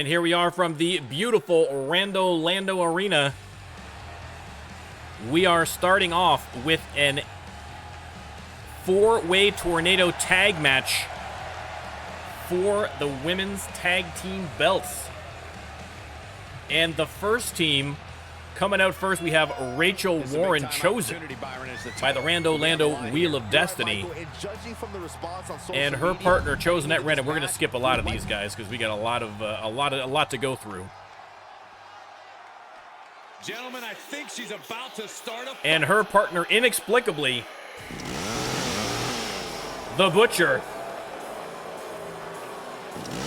And here we are from the beautiful Rando Lando Arena. We are starting off with an 4-way tornado tag match for the women's tag team belts. And the first team coming out first, we have Rachel Warren, chosen by the Rando Lando Wheel of Destiny, and her partner chosen at random. We're going to skip a lot of these guys because we got a lot to go through. Gentlemen, I think she's about to start a... And her partner, inexplicably, the Butcher.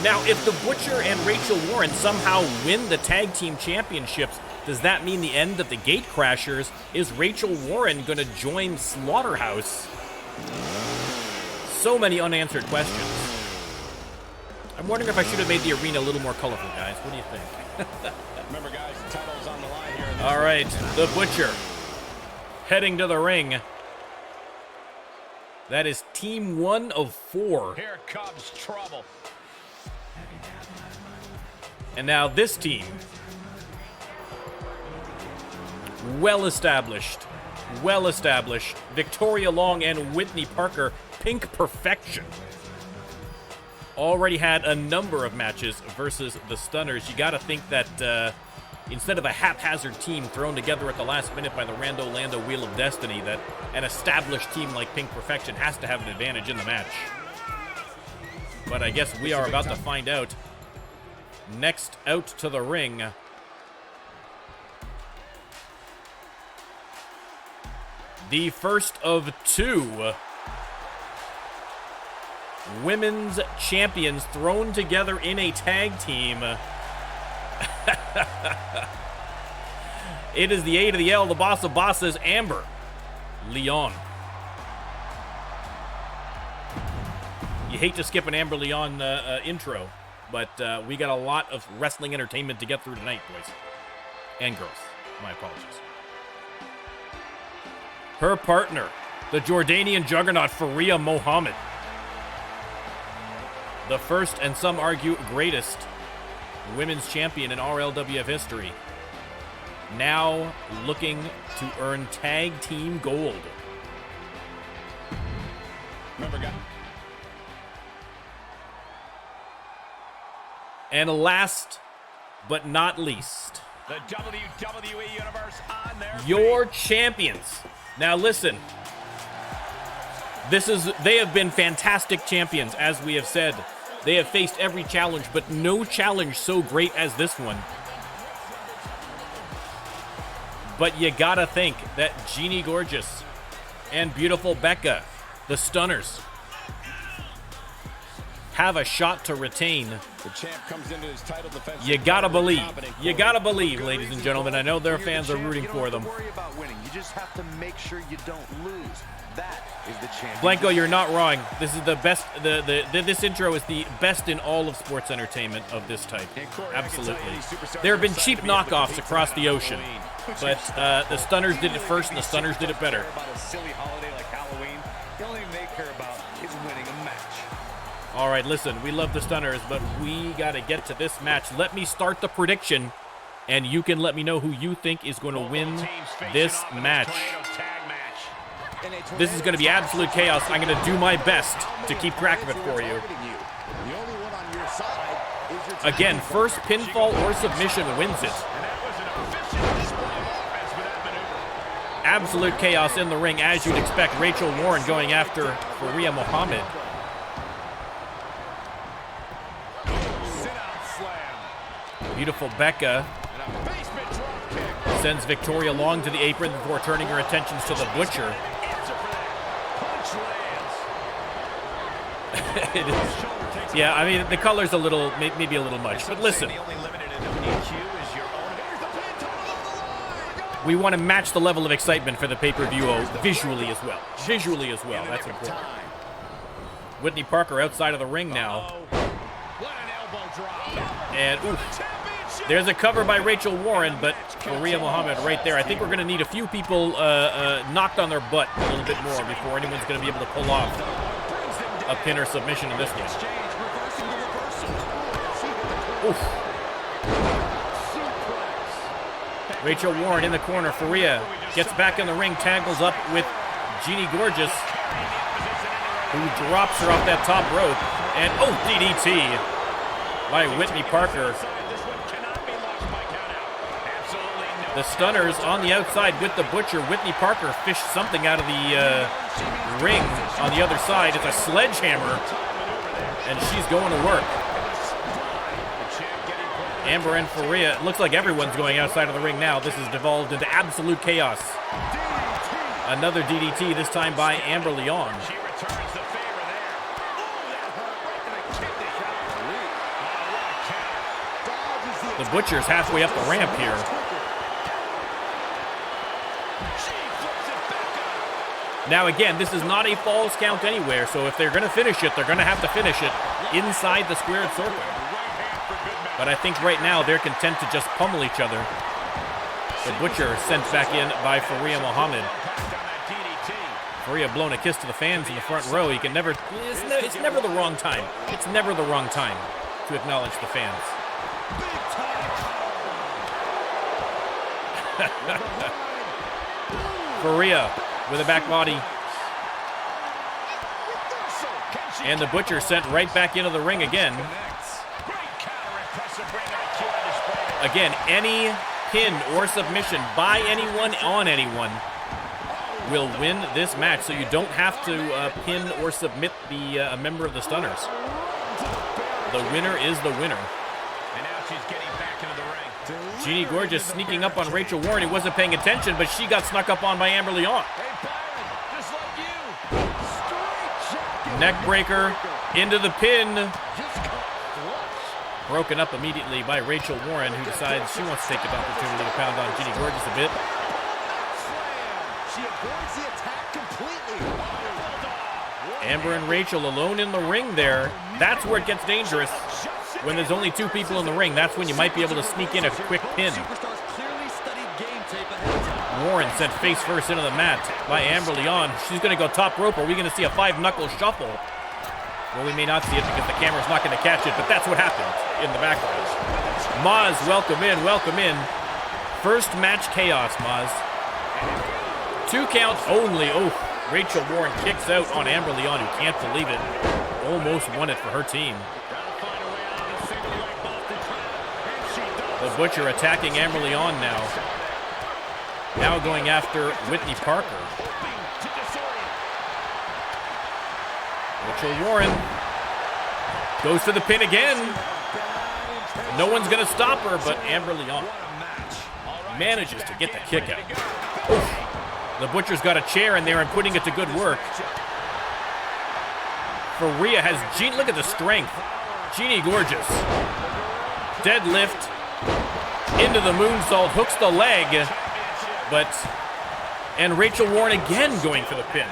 Now, if the Butcher and Rachel Warren somehow win the tag team championships, does that mean the end of the Gate Crashers? Is Rachel Warren going to join Slaughterhouse? So many unanswered questions. I'm wondering if I should have made the arena a little more colorful, guys. What do you think? Remember, guys, the title's on the line here. All right, the Butcher heading to the ring. That is team 1 of 4. Here comes trouble. And now this team, well established. Victoria Long and Whitney Parker, Pink Perfection. Already had a number of matches versus the Stunners. You got to think that instead of a haphazard team thrown together at the last minute by the Rando Lando Wheel of Destiny, that an established team like Pink Perfection has to have an advantage in the match. But I guess we are about to find out. Next out to the ring, the first of 2 women's champions thrown together in a tag team. It is the A to the L, the boss of bosses, Amber Leon. You hate to skip an Amber Leon intro, but we got a lot of wrestling entertainment to get through tonight, boys and girls. My apologies. Her partner, the Jordanian juggernaut, Faria Mohammed. The first, and some argue greatest, women's champion in RLWF history. Now looking to earn tag team gold. Remember, guys. And last but not least, The WWE Universe on their your champions. Now listen, they have been fantastic champions, as we have said. They have faced every challenge, but no challenge so great as this one. But you gotta think that Jeannie Gorgeous and Beautiful Becca, the Stunners, have a shot to retain. The champ comes into his title defense. You gotta believe, ladies and gentlemen. I know their fans are rooting for them. You don't have to worry about winning. You just have to make sure you don't lose. That is the champ. Blanco, you're not wrong. This is the best. This intro is the best in all of sports entertainment of this type. Absolutely. There have been cheap knockoffs across the ocean, but the Stunners did it first, and the Stunners did it better. About a silly holiday like Halloween. The only thing they care about is winning a match. All right, listen, we love the Stunners, but we got to get to this match. Let me start the prediction, and you can let me know who you think is going to win this match. This is going to be absolute chaos. I'm going to do my best to keep track of it for you. Again, first pinfall or submission wins it. Absolute chaos in the ring, as you'd expect. Rachel Warren going after Faria Mohammed. Beautiful Becca sends Victoria Long to the apron before turning her attentions to the Butcher. It is, yeah, I mean, the color's a little, maybe a little much, but listen. We want to match the level of excitement for the pay-per-view visually as well. That's important. Whitney Parker outside of the ring now. And, oof. There's a cover by Rachel Warren, but Faria Mohammed right there. I think we're going to need a few people knocked on their butt a little bit more before anyone's going to be able to pull off a pin or submission in this one. Oof. Rachel Warren in the corner. Faria gets back in the ring, tangles up with Jeannie Gorgeous, who drops her off that top rope. And, oh, DDT by Whitney Parker. The Stunners on the outside with the Butcher. Whitney Parker fished something out of the ring on the other side. It's a sledgehammer, and she's going to work. Amber and Faria. It looks like everyone's going outside of the ring now. This has devolved into absolute chaos. Another DDT, this time by Amber Leon. The Butcher's halfway up the ramp here. Now again, this is not a falls count anywhere, so if they're going to finish it, they're going to have to finish it inside the squared circle. But I think right now they're content to just pummel each other. The Butcher sent back in by Faria Muhammad. Faria blown a kiss to the fans in the front row. You can never, it's never the wrong time. It's never the wrong time to acknowledge the fans. Faria with a back body. And the Butcher sent right back into the ring again. Again, any pin or submission by anyone on anyone will win this match, so you don't have to pin or submit a member of the Stunners. The winner is the winner. And now she's getting back into the ring. Jeannie Gorgeous sneaking up on Rachel Warren, who wasn't paying attention, but she got snuck up on by Amber Leon. Neck breaker into the pin. Broken up immediately by Rachel Warren, who decides she wants to take an opportunity to pound on Jeannie Gorgeous a bit. Amber and Rachel alone in the ring there. That's where it gets dangerous. When there's only two people in the ring, that's when you might be able to sneak in a quick pin. Warren sent face first into the mat by Amber Leon. She's going to go top rope. Are we going to see a 5-knuckle shuffle? Well, we may not see it because the camera's not going to catch it, but that's what happened in the background. Maz, welcome in, welcome in. First match chaos, Maz. 2 counts only. Oh, Rachel Warren kicks out on Amber Leon, who can't believe it. Almost won it for her team. The Butcher attacking Amber Leon now. Now going after Whitney Parker. Rachel Warren goes for the pin again. No one's going to stop her, but Amber Leon manages to get the kick out. Oof. The Butcher's got a chair in there and putting it to good work. Faria has Jeannie. Look at the strength. Jeannie Gorgeous. Deadlift into the moonsault, hooks the leg, and Rachel Warren again going for the pin.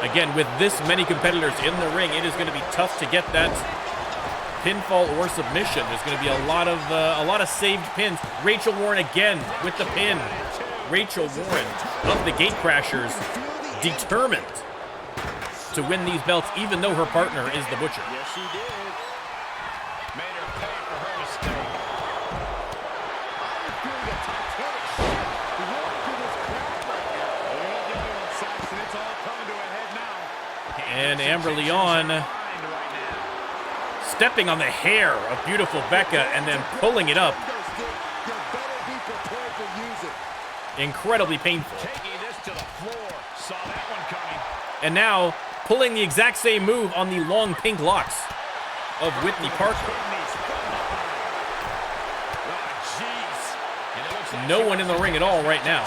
Again, with this many competitors in the ring, it is going to be tough to get that pinfall or submission. There's going to be a lot of saved pins. Rachel Warren again with the pin. Rachel Warren of the Gatecrashers, determined to win these belts, even though her partner is the Butcher. Yes, she did. Made her pay for her mistake. And Amber Leon stepping on the hair of beautiful Becca and then pulling it up. Incredibly painful. Taking this to the floor. Saw that one coming. And now pulling the exact same move on the long pink locks of Whitney Parker. No one in the ring at all right now.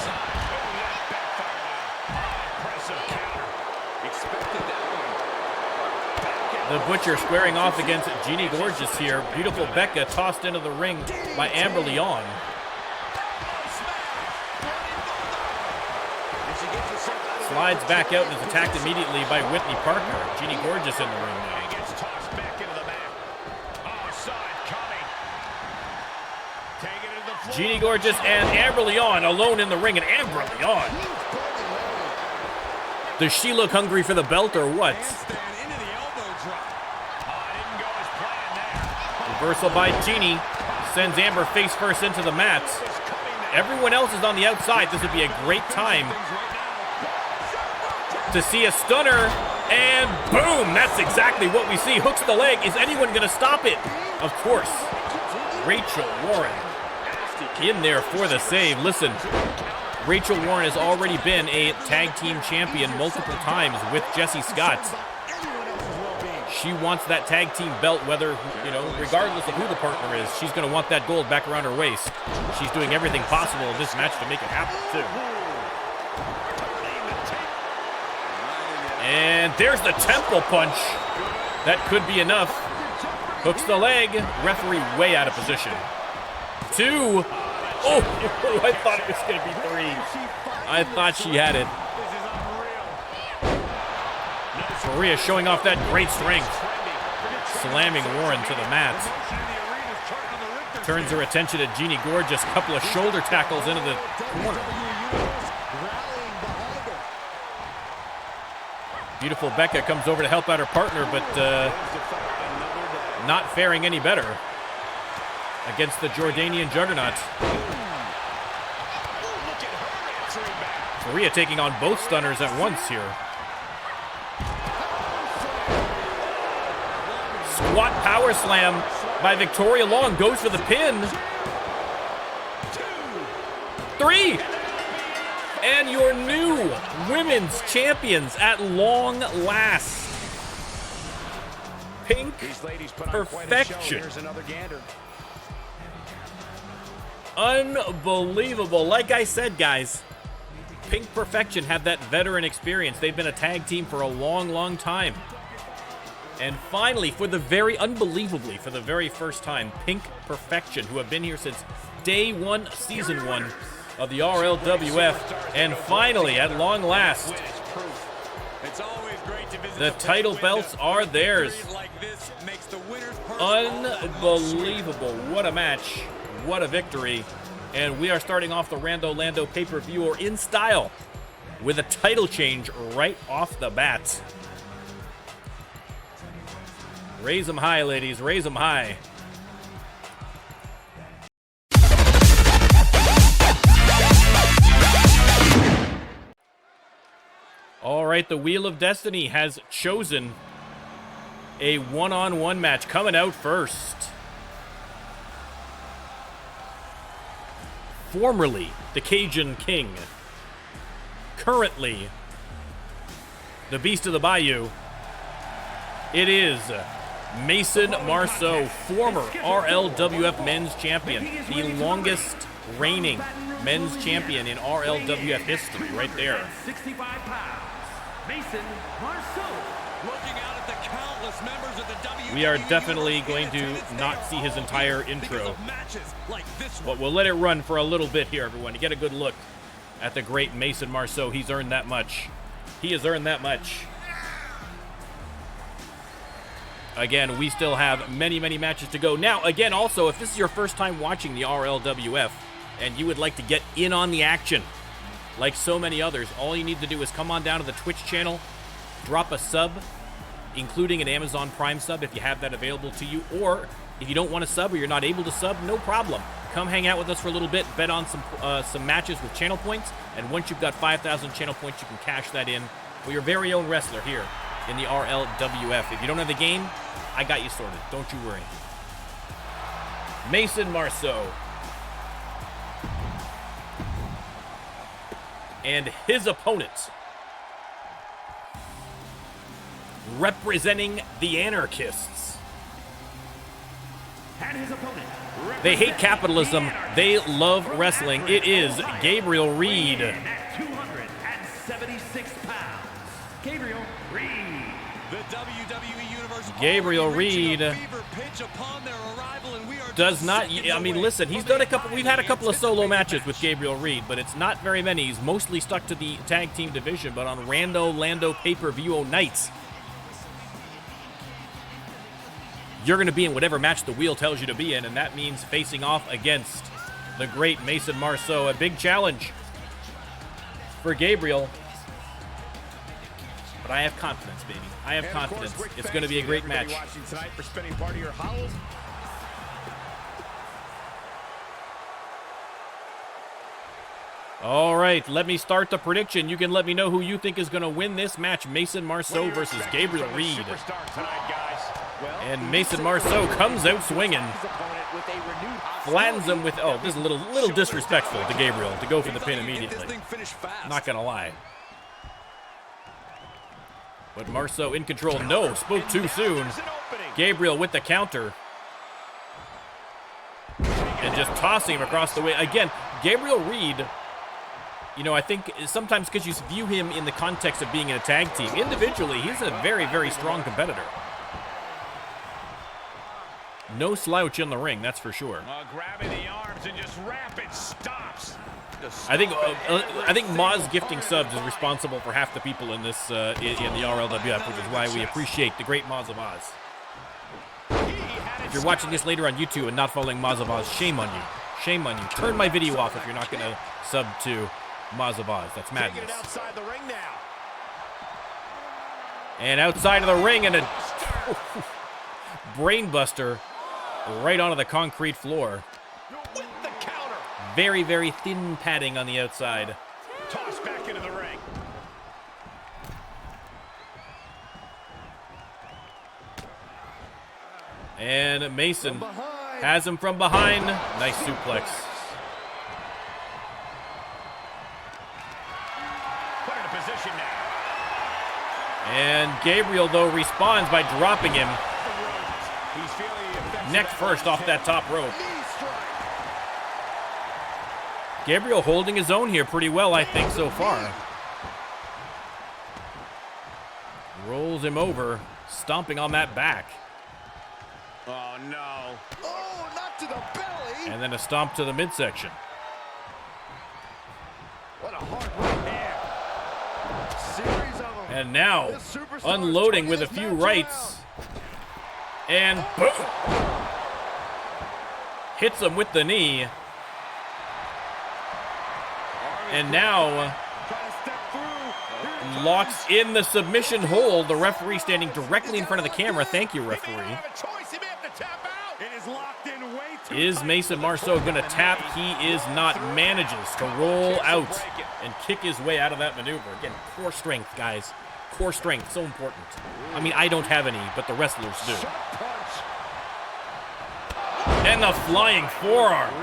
The Butcher squaring off against Jeannie Gorgeous here. Beautiful Becca tossed into the ring by Amber Leon. Slides back out and is attacked immediately by Whitney Parker. Jeannie Gorgeous in the ring now. Jeannie Gorgeous and Amber Leon alone in the ring, and Amber Leon. Does she look hungry for the belt or what? Reversal by Genie. Sends Amber face first into the mat. Everyone else is on the outside. This would be a great time to see a stunner. And boom, that's exactly what we see. Hooks the leg. Is anyone going to stop it? Of course. Rachel Warren in there for the save. Listen, Rachel Warren has already been a tag team champion multiple times with Jessie Scott. She wants that tag team belt, whether, you know, regardless of who the partner is, she's going to want that gold back around her waist. She's doing everything possible in this match to make it happen, too. And there's the temple punch. That could be enough. Hooks the leg. Referee way out of position. 2. Oh, I thought it was going to be 3. I thought she had it. Maria showing off that great strength. Slamming Warren to the mat. Turns her attention to Jeannie Gorgeous. Couple of shoulder tackles into the corner. Beautiful Becca comes over to help out her partner, but not faring any better against the Jordanian Juggernaut. Maria taking on both stunners at once here. Squat power slam by Victoria Long. Goes for the pin. 3. And your new women's champions at long last. Pink Perfection. Unbelievable. Like I said, guys, Pink Perfection have that veteran experience. They've been a tag team for a long, long time. And finally, for the very first time, Pink Perfection, who have been here since day 1, season 1 of the RLWF, and finally, at long last, the title belts are theirs. Unbelievable. What a match. What a victory. And we are starting off the Rando Lando pay-per-view, or in style, with a title change right off the bat. Raise them high, ladies. Raise them high. All right, the Wheel of Destiny has chosen a one-on-one match. Coming out first, formerly the Cajun King, currently the Beast of the Bayou, it is Mason Marceau, former RLWF men's champion, the longest reigning men's champion in RLWF history, right there. 65 pounds, Mason Marceau. Looking out at the countless members of the WWE. We are definitely going to not see his entire intro, but we'll let it run for a little bit here, everyone, to get a good look at the great Mason Marceau. He's earned that much. He has earned that much. Again, we still have many, many matches to go. Now, again, also, if this is your first time watching the RLWF and you would like to get in on the action, like so many others, all you need to do is come on down to the Twitch channel, drop a sub, including an Amazon Prime sub if you have that available to you, or if you don't want to sub or you're not able to sub, no problem. Come hang out with us for a little bit, bet on some matches with channel points, and once you've got 5,000 channel points, you can cash that in for your very own wrestler here in the RLWF. If you don't have the game, I got you sorted. Don't you worry. Mason Marceau. And his opponent, representing the Anarchists. And his opponent. They hate capitalism. They love wrestling. It is Gabriel Reed. At 276 pounds, Gabriel Reed. The WWE Universe. Gabriel Reed does not, I mean, listen, he's done a couple, we've had a couple of solo matches with Gabriel Reed, but it's not very many. He's mostly stuck to the tag team division, but on Rando Lando pay-per-view nights, you're going to be in whatever match the wheel tells you to be in, and that means facing off against the great Mason Marceau. A big challenge for Gabriel. But I have confidence, baby. I have confidence. It's going to be a great match. All right, let me start the prediction. You can let me know who you think is going to win this match. Mason Marceau versus Gabriel Reed. And Mason Marceau comes out swinging. Flattens him with, oh, this is a little disrespectful to Gabriel to go for the pin immediately. Not going to lie. But Marceau in control. No, spoke too soon. Gabriel with the counter. And just tossing him across the way. Again, Gabriel Reed, you know, I think sometimes because you view him in the context of being in a tag team, individually, he's a very, very strong competitor. No slouch in the ring, that's for sure. Grabbing the arms and just rapid stops. I think Maz gifting subs is responsible for half the people in this in the RLWF, which is why we appreciate the great Maz of Oz. If you're watching this later on YouTube and not following Maz of Oz, shame on you. Shame on you. Turn my video off if you're not going to sub to Maz of Oz. That's madness. Outside the ring now. And outside of the ring, and a brainbuster right onto the concrete floor. With the counter. Very, very thin padding on the outside. Toss back into the ring. And Mason has him from behind. Nice suplex. Put in a position now. And Gabriel, though, responds by dropping him. He's feeling the effects Neck first off that top rope. Gabriel holding his own here pretty well, I think, so far. Rolls him over, stomping on that back. Oh, no. Oh, not to the belly. And then a stomp to the midsection. What a hard right hand. Series of them. And now, unloading with a few rights. And boom! Hits him with the knee. And now locks in the submission hold. The referee standing directly in front of the camera. Thank you, referee. Is Mason Marceau going to tap? He is not. Manages to roll out and kick his way out of that maneuver. Again, core strength, guys. Core strength, so important. I mean, I don't have any, but the wrestlers do. And the flying forearm.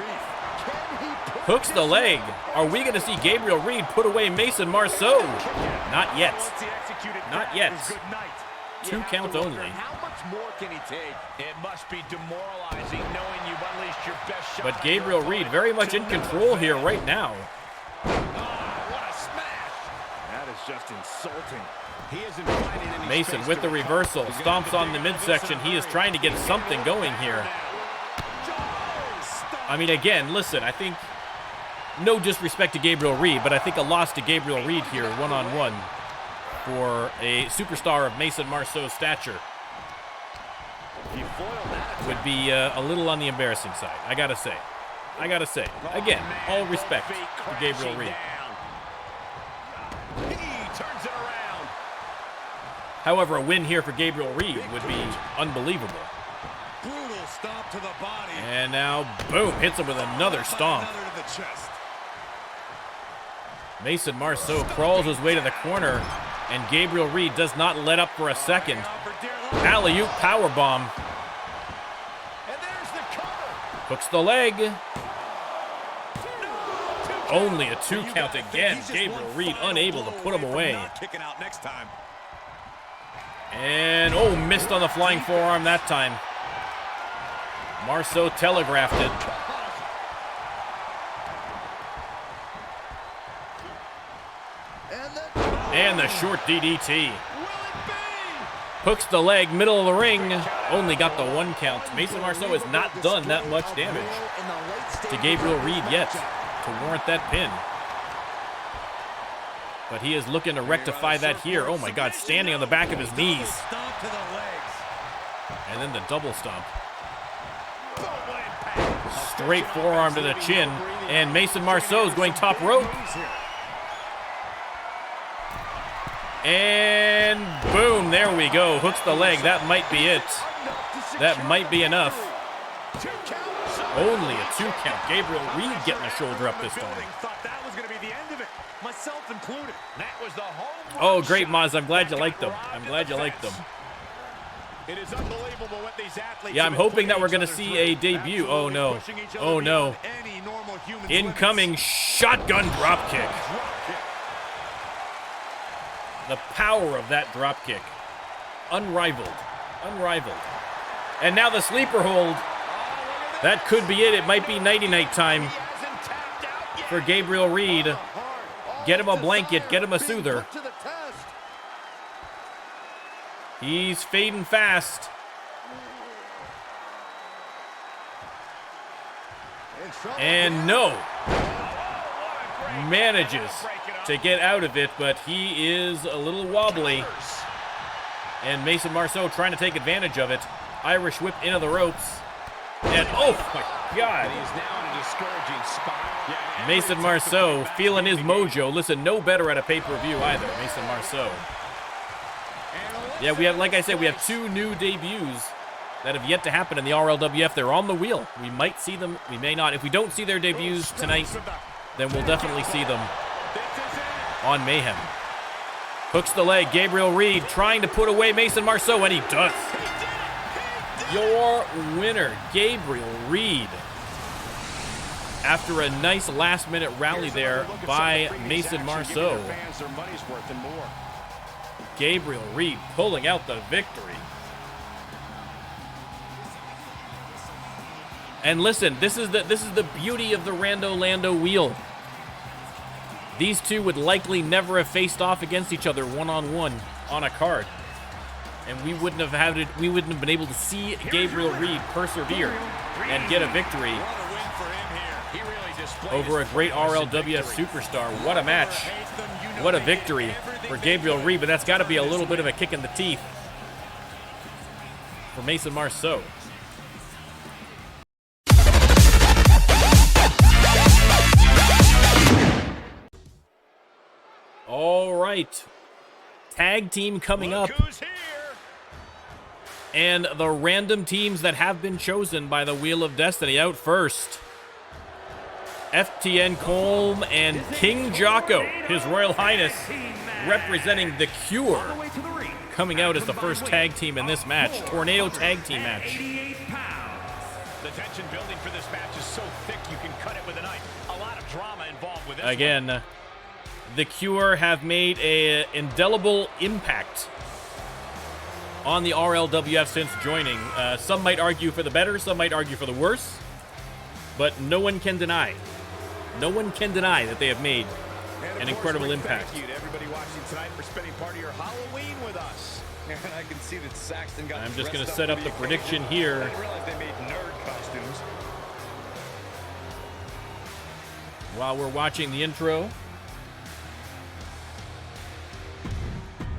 Hooks the leg. Are we going to see Gabriel Reed put away Mason Marceau? Not yet. Not yet. 2 count only. How much more can he take? It must be demoralizing knowing you've unleashed your best shot. But Gabriel Reed very much in control here right now. Oh, what a smash. That is just insulting. He isn't finding any Mason space with the to reversal. Stomps on the midsection. He is trying to get something going here. I mean, again, listen, I think no disrespect to Gabriel Reed, but I think a loss to Gabriel Reed here, one-on-one, for a superstar of Mason Marceau's stature would be a little on the embarrassing side, I gotta say. I gotta say. Again, all respect to Gabriel Reed. He turns it around. However, a win here for Gabriel Reed would be unbelievable. Brutal stomp to the body. And now, boom, hits him with another stomp. Another to the chest. Mason Marceau crawls his way to the corner, and Gabriel Reed does not let up for a second. Alley-oop powerbomb. And there's the cover. Hooks the leg. Only a 2 count again. Gabriel Reed unable to put him away. Kicking out next time. And, oh, missed on the flying forearm that time. Marceau telegraphed it. And the short DDT. Hooks the leg, middle of the ring. Only got the 1 count. Mason Marceau has not done that much damage to Gabriel Reed yet to warrant that pin. But he is looking to rectify that here. Oh my God, standing on the back of his knees. And then the double stomp. Straight forearm to the chin. And Mason Marceau is going top rope. And boom, there we go. Hooks the leg. That might be it. That might be enough. Only a 2 count. Gabriel Reed getting a shoulder up this time. Thought that was going to be the end of it, myself included. That was the home. Oh, great, Maz. I'm glad you liked them. I'm glad you liked them. It is unbelievable what these athletes. Yeah, I'm hoping that we're going to see a debut. Oh, no. Oh, no. Incoming shotgun drop kick. The power of that drop kick. Unrivaled. Unrivaled. And now the sleeper hold. That could be it. It might be nighty-night time for Gabriel Reed. Get him a blanket. Get him a soother. He's fading fast. And no. Manages to get out of it, but he is a little wobbly. And Mason Marceau trying to take advantage of it. Irish whip into the ropes. And oh my God. He is now in a discouraging spot. Mason Marceau feeling his mojo. Listen, no better at a pay-per-view either, Mason Marceau. Yeah, we have, like I said, we have 2 new debuts that have yet to happen in the RLWF. They're on the wheel. We might see them, we may not. If we don't see their debuts tonight, then we'll definitely see them on Mayhem. Hooks the leg, Gabriel Reed trying to put away Mason Marceau, and he does. Your winner, Gabriel Reed. After a nice last-minute rally there by Mason Marceau. Gabriel Reed pulling out the victory. And listen, this is the beauty of the Rando Lando wheel. These two would likely never have faced off against each other one-on-one on a card. And we wouldn't have been able to see Gabriel Reed persevere and get a victory over a great RLWF superstar. What a match. What a victory for Gabriel Reed, but that's got to be a little bit of a kick in the teeth for Mason Marceau. All right. Tag team coming up. And the random teams that have been chosen by the Wheel of Destiny out first. FTN Colm and King Jocko, His Royal Highness, representing the Cure, coming out as the first tag team in this match. Tornado tag team match. The tension building for this match is so thick you can cut it with a knife. A lot of drama involved with this. Again, the Cure have made an indelible impact on the RLWF since joining. Some might argue for the better, some might argue for the worse, but no one can deny. No one can deny that they have made an incredible impact. Thank you to everybody watching tonight for spending part of your Halloween with us. And I can see that Saxton got I'm just going to set up the prediction here. I didn't realize they made nerd costumes. While we're watching the intro.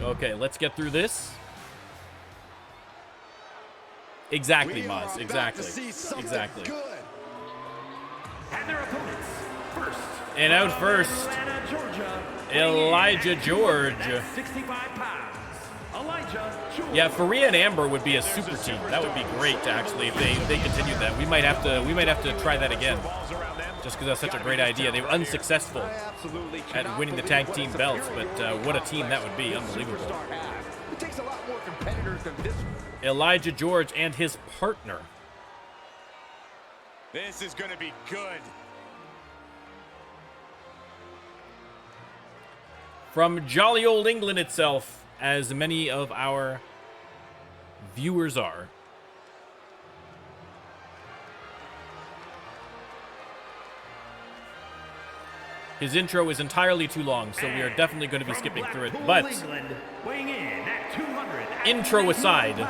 Okay, let's get through this. Exactly, Maz. Exactly. Exactly. And their opponents, first. And out first, Elijah George. 65 pounds. Elijah George. Yeah, Faria and Amber would be a super team. That would be great, actually, if they continued that. We might have to try that again, just because that's such a great idea. They were unsuccessful at winning the tag team belts, but what a team that would be! Unbelievable. It takes a lot more competitors than this. Elijah George and his partner. This is going to be good. From jolly old England itself, as many of our viewers are. His intro is entirely too long, so we are definitely going to be skipping through it. But intro aside,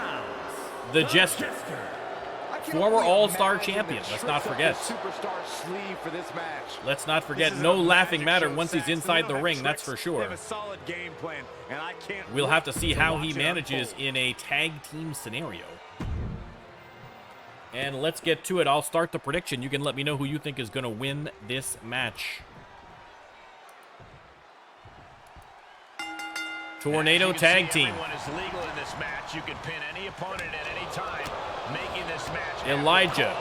the Jester, former All-Star champion, let's not forget. Let's not forget, no laughing matter once he's inside the ring, that's for sure. We'll have to see how he manages in a tag team scenario. And let's get to it. I'll start the prediction. You can let me know who you think is going to win this match. Tornado tag team. Everyone is legal in this match. You can pin any opponent at any time, making this match Elijah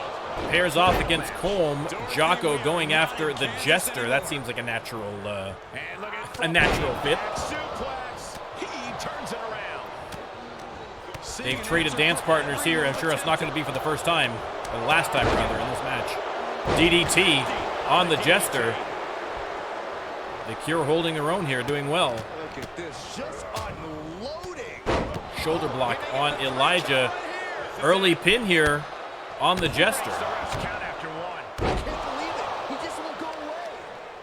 Pairs off against Colm. Jocko going after the Jester. That seems like a natural fit. They've traded dance partners here. I'm sure it's not going to be for the first time, or the last time rather, in this match. DDT on the Jester. The Cure holding their own here, doing well. Look at this, just unloading. Shoulder block on Elijah. Early pin here on the Jester.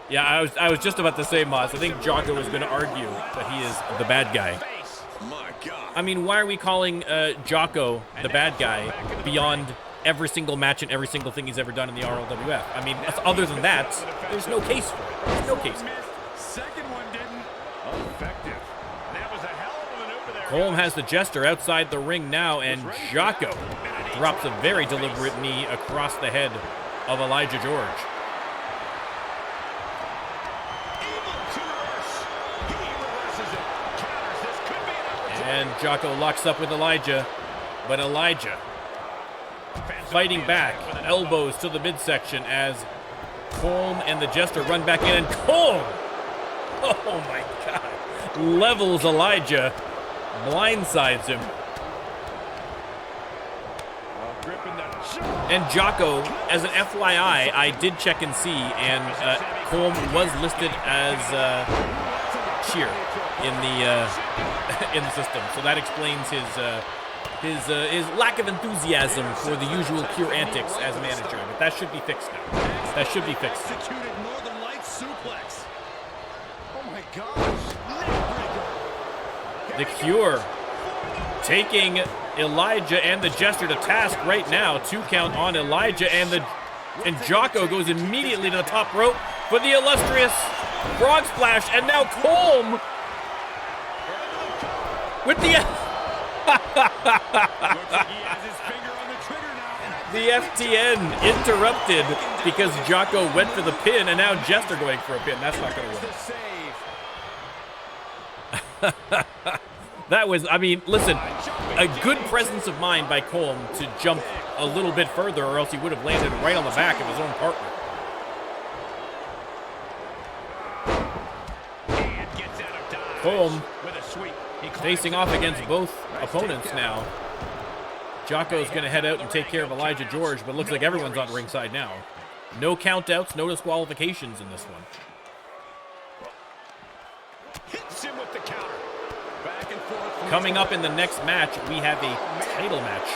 Yeah, I was just about to say, Moss. I think Jocko was going to argue that he is the bad guy. I mean, why are we calling Jocko the bad guy beyond every single match and every single thing he's ever done in the RLWF? I mean, other than that, there's no case for it. There's no case for it. Second one didn't. Effective. That was a hell of a maneuver there. Colm has the Jester outside the ring now, and Jocko drops a very deliberate knee across the head of Elijah George. And Jocko locks up with Elijah, but Elijah fighting back, elbows to the midsection as Colm and the Jester run back in, and Colm, oh my God, levels Elijah, blindsides him. And Jocko, as an FYI, I did check and see, and Colm was listed as cheer in the system, so that explains his lack of enthusiasm for the usual Cure antics as manager. But that should be fixed now. That should be fixed. Executed Northern Lights suplex. Oh my gosh. The Cure taking Elijah and the Jester to task right now. 2 count on Elijah, and Jocko goes immediately to the top rope for the illustrious frog splash, and now Colm with the the FTN interrupted because Jocko went for the pin, and now Jester going for a pin. That's not going to work. That was, I mean, listen, a good presence of mind by Colm to jump a little bit further, or else he would have landed right on the back of his own partner. Colm facing off against both opponents now. Jocko's going to head out and take care of Elijah George, but it looks like everyone's on ringside now. No countouts, no disqualifications in this one. Hits him with the counter. Back and forth. Coming up in the next match, we have a title match.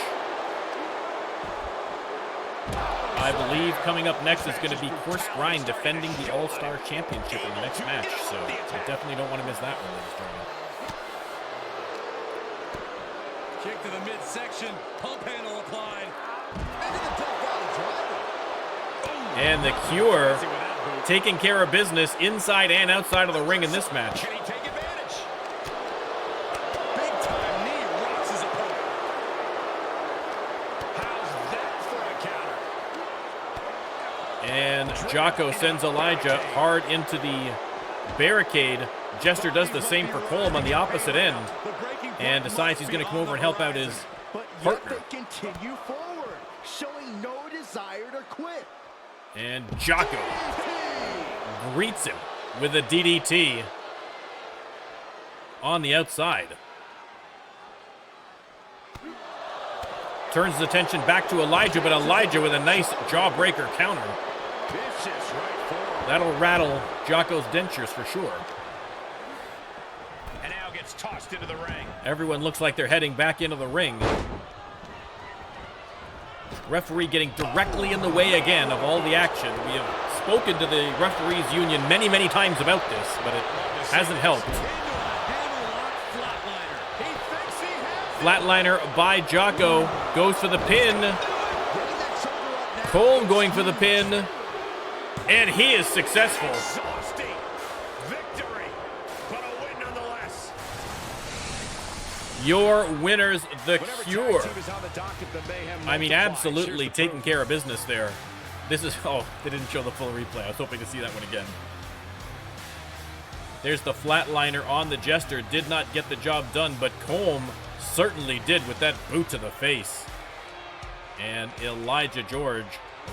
I believe coming up next is going to be Course Grind defending the All-Star Championship in the next match, so you definitely don't want to miss that one, ladies and gentlemen. Kick to the midsection. Pump handle applied. And the Cure taking care of business inside and outside of the ring in this match. Can he take advantage? Big time knee rocks his opponent. How's that for a counter? And Jocko sends Elijah hard into the barricade. Jester does the same for Colm on the opposite end, and decides he's going to come over and help out his partner. But yet they continue forward, showing no desire to quit. And Jocko greets him with a DDT on the outside. Turns his attention back to Elijah, but Elijah with a nice jawbreaker counter. Vicious right forward. That'll rattle Jocko's dentures for sure. And now gets tossed into the ring. Everyone looks like they're heading back into the ring. Referee getting directly in the way again of all the action. We have spoken to the referees union many, many times about this, but it hasn't helped. Flatliner by Jocko goes for the pin. Colm going for the pin, and he is successful. Exhausting victory, but a win nonetheless. Your winners, the Cure. Team is on the docket, the Mayhem I mean, multiplies. absolutely Here's the taking proof. care of business there. This is, oh, they didn't show the full replay. I was hoping to see that one again. There's the flatliner on the Jester. Did not get the job done, but Colm certainly did with that boot to the face. And Elijah George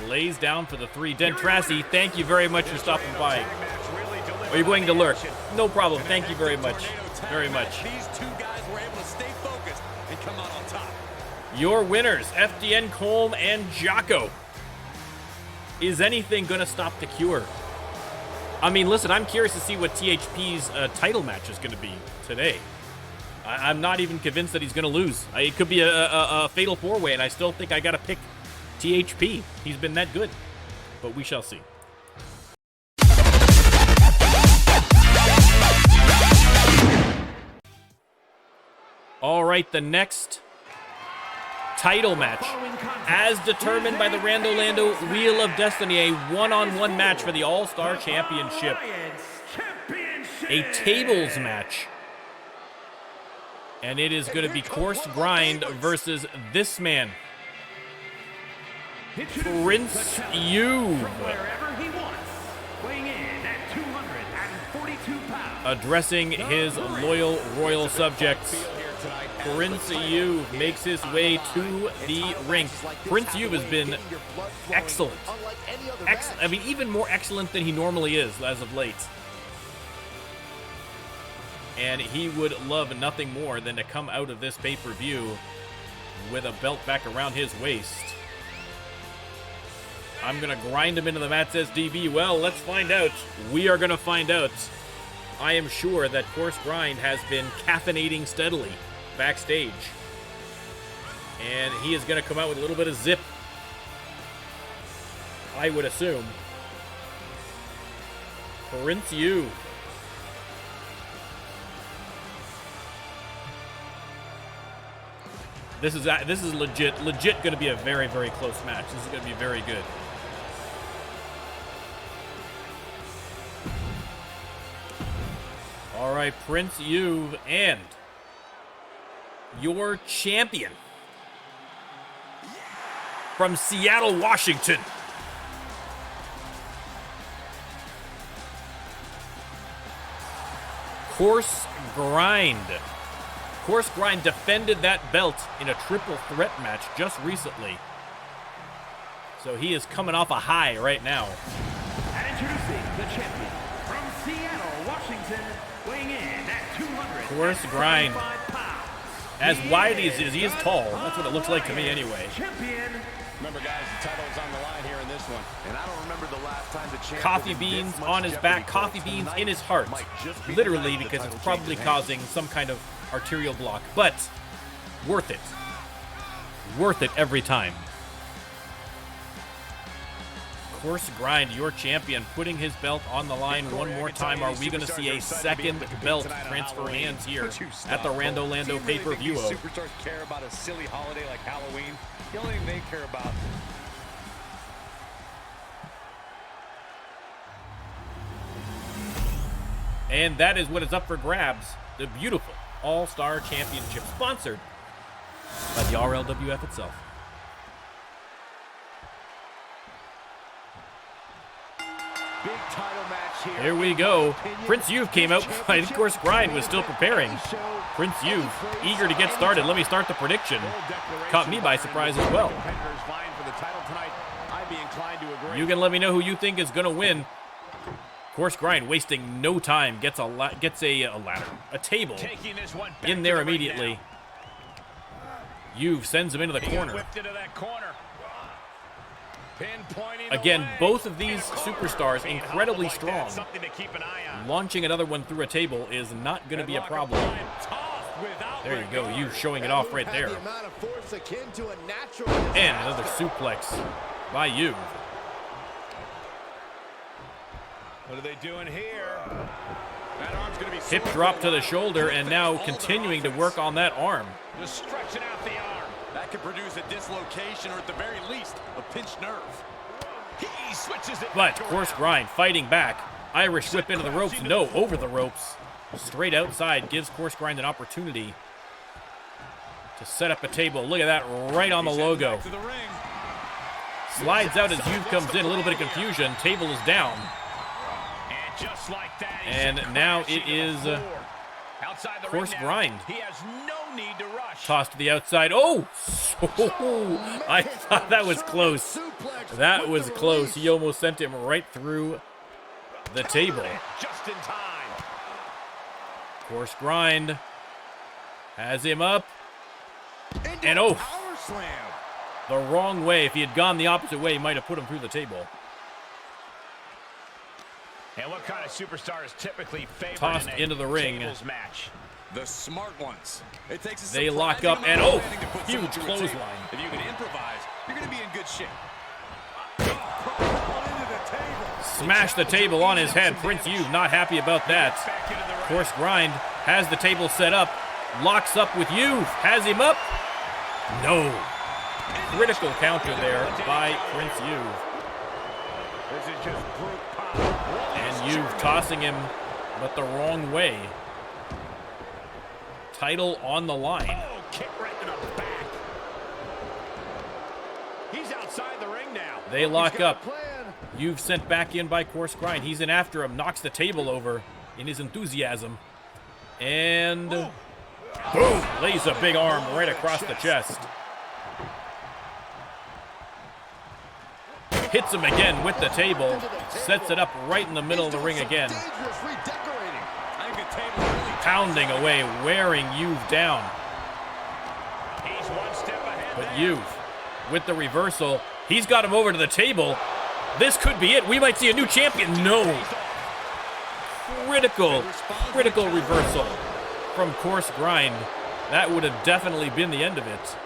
Lays down for the 3. Dentrassi, thank you very much for stopping by. Are you going to lurk? No problem. Thank you very much. Very much. These two guys were able to stay focused and come out on top. Your winners, FDN, Colm, and Jocko. Is anything going to stop the Cure? I mean, listen, I'm curious to see what THP's title match is going to be today. I'm not even convinced that he's going to lose. It could be a fatal 4-way, and I still think I got to pick THP. He's been that good. But we shall see. All right, the next title match, as determined by the Rando Lando Wheel of Destiny, a one-on-one match for the All-Star Championship. A tables match. And it is going to be Course Grind versus this man, Prince Youve. Addressing his loyal royal subjects, Prince Youve makes his way to the ring. Prince Youve has been excellent. I mean, even more excellent than he normally is as of late. And he would love nothing more than to come out of this pay-per-view with a belt back around his waist. I'm going to grind him into the mat, says DB. Well, let's find out. We are going to find out. I am sure that Course Grind has been caffeinating steadily backstage. And he is going to come out with a little bit of zip, I would assume. Prince Youve. This is legit going to be a very, very close match. This is going to be very good. All right, Prince Youve and your champion from Seattle, Washington, Course Grind. Course Grind defended that belt in a triple threat match just recently. So he is coming off a high right now. And introducing the champion from Seattle, Washington, weighing in at 200. Course Grind. As wide as he is tall. That's what it looks like to me anyway. Champion. Remember, guys, the title is on the line here in this one. And I don't remember the last time the champion Coffee beans on his back, coffee beans in his heart. Literally, because it's probably causing some kind of arterial block, but worth it. Worth it every time. Course Grind, your champion, putting his belt on the line one more time. Are we going to see a second belt transfer hands here at the Rando Lando pay-per-view? Superstars care about a silly holiday like Halloween. The only thing they care about. And that is what is up for grabs. The beautiful All-Star Championship, sponsored by the RLWF itself. Big title match here. Here we go. Prince Youve came out. I think Course Grind was still preparing. Prince Youve, eager to get started. Let me start the prediction. Caught me by surprise as well. You can let me know who you think is going to win. Course Grind, wasting no time, gets a ladder, a table in there immediately. Youve sends him into the corner. Again, both of these superstars incredibly strong. Launching another one through a table is not going to be a problem. There you go, Youve showing it off right there. And another suplex by Youve. What are they doing here? That arm's gonna be hip drop to the shoulder, and now continuing to work on that arm. Just stretching out the arm. That could produce a dislocation or at the very least a pinched nerve. He switches it. But Course Grind fighting back. Irish whip into the ropes. No, over the ropes. Straight outside gives Course Grind an opportunity to set up a table. Look at that, right on the logo. Slides out as Youve comes in. A little bit of confusion. Table is down. Just like that, and now it is Course Grind. He has no need to rush. Toss to the outside. Oh! I thought that was close. That was close. He almost sent him right through the table. Just in time. Course grind. Has him up. And oh! The wrong way. If he had gone the opposite way, he might have put him through the table. And what kind of superstar is typically favored Tossed in a into the ring. tables match? The smart ones. It takes a They lock surprising up and amount oh! of planning to put Huge someone through a clothesline. table. If you can improvise, you're going to be in good shape. Smash the table on his head. Prince You've not happy about that. Course grind has the table set up. Locks up with You've. Has him up. No. Critical counter there by Prince You've. This is just brute power. And You've tossing him, but the wrong way. Title on the line. Oh, kick right to the back. He's outside the ring now. They lock up. You've sent back in by Course grind. He's in after him. Knocks the table over in his enthusiasm. And boom! Lays a big arm right across the chest. Hits him again with the table. Sets it up right in the middle of the ring again. Pounding away, wearing You've down. He's one step ahead. But You've, with the reversal, he's got him over to the table. This could be it. We might see a new champion. No. Critical reversal from Course grind. That would have definitely been the end of it.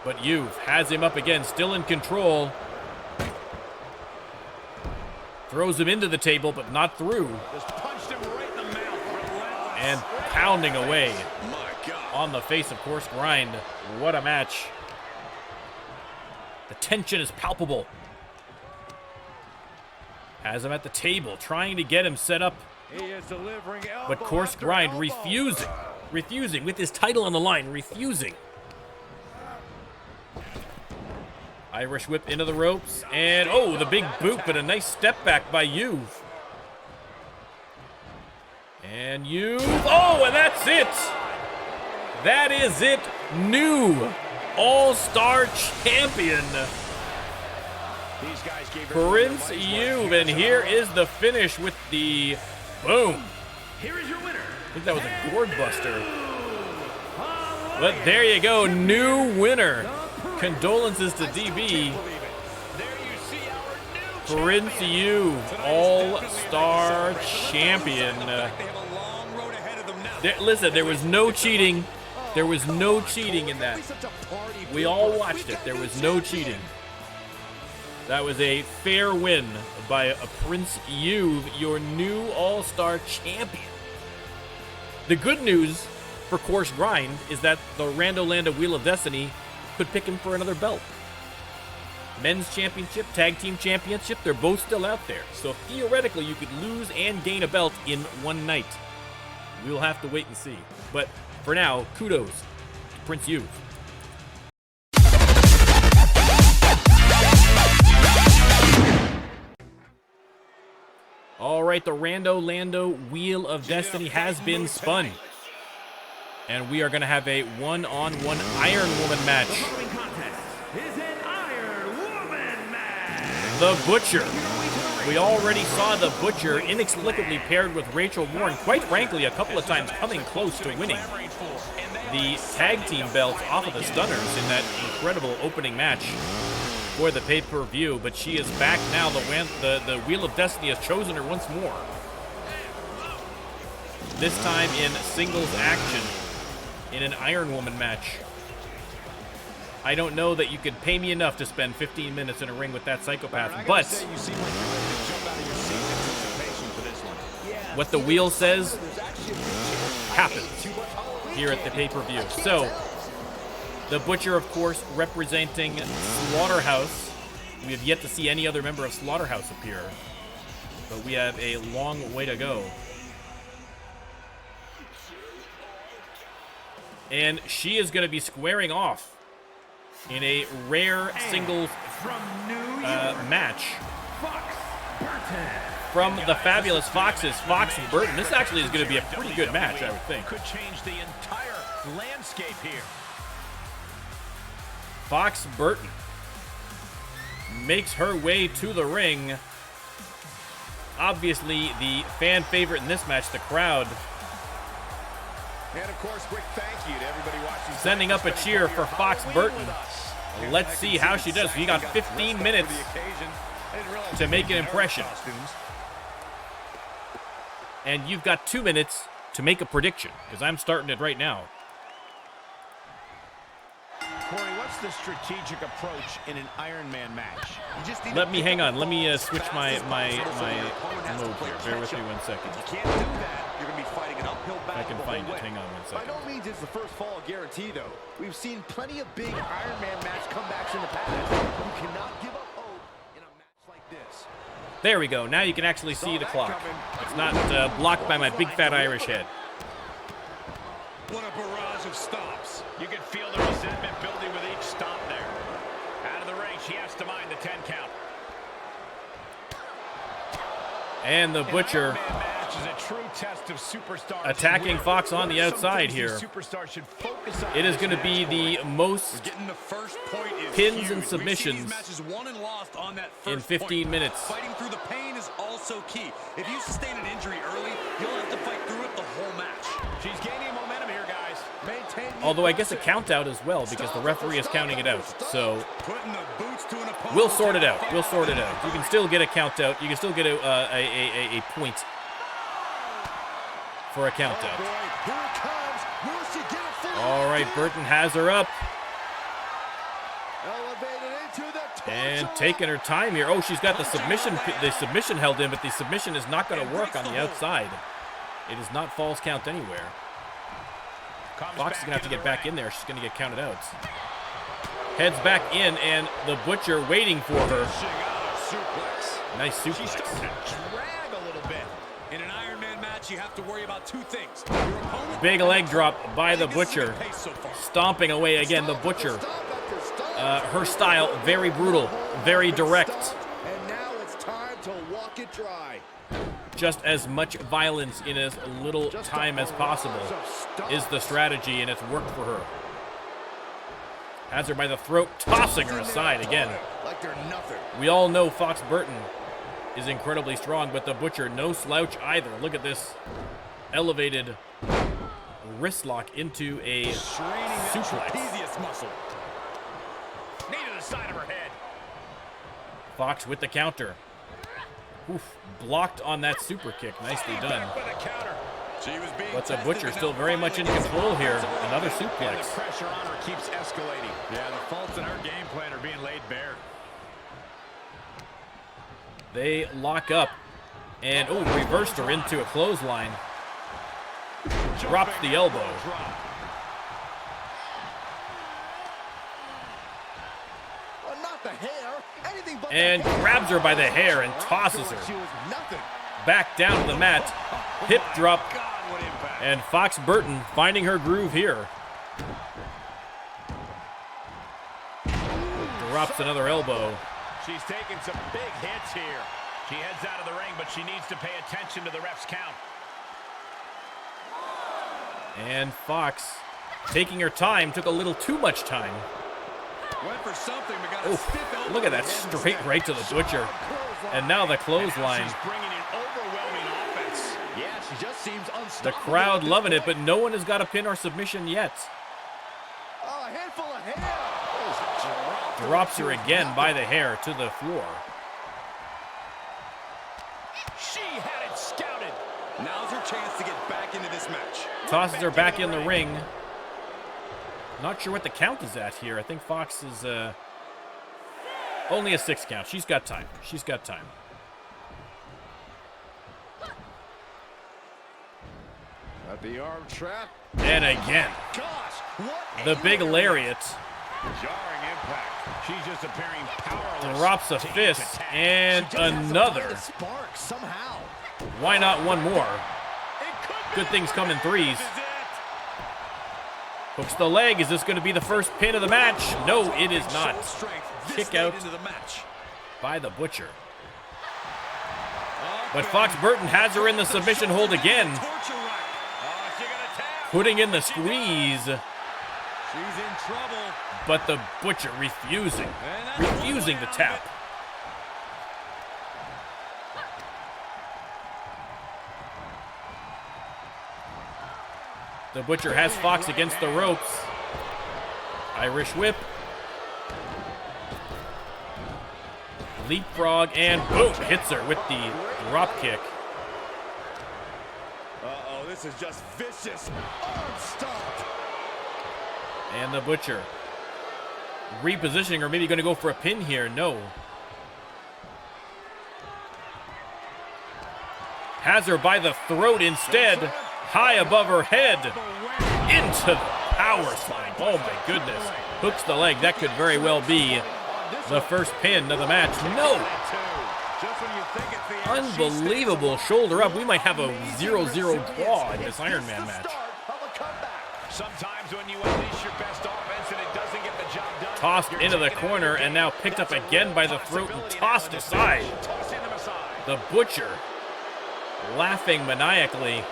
But You've has him up again, still in control. Throws him into the table, but not through. Just punched him right in the mouth. And pounding away on the face of Course grind. What a match. The tension is palpable. Has him at the table, trying to get him set up. He is delivering elbow But Course after grind elbow. refusing with his title on the line, refusing. Irish whip into the ropes, and oh, the big boot, but a nice step back by You've. And You've, oh, and that's it. That is it. New All-Star Champion, These guys gave Prince You've, and here is the finish with the boom. Here is your winner. I think that was a gourd buster. But there you go, new winner. Condolences to DB. There you see our new Prince You've, All-Star Champion. Listen, there was no cheating. There was no cheating in that. We all watched it. There was no cheating. That was a fair win by a Prince You've, your new All-Star Champion. The good news for Course grind is that the Rando Lando Wheel of Destiny could pick him for another belt. Men's Championship, Tag Team Championship, they're both still out there. So theoretically, you could lose and gain a belt in one night. We'll have to wait and see. But for now, kudos to Prince You've. All right, the Rando Lando Wheel of Destiny has been spun. And we are going to have a one-on-one Iron Woman match. The following contest is an Iron Woman match. The Butcher. We already saw the Butcher inexplicably paired with Rachel Warren, quite frankly, a couple of times coming close to winning the tag team belts off of the Stunners in that incredible opening match for the pay-per-view. But she is back now. The Wheel of Destiny has chosen her once more. This time in singles action in an Iron Woman match. I don't know that you could pay me enough to spend 15 minutes in a ring with that psychopath, but what the wheel says happens here at the pay-per-view. So, the Butcher, of course, representing Slaughterhouse. We have yet to see any other member of Slaughterhouse appear, but we have a long way to go. And she is going to be squaring off in a rare singles match from the fabulous Foxes, Fox and Burton. This actually is going to be a pretty good match, I would think. Could change the entire landscape here. Fox Burton makes her way to the ring. Obviously, the fan favorite in this match, the crowd. And of course, quick thank you to everybody watching. Sending up a cheer for Fox Burton. Let's see how she does. We got 15 minutes to make an impression. And you've got 2 minutes to make a prediction, because I'm starting it right now. Corey, what's the strategic approach in an Iron Man match? Let me hang on. Let me switch my mode here. Bear with me 1 second. If you can't do that, you're going to be fighting an uphill battle. I can find it. Hang on 1 By second. no means is the first fall a guarantee, though. We've seen plenty of big Iron Man match comebacks in the past. You cannot give up hope in a match like this. There we go. Now you can actually see the clock. It's not blocked by my big fat Irish head. What a barrage of stomps. You can feel the resentment building with each stomp there. Out of the ring, she has to mind the 10 count. And the Butcher An Iron Man match is a true test of superstars. attacking Fox on the outside here. Superstars should focus on. It is going to be the most Getting the first point is pins huge. and We've seen submissions these matches won and lost on that first in 15 point. minutes. Fighting through the pain is also key. If you sustain an injury early, you'll have to fight through it the whole match. She's gaining momentum here, guys. Maintain. Although I guess a count out as well, because the referee is counting it out. So Putting the boots to an opponent. we'll sort it out. We'll sort it out. You can still get a count out. You can still get a point for a count out. Here it comes. Will she get it for All right, Burton has her up elevated into the torso. and taking her time here. Oh, she's got the submission held in, but the submission is not going to work on the outside. It is not falls count anywhere. Fox is going to have to get back in there. She's going to get counted out. Heads back in, and the Butcher waiting for her. Nice She's suplex. starting to drag a little bit. In an Iron Man match, you have to worry about two things. Your opponent, Big leg drop by the This is Butcher. pace so far. Stomping away again, the Butcher. Her style, very brutal, very direct. And now it's time to walk it dry. Just as much violence in as little time as possible is the strategy, and it's worked for her. Has her by the throat, tossing her aside again. Like they're nothing. We all know Fox Burton is incredibly strong, but the Butcher, no slouch either. Look at this elevated wrist lock into a suplex. Trapezius muscle. Knee to the side of her head. Fox with the counter. Oof, blocked on that super kick. Nicely done. Back with a counter. She was being But the tested, Butcher but still now very much in finally control here. Another And the suplex. pressure on her keeps escalating. Yeah, the faults in her game plan are being laid bare. They lock up. And, oh, reversed her into a clothesline. Drops the elbow. Well, not the hair. Anything but And the hair. grabs her by the hair and tosses She her was nothing. back down to the mat. Hip drop. God, what impact. And Fox Burton finding her groove here. Drops another elbow. She's taking some big hits here. She heads out of the ring, but she needs to pay attention to the ref's count. And Fox, taking her time, took a little too much time. Went for something, but got a Oh, stiff elbow look at that, to the straight right to the Butcher. And now the clothesline. She's bringing in overwhelming offense. Yeah, she just seems unstoppable. The crowd at this loving it, point. but no one has got a pin or submission yet. Oh, a handful of hair. Drops her again by the hair to the floor. She had it scouted. Now's her chance to get back into this match. Tosses her back in the ring. Not sure what the count is at here. I think Fox is only a 6 count. She's got time. She's got time. At the arm trap. And again, Gosh, what the big lariat. Jarring impact. She's just appearing powerless. Drops a to each fist. attack. And Just has to find another. a spark somehow. Why not one more? It could be. Good things come in threes. This is it. Hooks the leg. Is this going to be the first pin of the match? No, it is not. Show strength this Kick late out. into the match. By the Butcher. But Fox Burton has her in the submission hold again. Putting in the squeeze. She's in trouble. But the Butcher refusing to tap. The Butcher has Fox against the ropes. Irish whip. Leapfrog and boom, hits her with the drop kick. Uh-oh, this is just vicious. Arm stomped. And the Butcher repositioning, or maybe going to go for a pin here. No. Has her by the throat instead. High above her head. Into the power slam. Oh my goodness. Hooks the leg. That could very well be the first pin of the match. No. Unbelievable shoulder up. We might have a 0-0 draw in this Iron Man match. Sometimes when you unleash your best offense and it doesn't get the job done. Tossed into the corner and now picked up again by the throat and tossed aside. The Butcher laughing maniacally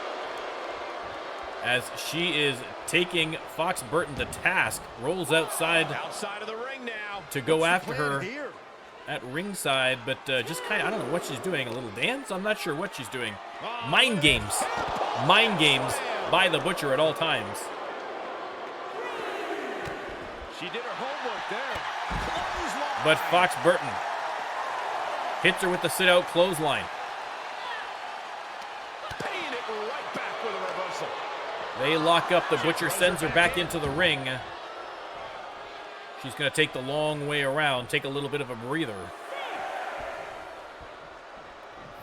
as she is taking Fox Burton to task. Rolls outside Outside of the ring now. to go after her at ringside, but just kind of, I don't know what she's doing. A little dance? I'm not sure what she's doing. Mind games. Mind games by the Butcher at all times. She did her homework there. But Fox Burton hits her with the sit-out clothesline. Paying it right back with a reversal. They lock up. The Butcher sends her back into the ring. She's going to take the long way around, take a little bit of a breather.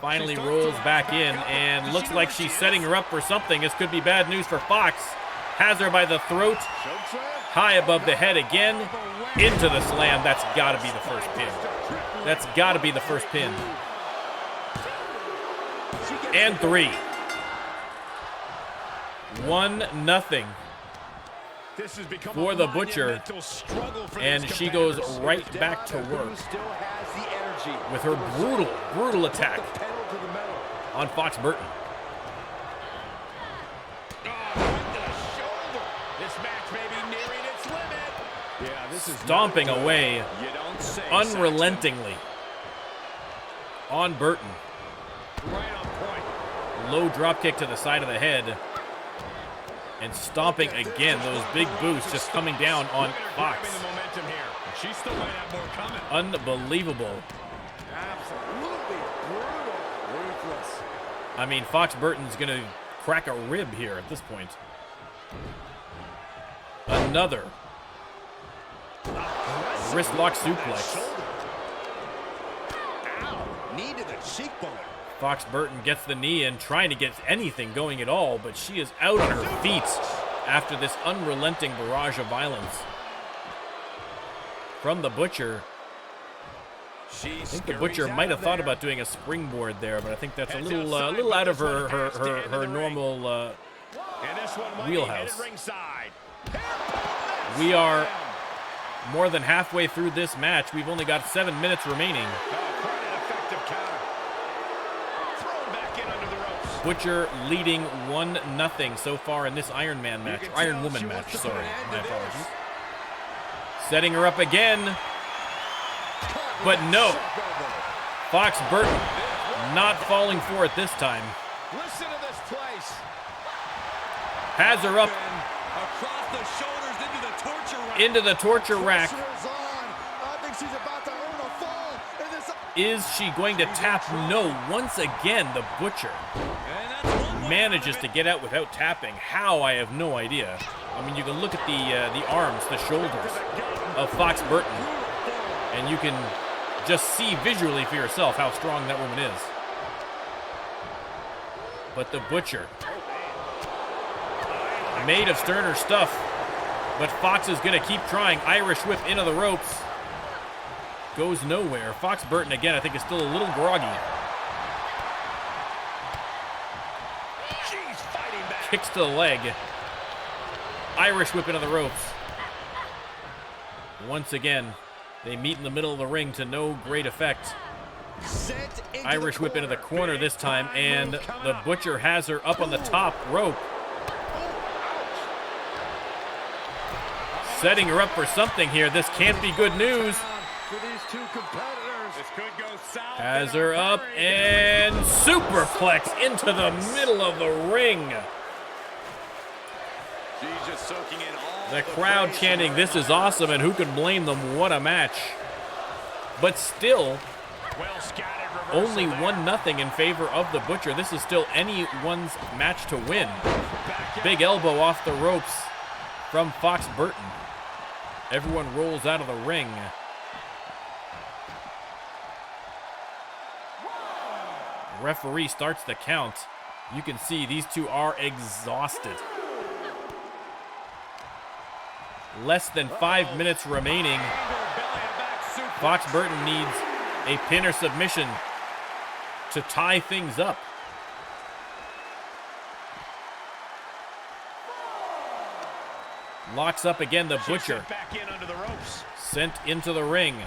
Finally rolls back in and looks like she's setting her up for something. This could be bad news for Fox. Has her by the throat, high above the head again, into the slam. That's got to be the first pin. That's got to be the first pin. And 3. 1-0 for the Butcher, and she goes right back to work with her brutal attack on Fox Burton. Stomping away unrelentingly on Burton. Low drop kick to the side of the head. And stomping again, those big boots just coming down on Fox. Unbelievable. Absolutely brutal. Ruthless. I mean, Fox Burton's going to crack a rib here at this point. Another wrist lock suplex. Ow. Knee to the cheekbone. Fox Burton gets the knee in, trying to get anything going at all, but she is out on her feet after this unrelenting barrage of violence from the Butcher. I think the Butcher might have thought about doing a springboard there, but I think that's a little out of her normal wheelhouse. We are more than halfway through this match. We've only got 7 minutes remaining. Butcher leading 1-0 so far in this Iron Man match. Iron Woman match, sorry. My apologies. Setting her up again. But no. Fox Burton not falling for it this time. Listen to this place. Has her up Across the shoulders into the torture rack. into the torture rack. I think she's about to earn a fall in this. Is she going to tap? No. Once again, the Butcher manages to get out without tapping. How? I have no idea. I mean, you can look at the arms, the shoulders of Fox Burton, and you can just see visually for yourself how strong that woman is. But the Butcher, made of sterner stuff, but Fox is going to keep trying. Irish whip into the ropes. Goes nowhere. Fox Burton, again, I think is still a little groggy. Kicks to the leg. Irish whip into the ropes. Once again, they meet in the middle of the ring to no great effect. Irish whip into the corner this time, and the Butcher has her up on the top rope. Setting her up for something here. This can't be good news. Has her up and superplex into the middle of the ring. The crowd chanting, "This is awesome," and who can blame them? What a match. But still, only 1-0 in favor of the Butcher. This is still anyone's match to win. Big elbow off the ropes from Fox Burton. Everyone rolls out of the ring. Referee starts the count. You can see these two are exhausted. Less than 5 minutes remaining. Fox Burton needs a pin or submission to tie things up. Locks up again the Butcher. Sent into the ring.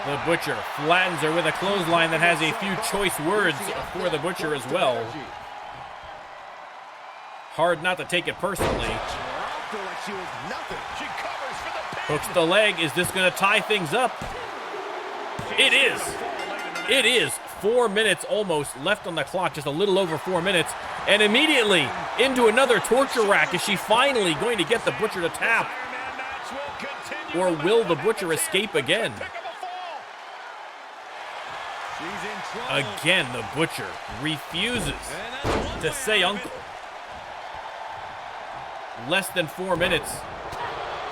The Butcher flattens her with a clothesline that has a few choice words for the Butcher as well. Hard not to take it personally. Hooks the leg. Is this going to tie things up? It is. It is. 4 minutes almost left on the clock, just a little over 4 minutes. And immediately into another torture rack. Is she finally going to get the Butcher to tap? Or will the Butcher escape again? Again, the Butcher refuses to say uncle. Less than 4 minutes.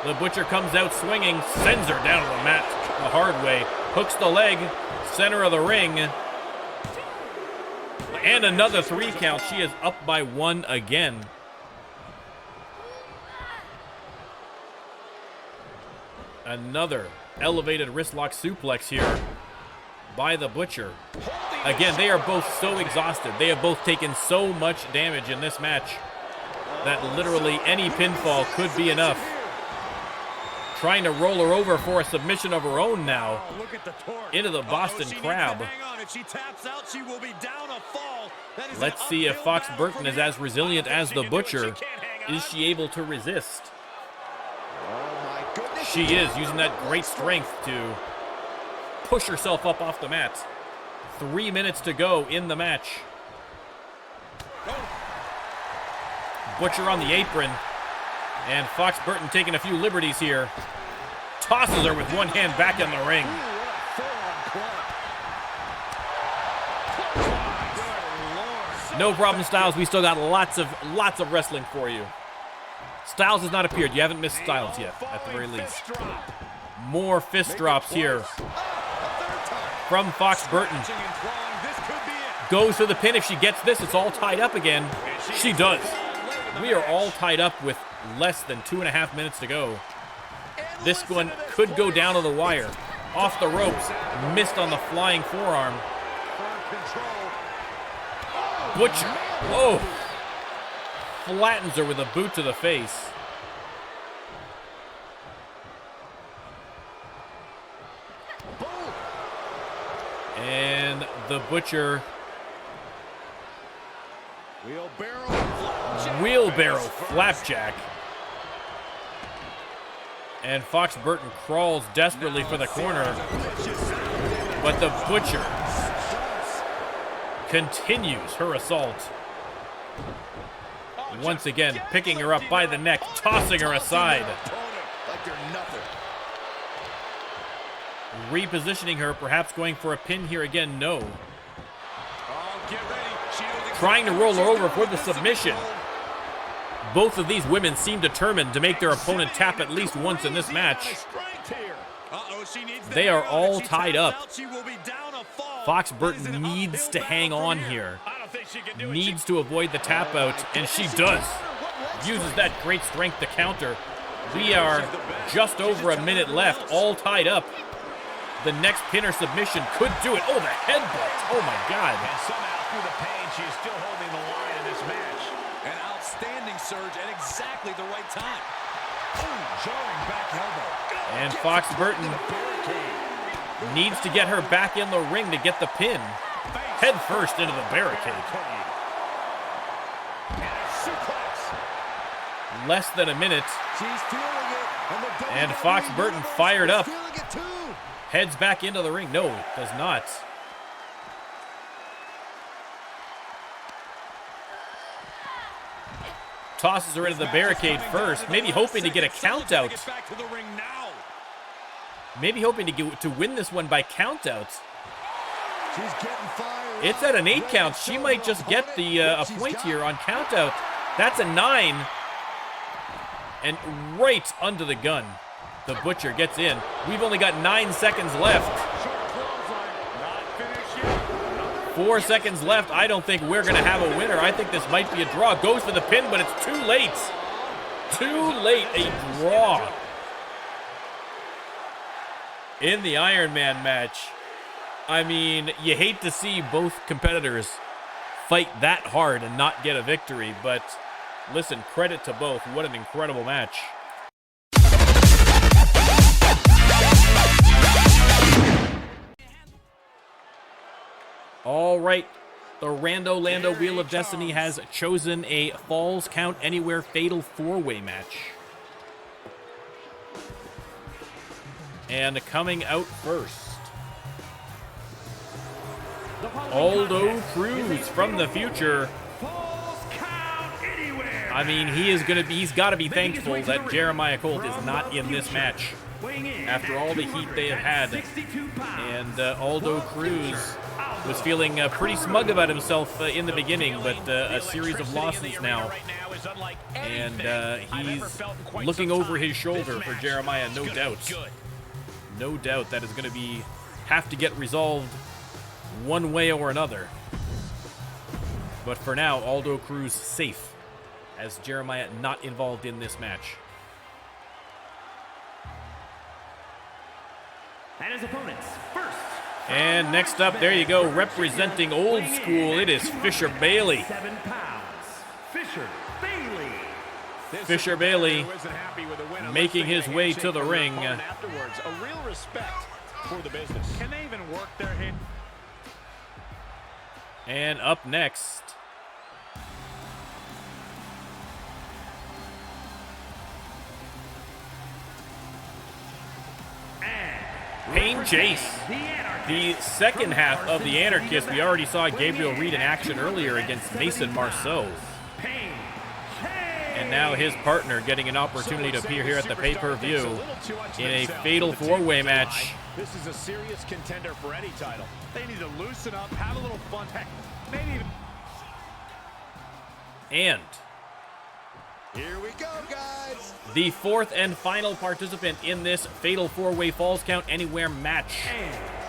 The Butcher comes out swinging, sends her down to the mat the hard way. Hooks the leg, center of the ring. And another 3 count. She is up by 1 again. Another elevated wristlock suplex here by the Butcher. Again, they are both so exhausted. They have both taken so much damage in this match that literally any pinfall could be enough. Trying to roll her over for a submission of her own now. Into the Boston Crab. Let's see if Fox Burton is as resilient as the Butcher. Is she able to resist? She is, using that great strength to push herself up off the mat. 3 minutes to go in the match. Butcher on the apron. And Fox Burton taking a few liberties here. Tosses her with one hand back in the ring. No problem, Styles. We still got lots of wrestling for you. Styles has not appeared. You haven't missed Styles yet, at the very least. More fist drops here from Fox Burton. Goes for the pin. If she gets this, it's all tied up again. She does. We are all tied up with less than 2.5 minutes to go. This one could go down to the wire. Off the ropes. Missed on the flying forearm. Butcher. Oh. Flattens her with a boot to the face. And the Butcher wheelbarrow flapjack. And Fox Burton crawls desperately for the corner. But the Butcher continues her assault. Once again, picking her up by the neck, tossing her aside. Repositioning her, perhaps going for a pin here again. No. Trying to roll her over for the submission. Both of these women seem determined to make their opponent tap at least once in this match. They are all tied up. Fox Burton needs to hang on here. Needs to avoid the tap out, and she does. Uses that great strength to counter. We are just over a minute left, all tied up. The next pin or submission could do it. Oh, the headbutt. Oh, my God. And somehow through the pain, she is still holding the line in this match. An outstanding surge at exactly the right time. And Fox Burton needs to get her back in the ring to get the pin. Head first into the barricade. Less than a minute. And Fox Burton fired up. Heads back into the ring. No, does not. Tosses her into the barricade first, maybe hoping to get a count out. Maybe hoping to win this one by count out. It's at an 8 count. She might just get the a point here on count out. That's a 9. And right under the gun, the Butcher gets in. We've only got 9 seconds left. 4 seconds left. I don't think we're going to have a winner. I think this might be a draw. Goes for the pin, but it's too late. Too late. A draw. In the Iron Man match. I mean, you hate to see both competitors fight that hard and not get a victory, but listen, credit to both. What an incredible match. All right, the Rando Lando Wheel of Destiny has chosen a Falls Count Anywhere Fatal 4-Way match. And coming out first, Aldo Cruz from the future. I mean, he's got to be thankful that Jeremiah Colt is not in this match after all the heat they have had. And Aldo Cruz was feeling pretty smug about himself in the beginning, but a series of losses now. And he's looking over his shoulder for Jeremiah, no doubt. No doubt that is going to have to get resolved one way or another. But for now, Aldo Cruz safe, as Jeremiah not involved in this match. And his opponents first. And next up, there you go, representing Old School, it is Fisher Bailey. 7 pounds. Fisher Bailey. Fisher Bailey making his way to the ring. Afterwards, a real respect for the business. Can they even work their hand? And up next, Pain Chase, the second half of the Anarchist. We already saw Gabriel Reed in action earlier against Mason Marceau. And now his partner getting an opportunity to appear here at the pay-per-view in a fatal 4-way match. This is a serious contender for any title. They need to loosen up, have a little fun. Heck, maybe even... And Here we go, guys. the fourth and final participant in this fatal 4-way Falls Count Anywhere match,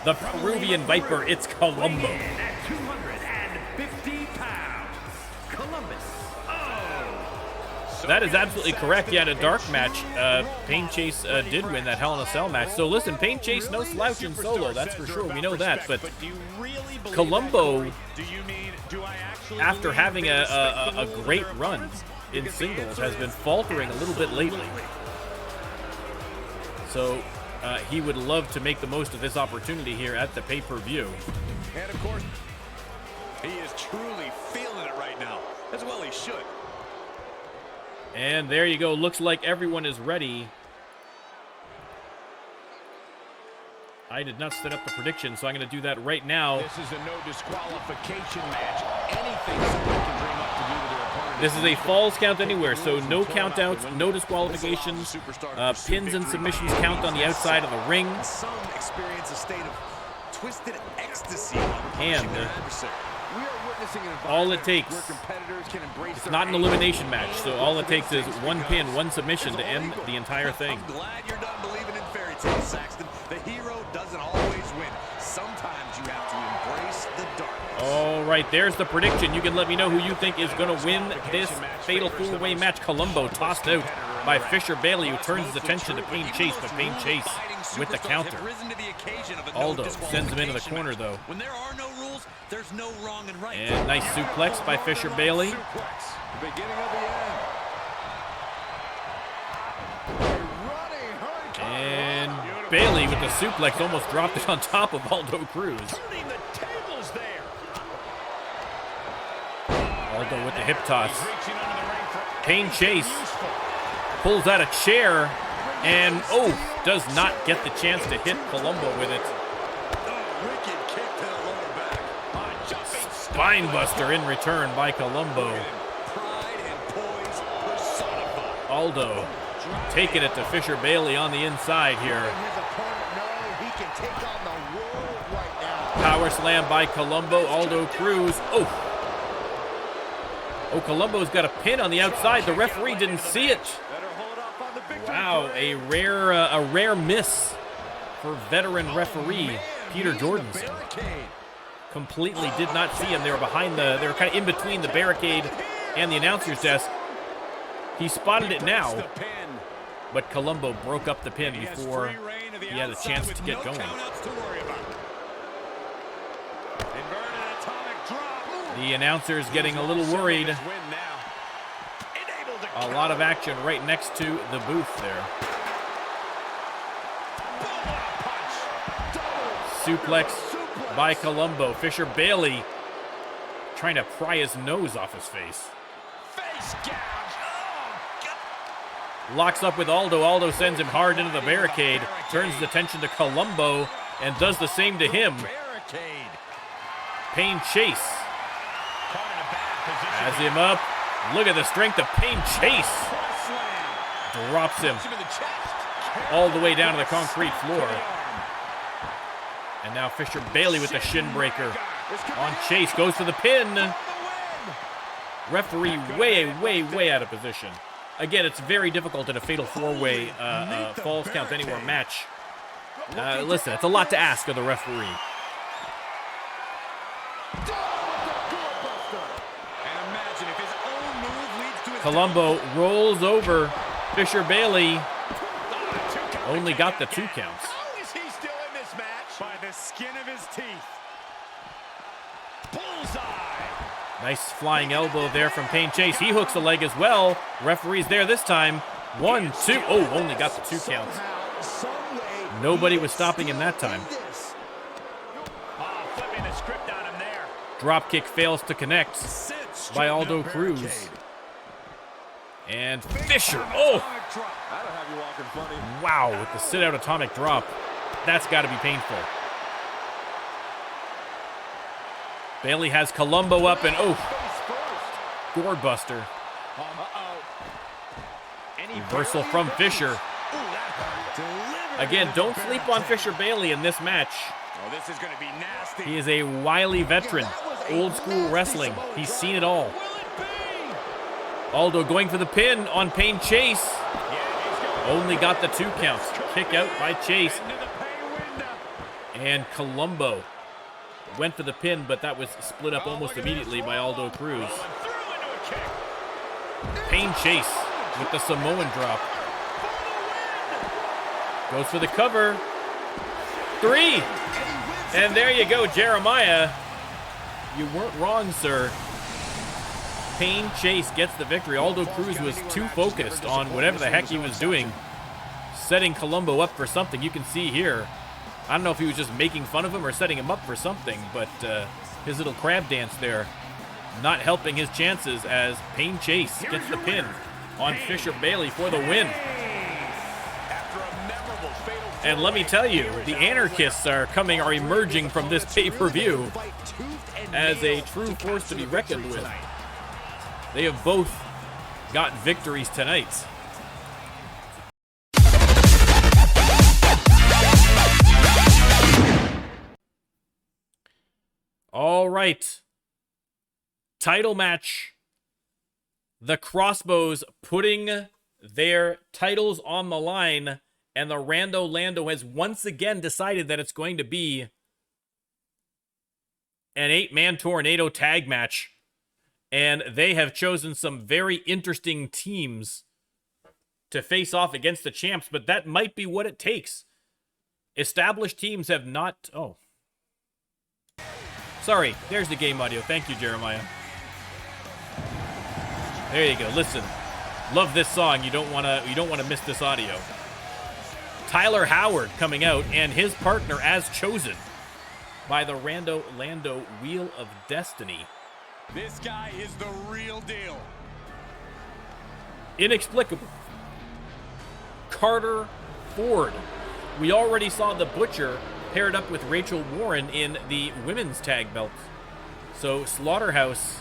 the Peruvian Viper, it's Colombo. At 250 pounds, Columbus. That is absolutely correct. He had a dark match. Pain Chase did win that Hell in a Cell match. So listen, Pain Chase, no slouch in solo, that's for sure. We know that. But Colombo, after having a great run in singles, has been faltering a little bit lately. So he would love to make the most of this opportunity here at the pay-per-view. And of course, he is truly feeling it right now, as well he should. And there you go. Looks like everyone is ready. I did not set up the prediction, so I'm going to do that right now. This is a no disqualification match. Anything someone can dream up to do to their opponent. This is a Falls Count Anywhere, so no countouts, no disqualifications. Pins and submissions count on the outside of the ring. Some experience a state of twisted ecstasy. And We are witnessing an all it environment takes, where competitors can embrace it's their not an anger. elimination match, so all it takes is one pin, one submission to end the entire thing. I'm glad you're done believing in fairy tales, Saxton. The hero doesn't always win. Sometimes you have to embrace the darkness. All right, there's the prediction. You can let me know who you think is going to win this fatal 4-way match. Colombo tossed out by Fisher Bailey, who turns his attention to Pain Chase, but Pain Chase with the counter. Aldo sends him into the corner, though. When there are no rules, there's no wrong and right. And nice suplex by Fisher Bailey. Suplex, the beginning of the end. Bailey with the suplex almost dropped it on top of Aldo Cruz. Turning the tables there. Aldo with the hip toss. Reaching under the ring for Pain chase. useful. Pulls out a chair and, does not get the chance to hit Colombo with it. Wicked kick to the lower back. Jumping Spine buster in return by Colombo. Pride and poise personified. Aldo taking it to Fisher Bailey on the inside here. His opponent know he can take on the world right now. Power slam by Colombo. Aldo Cruz. Oh, Colombo's got a pin on the outside. The referee didn't see it. Better hold off on the victory. Wow, a rare miss for veteran referee Peter Jordanson. Completely did not see him. They were behind they were kind of in between the barricade and the announcer's desk. He spotted it now, but Colombo broke up the pin before he had a chance to get going. The announcer's getting a little worried. A lot of action right next to the booth there. Suplex by Colombo. Fisher Bailey trying to pry his nose off his face. Locks up with Aldo. Aldo sends him hard into the barricade. Turns his attention to Colombo and does the same to him. Pain chase. Has him up. Look at the strength of Pain chase. Drops him all the way down to the concrete floor. And now Fisher Bailey with the shin breaker on Chase. Goes for the pin. Referee way out of position. Again, it's very difficult in a fatal four-way Falls Count Anywhere match. Listen, it's a lot to ask of the referee. Colombo rolls over Fisher Bailey. Only got the 2 counts. How is he still in this match? By the skin of his teeth. Bullseye. Nice flying elbow there from Pain Chase. He hooks the leg as well. Referee's there this time. 1, 2. Oh, only got the 2 counts. Nobody was stopping him that time. Flipping the script on him there. Drop kick fails to connect by Aldo Cruz. And Fisher, wow, with the sit-out atomic drop. That's got to be painful. Bailey has Colombo up and, gourd buster. Reversal from Fisher. Again, don't sleep on Fisher Bailey in this match. This is going to be nasty. He is a wily veteran, old school wrestling. He's seen it all. Aldo going for the pin on Pain Chase. Only got the 2 counts. Kick out by Chase. And Colombo went for the pin, but that was split up almost immediately by Aldo Cruz. Pain Chase with the Samoan drop. Goes for the cover. 3. And there you go, Jeremiah. You weren't wrong, sir. Pain Chase gets the victory. Aldo Cruz was too focused on whatever the heck he was doing, setting Colombo up for something. You can see here, I don't know if he was just making fun of him or setting him up for something, but his little crab dance there not helping his chances as Pain Chase gets the pin on Fisher Bailey for the win. And let me tell you, the anarchists are emerging from this pay-per-view as a true force to be reckoned with. They have both got victories tonight. All right. Title match. The Crossbows putting their titles on the line, and the Rando Lando has once again decided that it's going to be an 8-man tornado tag match. And they have chosen some very interesting teams to face off against the champs, but that might be what it takes. Established teams have not... Sorry, there's the game audio. Thank you, Jeremiah. There you go. Listen. Love this song. You don't want to miss this audio. Tyler Howard coming out, and his partner as chosen by the Rando Lando Wheel of Destiny. This guy is the real deal. Inexplicable. Carter Ford. We already saw the Butcher paired up with Rachel Warren in the women's tag belts. So Slaughterhouse,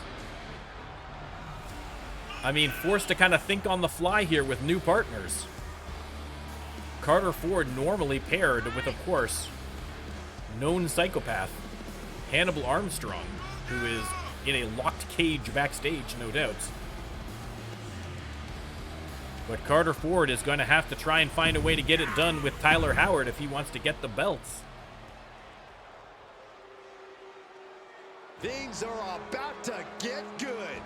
I mean, forced to kind of think on the fly here with new partners. Carter Ford normally paired with, of course, known psychopath Hannibal Armstrong, who is in a locked cage backstage, no doubt. But Carter Ford is going to have to try and find a way to get it done with Tyler Howard if he wants to get the belts. Things are about to get good.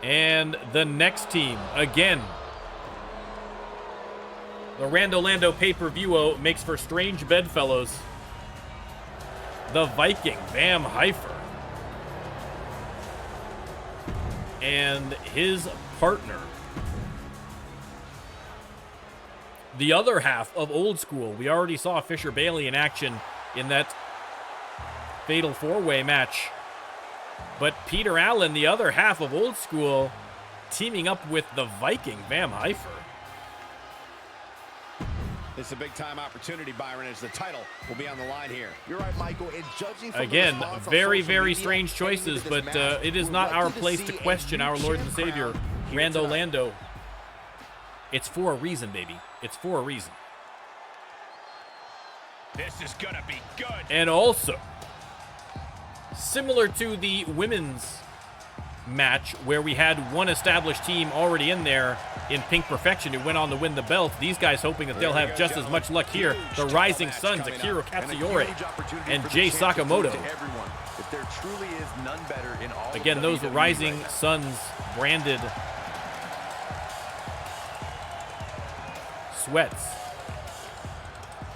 And the next team, again, the Rando Lando PPV-O makes for strange bedfellows. The Viking, Bam Heifer, and his partner, the other half of Old School. We already saw Fisher Bailey in action in that Fatal 4-Way match. But Peter Allen, the other half of Old School, teaming up with the Viking, Bam Heifer. This is a big-time opportunity, Byron, as the title will be on the line here. You're right, Michael. And judging from again, the response on very, social very media, strange choices, heading but into this match, it is we're not our likely place to see a question our new Lord and champ Savior, crowned here Rando tonight. Lando. It's for a reason, baby. It's for a reason. This is gonna be good. And also, similar to the women's match where we had one established team already in there in Pink Perfection who went on to win the belt, these guys hoping that they'll have just as much luck here. The Rising Suns, Akira Katsuyori and Jay Sakamoto. If there truly is none better in all Again, of those WWE Rising right now. Suns branded sweats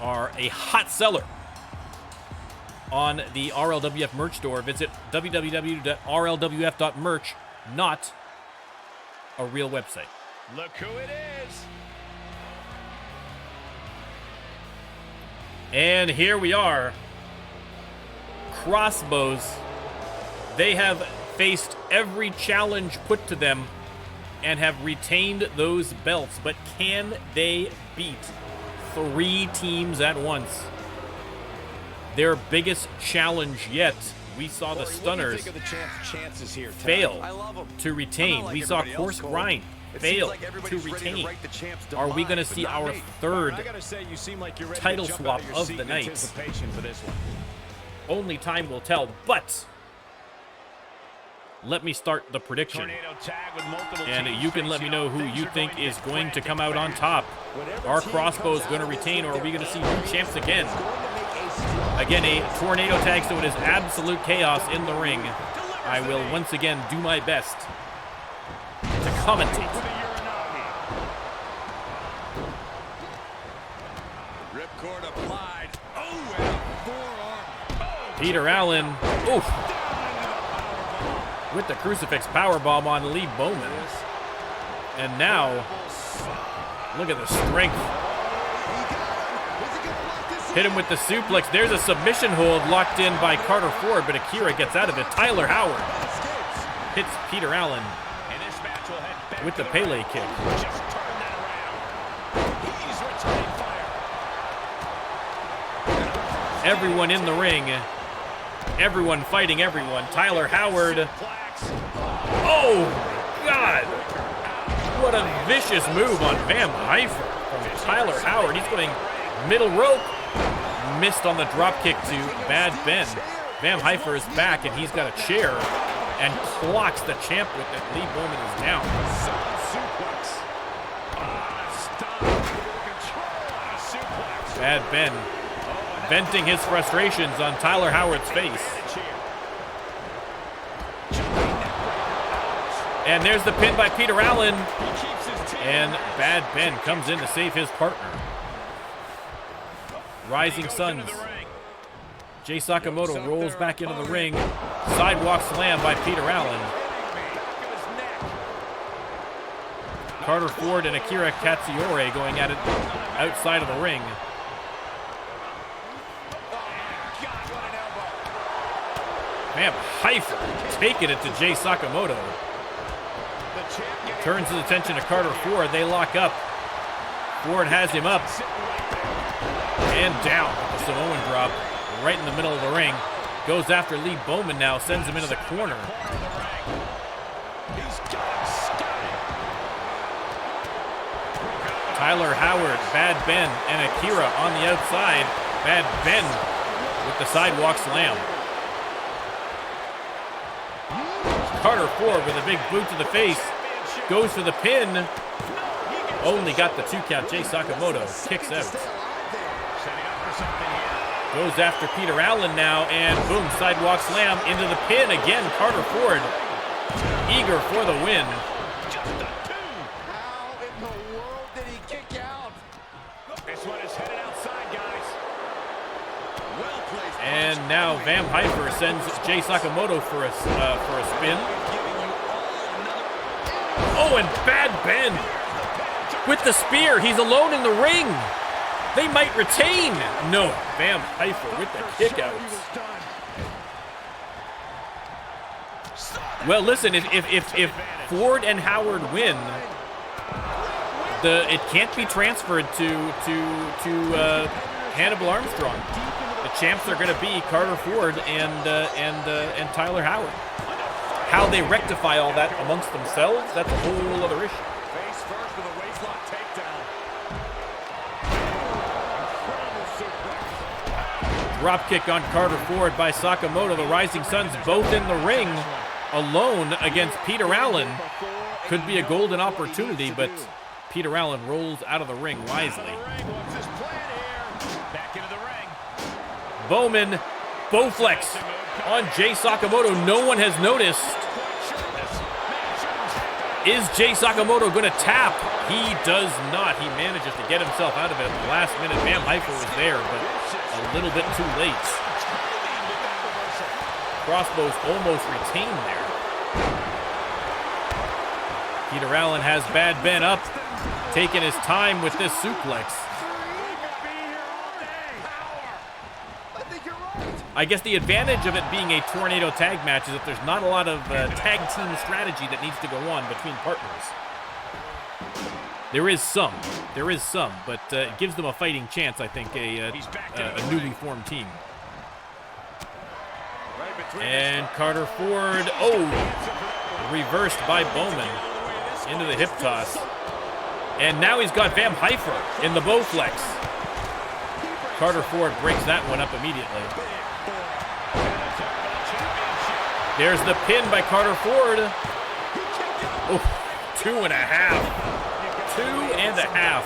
are a hot seller on the RLWF merch store. Visit www.rlwf.merch, not a real website. Look who it is. And here we are. Crossbows. They have faced every challenge put to them and have retained those belts, but can they beat 3 teams at once? Their biggest challenge yet. We saw the Stunners fail to retain. We saw Course Grind fail to retain. Are we going to see our third title swap of the night? Only time will tell, but let me start the prediction. And you can let me know who you think is going to come out on top. Are Crossbows going to retain, or are we going to see new champs again? Again, a tornado tag, so it is absolute chaos in the ring. I will once again do my best to commentate. Ripcord applied. Oh, and a forearm. Peter Allen, oof, with the crucifix powerbomb on Lee Bowman. And now, look at the strength. Hit him with the suplex. There's a submission hold locked in by Carter Ford, but Akira gets out of it. Tyler Howard hits Peter Allen with the Pele kick. Everyone in the ring. Everyone fighting everyone. Tyler Howard. Oh, God. What a vicious move on Bam Heifer from Tyler Howard. He's going middle rope. Missed on the drop kick to Bad Ben. Bam Heifer is back, and he's got a chair and clocks the champ with it. Lee Bowman is down. Bad Ben venting his frustrations on Tyler Howard's face. And there's the pin by Peter Allen. And Bad Ben comes in to save his partner. Rising Suns. Jay Sakamoto rolls back into the ring. Sidewalk slam by Peter Allen. Carter Ford and Akira Katsuyori going at it outside of the ring. Man, Heifer taking it to Jay Sakamoto. Turns his attention to Carter Ford. They lock up. Ford has him up. And down with the Samoan drop right in the middle of the ring. Goes after Lee Bowman now, sends him into the corner. Tyler Howard, Bad Ben, and Akira on the outside. Bad Ben with the sidewalk slam. Carter Ford with a big boot to the face. Goes for the pin. Only got the 2 count. Jay Sakamoto kicks out. Goes after Peter Allen now, and boom, sidewalk slam into the pin again. Carter Ford eager for the win. How in the world did he kick out? This one is headed outside, guys. Well placed. And now Vam Heifer sends Jay Sakamoto for a spin. Oh, and Bad Ben with the spear. He's alone in the ring. They might retain. No, Vam Heifer with the kick out. Well, listen, if Ford and Howard win, it can't be transferred to Hannibal Armstrong. The champs are going to be Carter Ford and Tyler Howard. How they rectify all that amongst themselves, that's a whole other issue. Face first with a waistlock takedown. Drop kick on Carter Ford by Sakamoto. The Rising Suns both in the ring, alone against Peter Allen. Could be a golden opportunity, but Peter Allen rolls out of the ring wisely. What's his plan here? Back into the ring. Bowman, Bowflex on Jay Sakamoto. No one has noticed. Is Jay Sakamoto going to tap? He does not. He manages to get himself out of it at the last minute. Vam Heifer was there, but a little bit too late. Crossbows almost retained there. Peter Allen has Bad Ben up, taking his time with this suplex. I guess the advantage of it being a tornado tag match is that there's not a lot of tag team strategy that needs to go on between partners. There is some, but it gives them a fighting chance, I think, a newly formed team. And Carter Ford, reversed by Bowman into the hip toss. And now he's got Vam Heifer in the Bowflex. Carter Ford breaks that one up immediately. There's the pin by Carter Ford. Oh, 2.5. 2.5.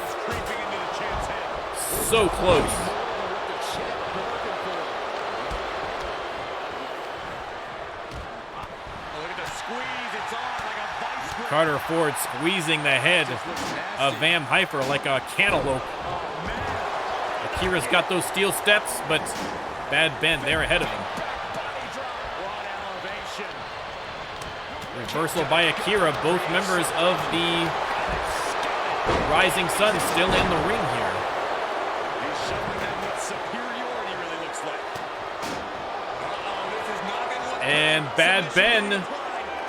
So close. Carter Ford squeezing the head of Vam Heifer like a cantaloupe. Akira's got those steel steps, but Bad Ben there ahead of him. Reversal by Akira, both members of the Rising Sun still in the ring here. He's showing them what superiority really looks like. This is not going to look And Bad Ben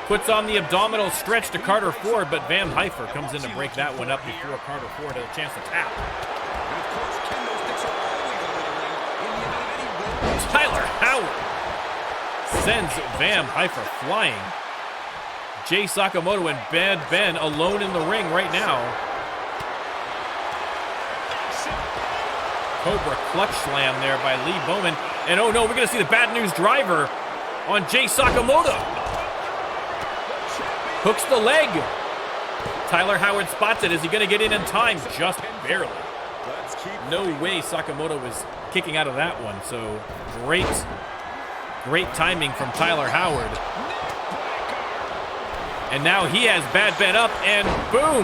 puts on the abdominal stretch to Carter Ford, but Vam Heifer comes in to break that one up before Carter Ford had a chance to tap. Tyler Howard sends Vam Heifer flying. Jay Sakamoto and Bad Ben alone in the ring right now. Cobra clutch slam there by Lee Bowman. And oh no, we're going to see the Bad News Driver on Jay Sakamoto. Hooks the leg. Tyler Howard spots it. Is he going to get in time? Just barely. No way Sakamoto was kicking out of that one. So great timing from Tyler Howard. And now he has Bad Ben up, and boom!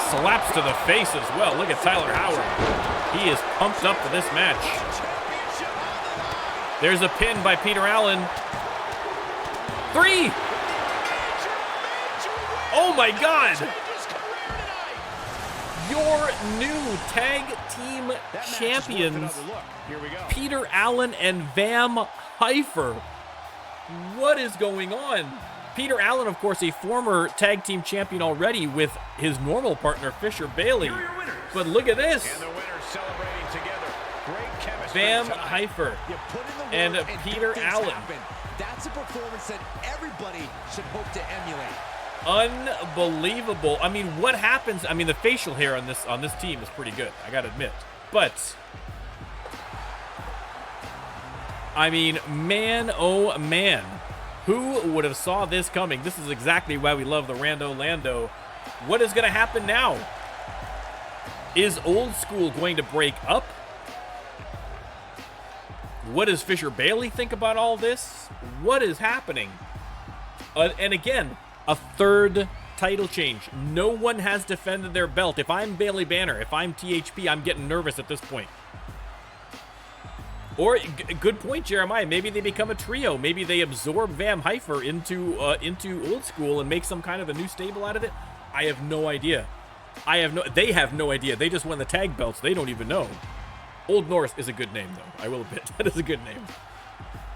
Slaps to the face as well. Look at Tyler Howard. He is pumped up for this match. There's a pin by Peter Allen. 3! Oh my God! Your new tag team champions, Peter Allen and Vam Heifer. What is going on? Peter Allen, of course, a former tag team champion already with his normal partner, Fisher Bailey. But look at this. And the winners celebrating together. Great chemistry. Vam Heifer and Peter Allen. That's a performance that everybody should hope to emulate. Unbelievable. I mean, what happens? I mean, the facial hair on this team is pretty good, I gotta admit. But I mean, man, oh man, who would have saw this coming? This is exactly why we love the Rando Lando. What is gonna happen now? Is Old School going to break up? What does Fisher Bailey think about all this? What is happening? And again, a third title change. No one has defended their belt. If I'm Bailey Banner, if I'm THP, I'm getting nervous at this point. Or, good point, Jeremiah. Maybe they become a trio. Maybe they absorb Vam Heifer into Old School and make some kind of a new stable out of it. I have no idea. They have no idea. They just won the tag belts. They don't even know. Old North is a good name, though. I will admit. That is a good name.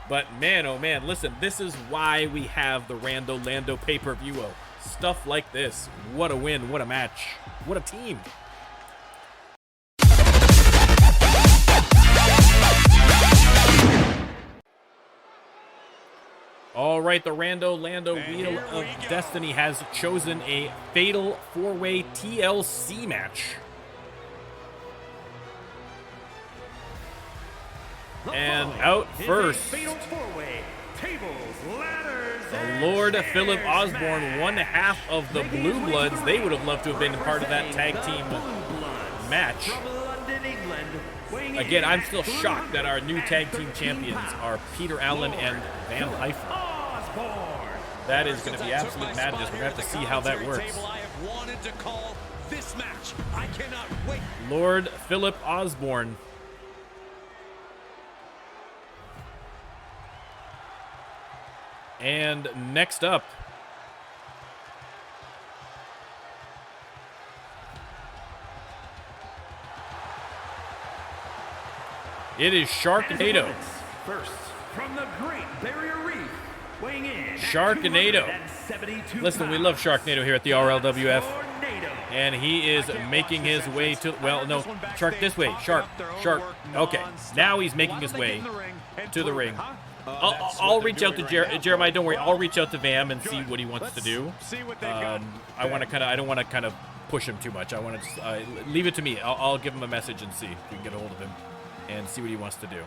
But man, oh man, listen, this is why we have the Rando Lando pay-per-view-o. Stuff like this. What a win, what a match, what a team. All right, the Rando Lando Wheel of Destiny has chosen a fatal 4-way TLC match. And out first, the Lord Philip Osborne, one half of the Blue Bloods. They would have loved to have been part of that tag team match. Again, I'm still shocked that our new tag team champions are Peter Allen and Vam Heifer. That is going to be absolute madness. We're going to have to see how that works. Lord Philip Osborne. And next up, it is Sharknado. First, from the Great Barrier Reef, weighing in Sharknado. Listen, we love Sharknado here at the RLWF. And he is making his way to, well, no, Shark this way. Shark. Okay, now he's making his way to the ring. I'll reach out to Jeremiah. Don't worry. I'll reach out to Vam and see what he wants to do. I want to I don't want to kind of push him too much. I want to leave it to me. I'll give him a message and see if we can get a hold of him and see what he wants to do.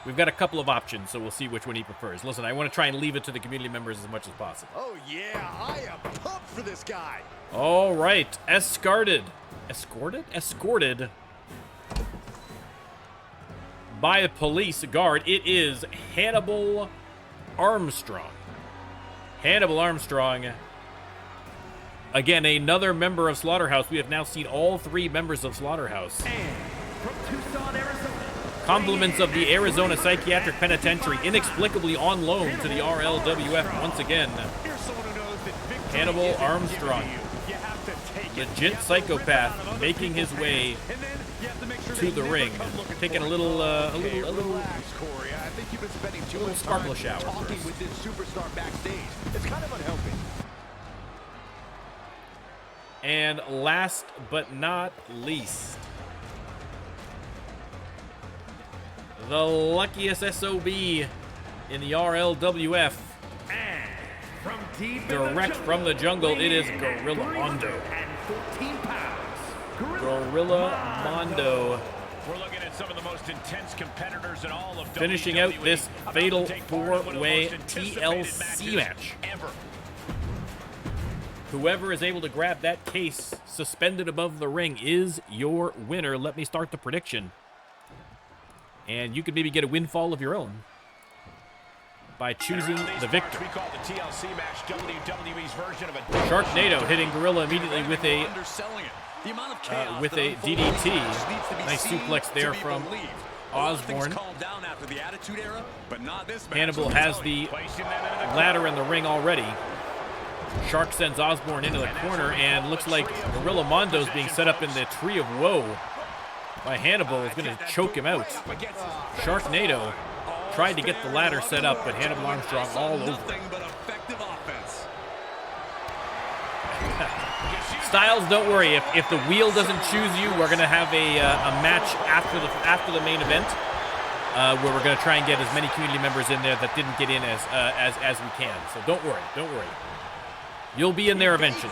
We've got a couple of options, so we'll see which one he prefers. Listen, I want to try and leave it to the community members as much as possible. Oh yeah, I am pumped for this guy. All right, escorted by a police guard. It is Hannibal Armstrong. Hannibal Armstrong. Again, another member of Slaughterhouse. We have now seen all three members of Slaughterhouse. And from Tucson, Arizona. Compliments of the Arizona Psychiatric Penitentiary, inexplicably on loan to the RLWF once again. Hannibal Armstrong. Legit psychopath making his way to the ring, taking a little sparkle shower first. With this superstar backstage. It's kind of unhealthy. And last but not least, the luckiest SOB in the RLWF. And from deep direct from the jungle, it is Gorilla Mondo. Gorilla Mondo. We're looking at some of the most intense competitors in all of finishing WWE. out this fatal 4-way TLC match. Ever. Whoever is able to grab that case suspended above the ring is your winner. Let me start the prediction. And you could maybe get a windfall of your own by choosing the victor. We call the TLC match WWE's version of a Sharknado hitting Gorilla immediately with a DDT. Nice suplex there from Osborne. down after the Attitude Era, but not this match. Hannibal has the ladder in the ring already. Shark sends Osborne into the corner, and looks like Gorilla Mondo's being set up in the Tree of Woe by Hannibal. Is going to choke him out. Sharknado tried to get the ladder set up, but Hannibal Armstrong all over it. Styles, don't worry. If the wheel doesn't choose you, we're going to have a match after the main event, where we're going to try and get as many community members in there that didn't get in as we can. So don't worry. You'll be in there eventually,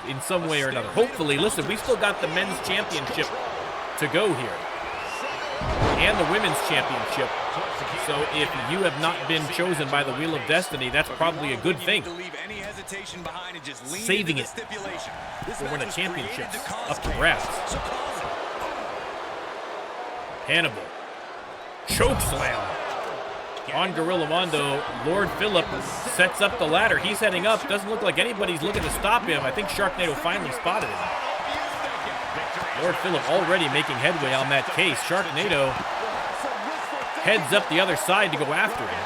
in some way or another. Hopefully, listen, we've still got the men's championship to go here, and the women's championship. So if you have not been chosen by the Wheel of Destiny, that's probably a good thing. Saving it for when the championship's up to grabs. Hannibal. Choke slam on Gorilla Mondo. Lord Phillip sets up the ladder. He's heading up. Doesn't look like anybody's looking to stop him. I think Sharknado finally spotted him. Lord Phillip already making headway on that case. Sharknado heads up the other side to go after him.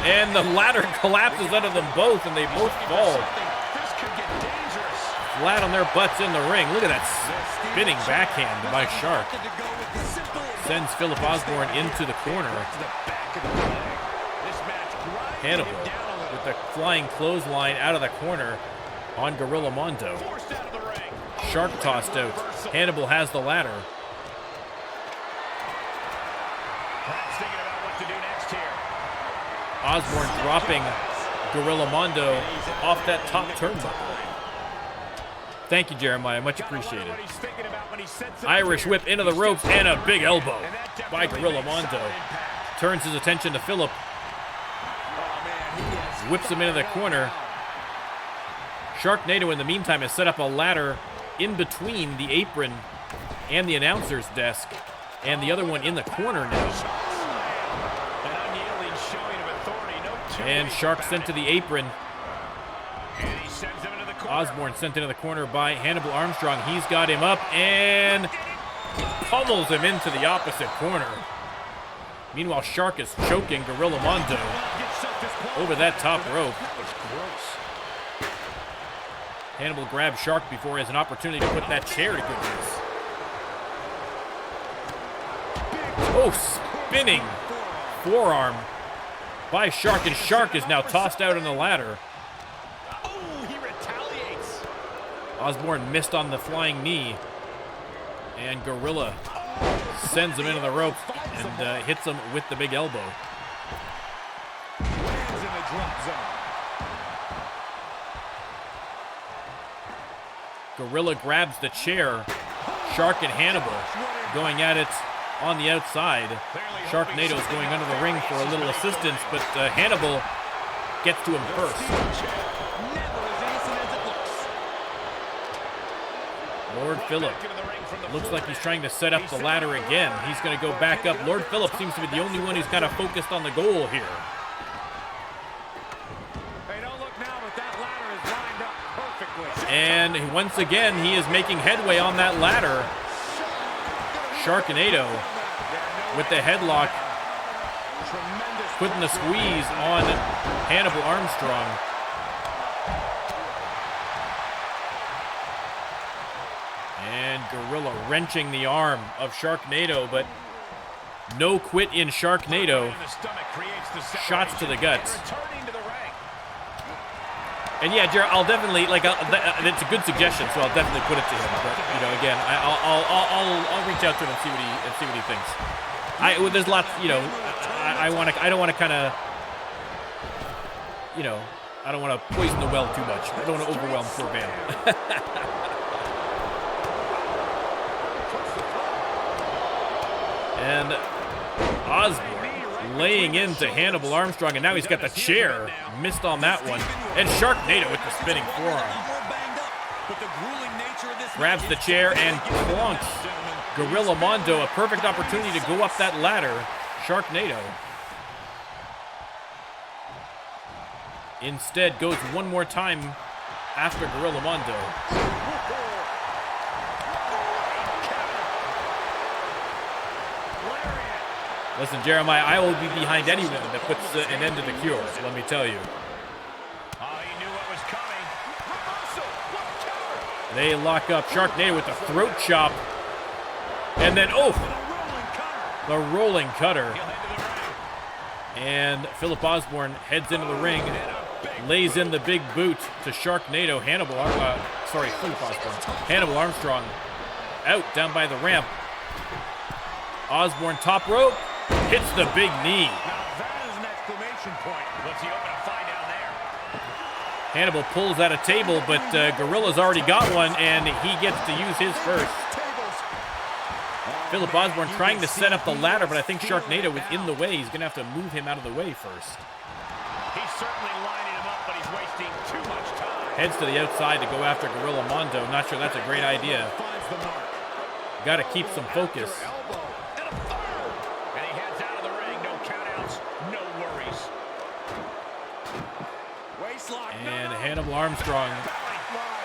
And the ladder collapses under them both, and they both fall flat on their butts in the ring. Look at that spinning backhand by Shark. Sends Philip Osborne into the corner. Hannibal with the flying clothesline out of the corner on Gorilla Mondo. Shark tossed out. Hannibal has the ladder. Osborne dropping Gorilla Mondo off that top turnbuckle. Thank you, Jeremiah. Much appreciated. Irish whip into the ropes and a big elbow by Gorilla Mondo. Turns his attention to Phillip. Whips him into the corner. Sharknado, in the meantime, has set up a ladder in between the apron and the announcer's desk, and the other one in the corner now. And Shark sent to the apron. Osborne sent into the corner by Hannibal Armstrong. He's got him up and pummels him into the opposite corner. Meanwhile, Shark is choking Gorilla Mondo over that top rope. Hannibal grabs Shark before he has an opportunity to put that chair to good use. Oh, spinning forearm by Shark, and Shark is now tossed out on the ladder. Oh, he retaliates. Osborne missed on the flying knee, and Gorilla sends him into the ropes and hits him with the big elbow. Lands in the drop zone. Gorilla grabs the chair. Shark and Hannibal going at it on the outside. Sharknado's going under the ring for a little assistance, but Hannibal gets to him first. Lord Phillip looks like he's trying to set up the ladder again. He's going to go back up. Lord Phillip seems to be the only one who's kind of focused on the goal here. Hey, don't look now, but that ladder is lined up perfectly. And once again, he is making headway on that ladder. Sharknado with the headlock, putting the squeeze on Hannibal Armstrong. And Gorilla wrenching the arm of Sharknado, but no quit in Sharknado. Shots to the guts. And yeah, Jared, I'll definitely it's a good suggestion, so I'll definitely put it to him. But you know, again, I'll reach out to him and see what he thinks. There's lots, you know, I don't want to kind of, you know, I don't want to poison the well too much. I don't want to overwhelm poor man. And Osborne laying into Hannibal Armstrong, and now he's got the chair. Missed on that one. And Sharknado with the spinning forearm. Grabs the chair and plonks Gorilla Mondo. A perfect opportunity to go up that ladder. Sharknado instead goes one more time after Gorilla Mondo. Listen, Jeremiah, I will be behind anyone that puts an end to the cure, let me tell you. Oh, he knew what was coming. They lock up Sharknado with the throat chop. And then, oh, the rolling cutter. He'll head to the ring. And Philip Osborne heads into the ring, lays in the big boot to Sharknado. Philip Osborne. Hannibal Armstrong out down by the ramp. Osborne top rope, hits the big knee. Now that is an exclamation point. What's he open to find down there? Hannibal pulls at a table, but Gorilla's already got one, and he gets to use his first. Philip Osborne trying to set up the ladder, but I think Sharknado is in the way. He's going to have to move him out of the way first. He's certainly lining him up, but he's wasting too much time. Heads to the outside to go after Gorilla Mondo. Not sure that's a great idea. Got to keep some focus. And he heads out of the ring. No countouts, no worries. And Hannibal Armstrong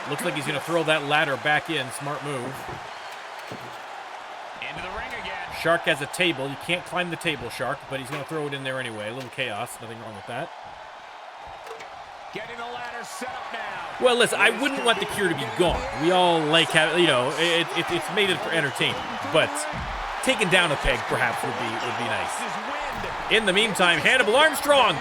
looks like he's going to throw that ladder back in. Smart move. Into the ring again. Shark has a table. You can't climb the table, Shark, but he's going to throw it in there anyway. A little chaos. Nothing wrong with that. Getting the ladder set up now. Well, listen, I wouldn't want the cure to be gone. We all like, it's made it for entertainment. But taking down a peg perhaps would be nice. In the meantime, Hannibal Armstrong,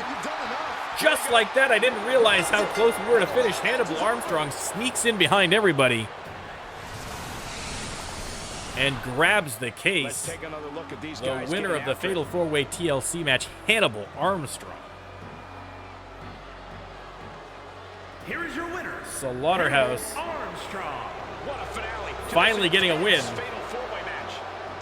just like that, I didn't realize how close we were to finish. Hannibal Armstrong sneaks in behind everybody and grabs the case. Take another look at these the guys winner of the Fatal 4-Way TLC match, Hannibal Armstrong. Here is your winner, Slaughterhouse. Armstrong. What a finale. Finally getting a win. Fatal 4-Way match.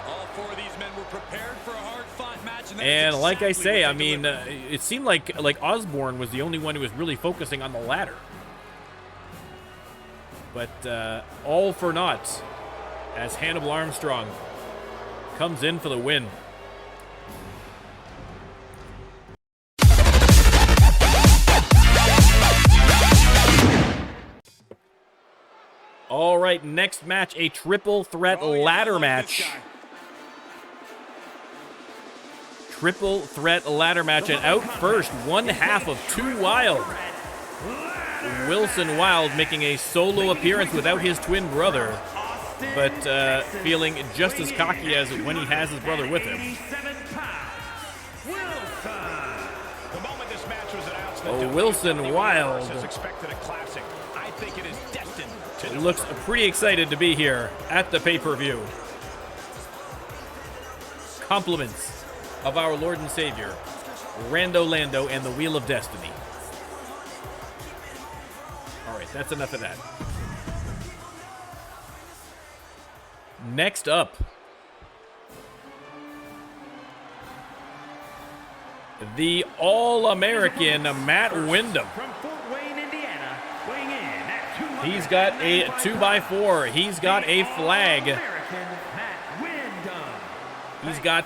All four of these men were prepared for a hard-fought match. And like I say, I what they mean, delivered. it seemed like Osborne was the only one who was really focusing on the ladder. But all for naught as Hannibal Armstrong comes in for the win. All right, next match, a triple threat ladder match. Triple threat ladder match, and out first, one half of Too Wild. Wilson Wild making a solo appearance without his twin brother, but feeling just as cocky as when he has his brother with him. The moment this match was announced, Oh, Wilson Wild has expected a classic. I think it is destined to looks pretty excited to be here at the pay-per-view. Compliments of our Lord and Savior, Rando Lando and the Wheel of Destiny. All right, that's enough of that. Next up, the All-American Matt Windham. From Fort Wayne, Indiana, weighing in at 200. He's got a 2x4. He's got a flag. American Matt Windham. He's got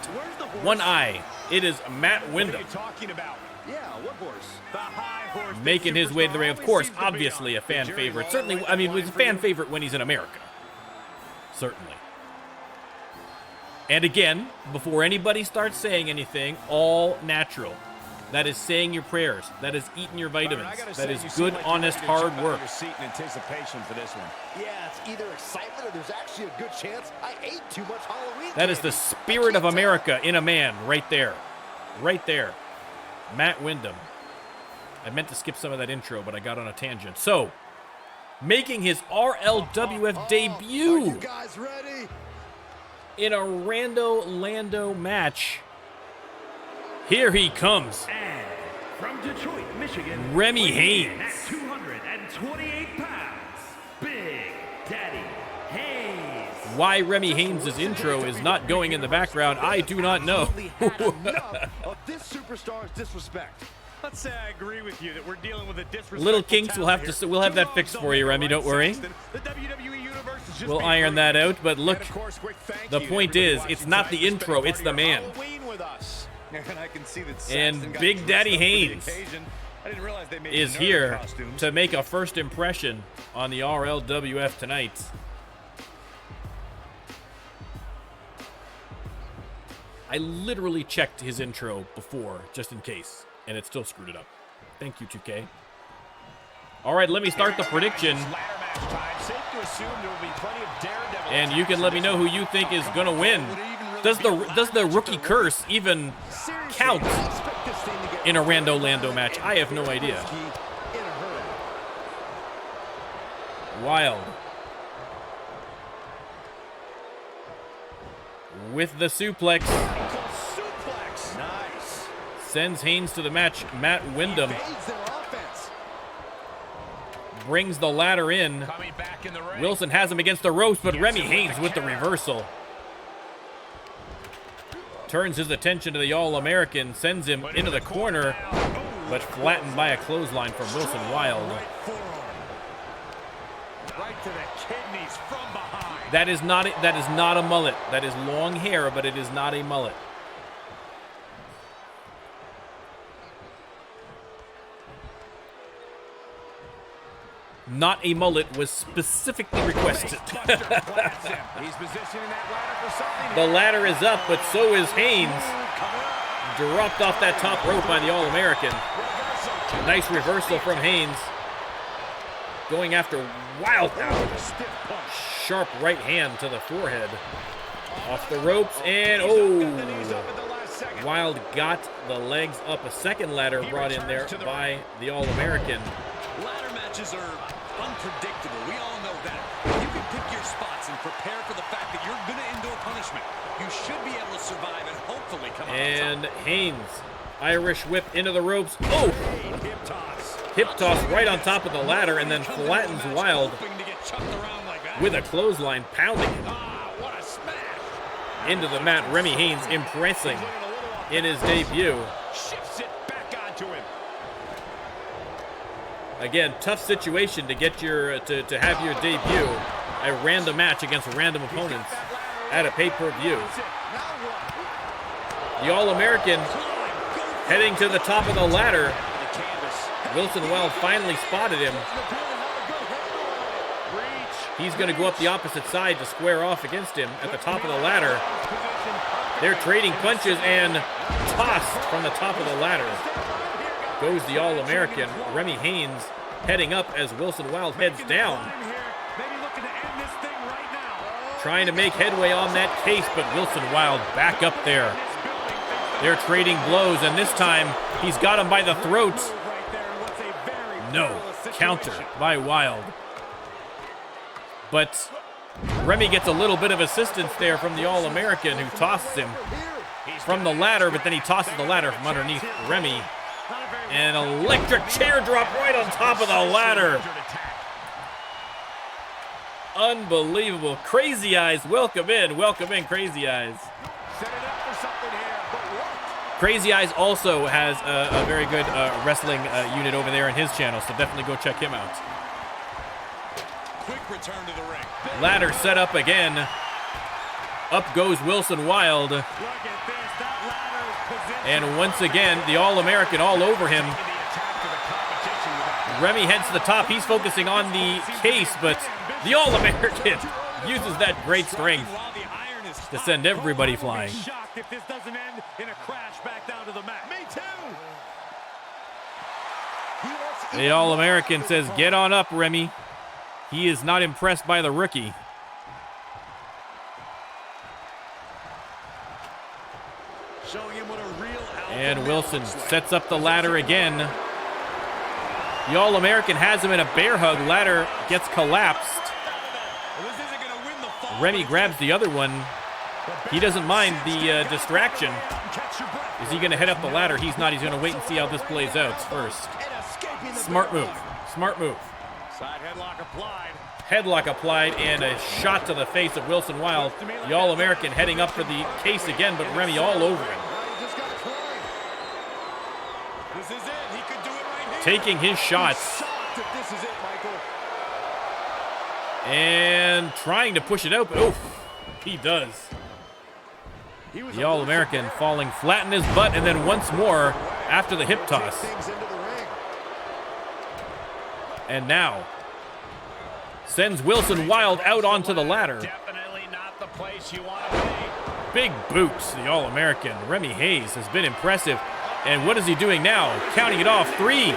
one eye. It is Matt What are Windham you talking about? Yeah, what horse? The high horse. making his way to the ring. Of course, obviously a fan favorite. Certainly, I mean, it was a fan favorite when he's in America. Certainly. And again, before anybody starts saying anything, all natural. That is saying your prayers. That is eating your vitamins. That is good, honest, hard work. Your seat in anticipation for this one. Yeah, it's either excitement or there's actually a good chance I ate too much Halloween. That is the spirit of America in a man right there. Right there. Matt Windham. I meant to skip some of that intro, but I got on a tangent. So, making his RLWF debut Are you guys ready? in a Rando Lando match. Here he comes. And from Detroit, Michigan, Remy weighing in Haynes. at 228 pounds, Big Daddy Haynes. Why Remy Haynes' intro is not going in the background, I do not know. Enough of this superstar's disrespect. Let's say I agree with you that we're dealing with a disrespectful Little kinks, we'll have to we'll have that fixed for you, Remy. Don't worry. The WWE Universe is just We'll being iron that brutal. out. But look, And of course, quick thank the you to point everybody is, watching it's not tonight the for spending intro, part it's of the your man. Halloween with us. And I can see that And Saxton got Big dressed Daddy up for the Haynes occasion. I didn't realize they made is nerd here costumes. to make a first impression on the RLWF tonight. I literally checked his intro before, just in case, and it still screwed it up. Thank you, 2K. All right, let me start the prediction. And you can let me know who you think is going to win. Does the rookie curse even count in a Rando Lando match? I have no idea. Wild. With the suplex. Nice. Sends Haynes to the match. Matt Windham brings the ladder in. Wilson has him against the ropes, but Remy Haynes with the reversal. Turns his attention to the All-American, sends him into the corner, but flattened by a clothesline from Wilson Wild. Right to the kidneys from behind. That is not a mullet. That is long hair, but it is not a mullet. Not a mullet was specifically requested. The ladder is up, but so is Haynes. Dropped off that top rope by the All-American. Nice reversal from Haynes. Going after Wild now. Sharp right hand to the forehead. Off the ropes, and Wild got the legs up. A second ladder brought in there by the All-American. Ladder matches are unpredictable. We all know that. You can pick your spots and prepare for the fact that you're going to endure punishment. You should be able to survive and hopefully come out. And Haynes, Irish whip into the ropes. Oh! Hip toss right on top of the ladder, and then flattens Wild with a clothesline, pounding him into the mat. Remy Haynes impressing in his debut. Shifts it back onto him. Again, tough situation to get your to have your debut, a random match against random opponents at a pay-per-view. The All-American heading to the top of the ladder. Wilson Wild finally spotted him. He's going to go up the opposite side to square off against him at the top of the ladder. They're trading punches and tossed from the top of the ladder. Goes the All-American. Remy Haynes heading up as Wilson Wild heads down. Trying to make headway on that case, but Wilson Wild back up there. They're trading blows, and this time he's got him by the throat. No, counter by Wild. But Remy gets a little bit of assistance there from the All-American, who tosses him from the ladder, but then he tosses the ladder from underneath Remy. An electric chair drop right on top of the ladder. Unbelievable. Crazy Eyes, welcome in, Crazy Eyes. Crazy Eyes also has a very good wrestling unit over there in his channel, so definitely go check him out. Quick return to the ring. Ladder set up again. Up goes Wilson Wild. And once again, the All-American all over him. Remy heads to the top. He's focusing on the case, but the All-American uses that great strength to send everybody flying. If this doesn't end in a crash back down to the mat. Me too. The All-American says, "Get on up, Remy." He is not impressed by the rookie. And Wilson sets up the ladder again. The All-American has him in a bear hug. Ladder gets collapsed. Remy grabs the other one. He doesn't mind the distraction. Is he going to head up the ladder? He's not. He's going to wait and see how this plays out first. Smart move. Smart move. Side headlock applied. Headlock applied and a shot to the face of Wilson Wild. The All-American heading up for the case again, but Remy all over him. This is it. He could do it right here. Taking his shots. This is it, Michael. And trying to push it out, but oof, he does. The All-American falling flat in his butt, and then once more after the hip toss. And now sends Wilson Wild out onto the ladder. Definitely not the place you want to be. Big boots, the All-American. Remy Hayes has been impressive. And what is he doing now? Counting it off. 3,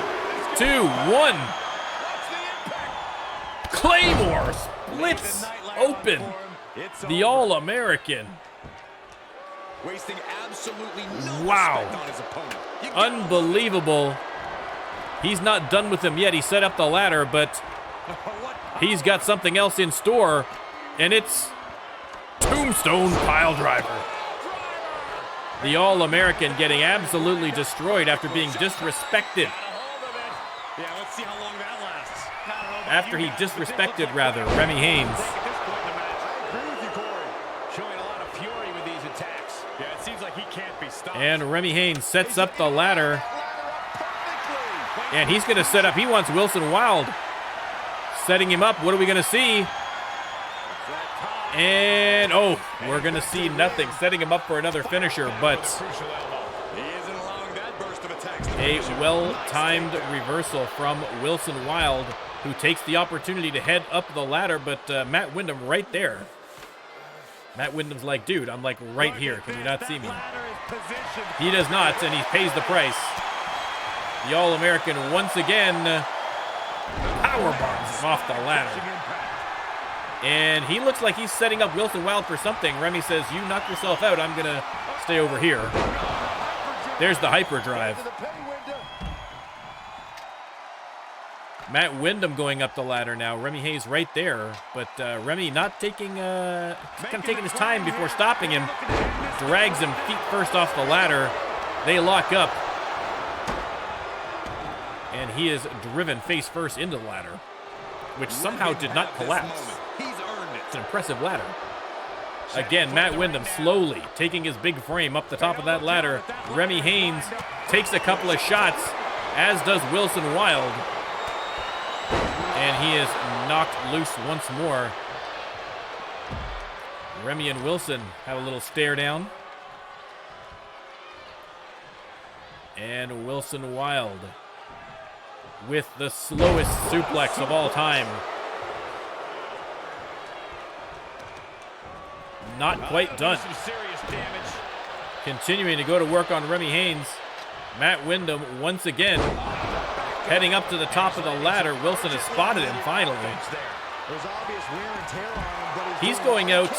2, 1. Claymore splits open the All-American. Wasting absolutely no Wow. respect on his opponent. Unbelievable. He's not done with him yet. He set up the ladder, but he's got something else in store, and it's Tombstone Pile Driver. The All-American getting absolutely destroyed after being disrespected. Yeah, let's see how long that lasts. After he disrespected, rather, Remy Hayes. Showing a lot of fury with these attacks. Yeah, it seems like he can't be stopped. And Remy Hayes sets up the ladder. And he's going to set up. He wants Wilson Wild. Setting him up. What are we going to see? And, oh, we're going to see nothing. Setting him up for another finisher, but He isn't allowing that burst of attacks. a well-timed reversal from Wilson Wild, who takes the opportunity to head up the ladder, but Matt Windham right there. Matt Windham's like, dude, I'm like right here. Can you not see me? He does not, and he pays the price. The All-American once again powerbombs him off the ladder. And he looks like he's setting up Wilson Wild for something. Remy says, you knock yourself out. I'm going to stay over here. There's the hyperdrive. Matt Windham going up the ladder now. Remy Hayes right there. But Remy not taking, kind of taking his time before stopping him. Drags him feet first off the ladder. They lock up. And he is driven face first into the ladder, which somehow did not collapse. It's an impressive ladder. Again, Matt Windham slowly taking his big frame up the top of that ladder. Remy Hayes takes a couple of shots, as does Wilson Wild. And he is knocked loose once more. Remy and Wilson have a little stare down. And Wilson Wild with the slowest suplex of all time. Not quite done. Some serious damage. Continuing to go to work on Remy Hayes. Matt Windham once again heading up to the top of the ladder. Wilson has spotted him finally. He's going out.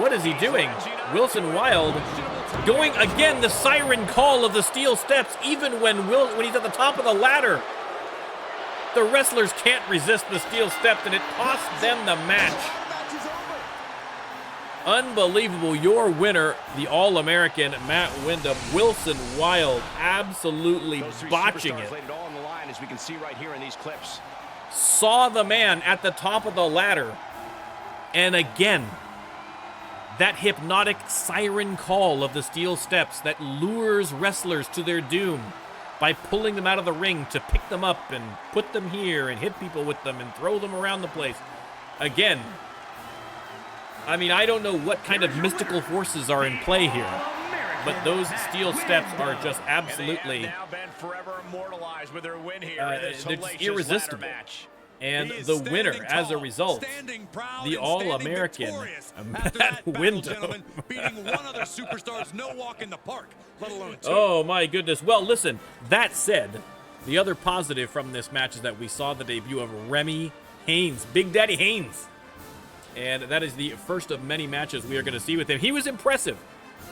What is he doing? Wilson Wild going again, the siren call of the steel steps, even when he's at the top of the ladder. The wrestlers can't resist the steel steps, and it costs them the match. Unbelievable. Your winner, the All-American Matt Windham. Wilson Wild absolutely botching it. All on the line, as we can see right here in these clips. Saw the man at the top of the ladder. And again, that hypnotic siren call of the steel steps that lures wrestlers to their doom by pulling them out of the ring to pick them up and put them here and hit people with them and throw them around the place. Again, I mean, I don't know what kind of mystical forces are in play here, but those steel steps are just absolutely now been forever immortalized with their win here in this they're just hellacious irresistible. ladder match. And the winner, as a result, the All-American Matt Windham. Beating one other superstar's no walk in the park, let alone two. Oh my goodness. Well, listen, that said, the other positive from this match is that we saw the debut of Remy Hayes, Big Daddy Hayes. And that is the first of many matches we are going to see with him. He was impressive.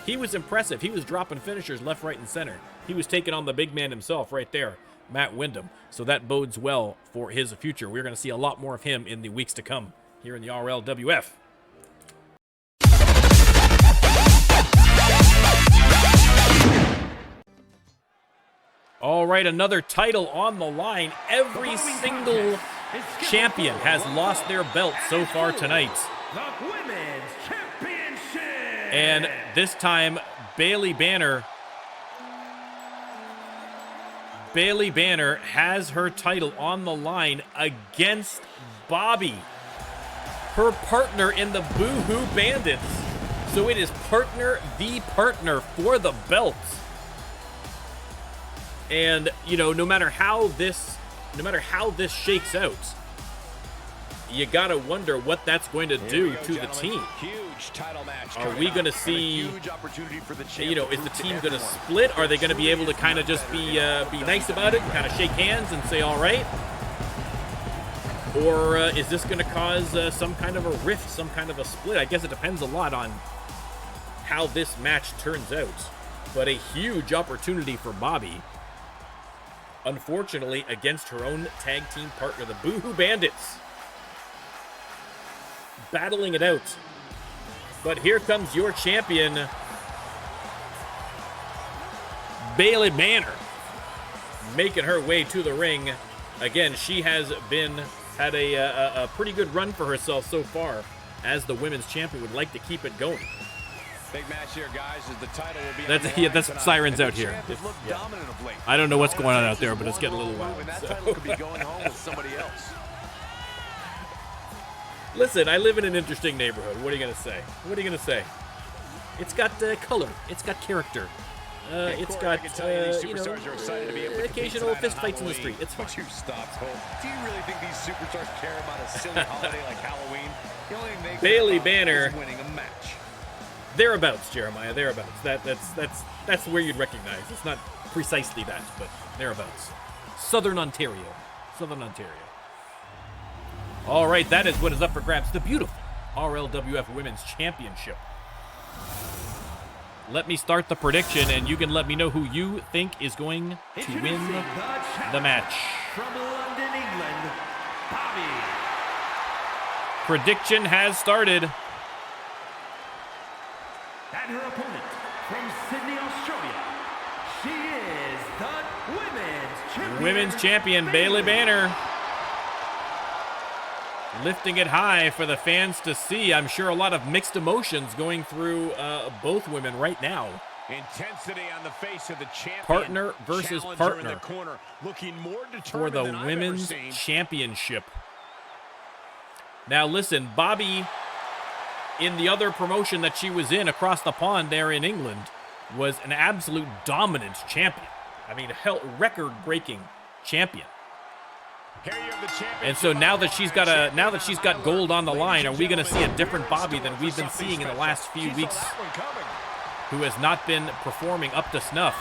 He was impressive. He was dropping finishers left, right, and center. He was taking on the big man himself right there, Matt Windham. So that bodes well for his future. We're going to see a lot more of him in the weeks to come here in the RLWF. All right, another title on the line. Every single champion has lost their belt so far tonight. The Women's Championship. And this time, Bailey Banner has her title on the line against Bobby, her partner in the Boo Hoo Bandits. So it is partner v partner for the belt. And, you know, no matter how this shakes out, you got to wonder what that's going to do to the team. Huge title match. Are we going to see, Huge opportunity for the you know, is the team going to split? Are they going to be able to kind of just be nice about it, kind of shake hands and say, all right? Or is this going to cause some kind of a rift, some kind of a split? I guess it depends a lot on how this match turns out. But a huge opportunity for Bobby. Unfortunately, against her own tag team partner, the Boohoo Bandits. Battling it out. But here comes your champion, Bailey Banner, making her way to the ring. Again, she has had a pretty good run for herself so far as the women's champion. Would like to keep it going. Big match here, guys, as the title will be That's sirens out here. I don't know what's going on out there, but it's getting a little loud. That title could be going home with somebody else. Listen, I live in an interesting neighborhood. What are you going to say? What are you going to say? It's got color. It's got character. It's got, you know, occasional fistfights in the street. It's fun. Would you stop, Cole? Do you really think these superstars care about a silly holiday like Halloween? The only thing they Bailey care about Banner. is winning a match. Thereabouts, Jeremiah. Thereabouts. That's where you'd recognize. It's not precisely that, but thereabouts. Southern Ontario. Southern Ontario. All right, that is what is up for grabs. The beautiful RLWF Women's Championship. Let me start the prediction, and you can let me know who you think is going to win the match. From London, England, Bobby. Prediction has started. And her opponent from Sydney, Australia. She is the Women's champion, Bailey Banner. Lifting it high for the fans to see. I'm sure a lot of mixed emotions going through both women right now. Intensity on the face of the champion. Partner versus Challenger partner in the corner, looking more for determined the than I've ever women's seen. championship. Now listen, Bobby, in the other promotion that she was in across the pond there in England, was an absolute dominant champion. I mean, hell, record-breaking champion. Here you have the champion. And so now that she's got gold on the line, are we going to see a different Bobby than we've been seeing in the last few weeks, who has not been performing up to snuff?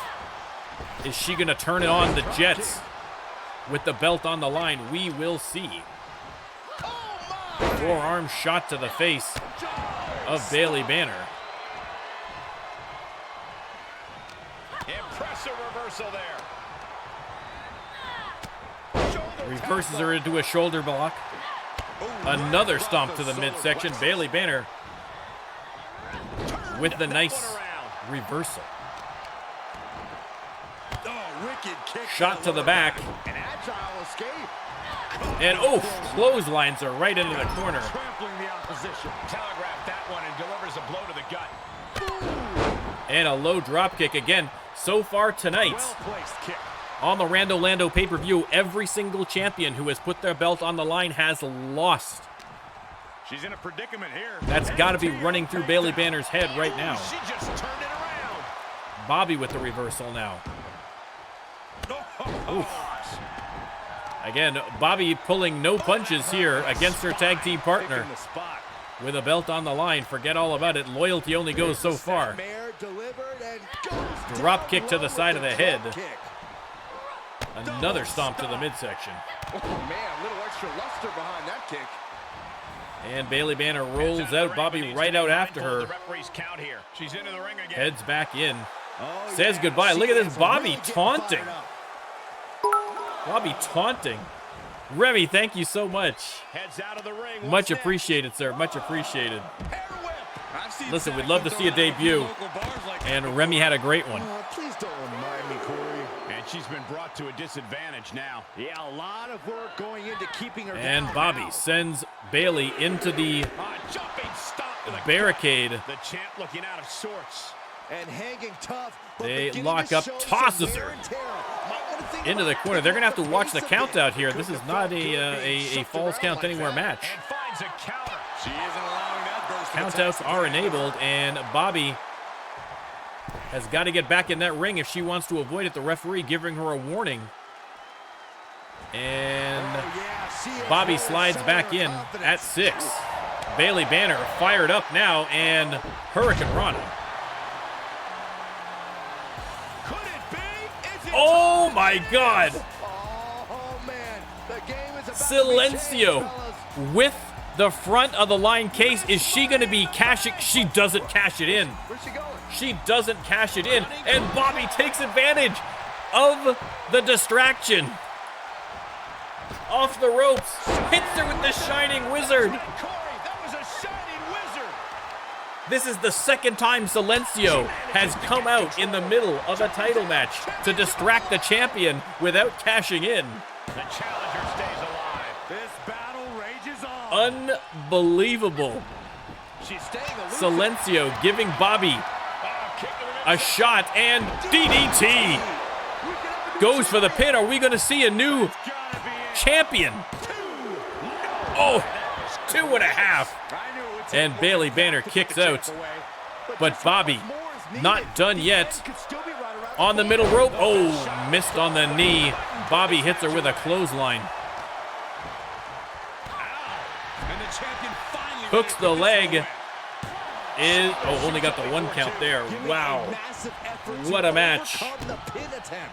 Is she going to turn it on the Jets with the belt on the line? We will see. Forearm shot to the face of Bailey Banner. Impressive reversal there. Reverses her into a shoulder block. Another stomp to the midsection. Bailey Banner with the nice reversal. Shot to the back. And clotheslines are right into the corner. Telegraphed that one and delivers a blow to the gut. And a low drop kick again. So far tonight, Well-placed kick. on the Rando Lando pay-per-view, every single champion who has put their belt on the line has lost. She's in a predicament here. That's got to be running through Bailey Banner's head right now. She just turned it around. Bobby with the reversal now. Oof. Again, Bobby pulling no punches here against her tag team partner. In the spot. With a belt on the line, forget all about it. Loyalty only goes so far. Drop kick to the side of the head. Another stomp to the midsection. Oh man, a little extra luster behind that kick. And Bailey Banner rolls out. Bobby right out after her. The referee's count here. She's into the ring again. Heads back in. Says goodbye. Look at this Bobby taunting. Bobby taunting. Remy, thank you so much. Heads out of the ring. Much appreciated, sir. Much appreciated. Listen, we'd love to see a debut. And Remy had a great one. Please don't remind me, Corey. And she's been brought to a disadvantage now. Yeah, a lot of work going into keeping her And down Bobby now. sends Bailey into the Jumping stop to the barricade. The champ looking out of sorts. And hanging tough. But They beginning lock to up, show some tosses wear her and tear. Might wanna think into the about corner. They're going to have to watch the face count a out bit. here. This is not a falls count anywhere match. And finds a counter. She isn't allowing that burst. Countouts are enabled, and Bobby has got to get back in that ring if she wants to avoid it. The referee giving her a warning. And Bobby slides back in at 6. Bailey Banner fired up now, and Hurricane Rana. Oh my God! Silencio with the front of the line case. Is she going to be cashing? She doesn't cash it in. She doesn't cash it in, and Bobby takes advantage of the distraction. Off the ropes, hits her with the Shining Wizard. This is the second time Silencio has come out in the middle of a title match to distract the champion without cashing in. The challenger stays alive. This battle rages on. Unbelievable. She's staying Silencio giving Bobby a shot, and DDT. Goes for the pin. Are we going to see a new champion? Oh, 2.5. And Bailey Banner kicks out. But Bobby, not done yet. On the middle rope. Oh, missed on the knee. Bobby hits her with a clothesline. Hooks the leg. Only got the 1 count there. Wow. What a match.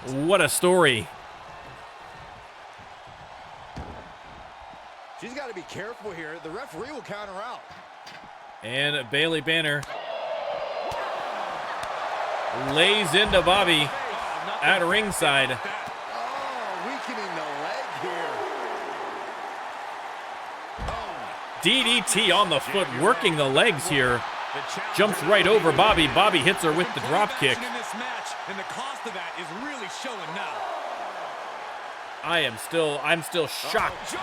What a story. She's got to be careful here. The referee will count her out. And Bailey Banner lays into Bobby at ringside. Oh, weakening the leg here. DDT on the foot, working the legs here. Jumps right over Bobby. Bobby hits her with the drop kick. And the cost of that is really showing now. I'm still shocked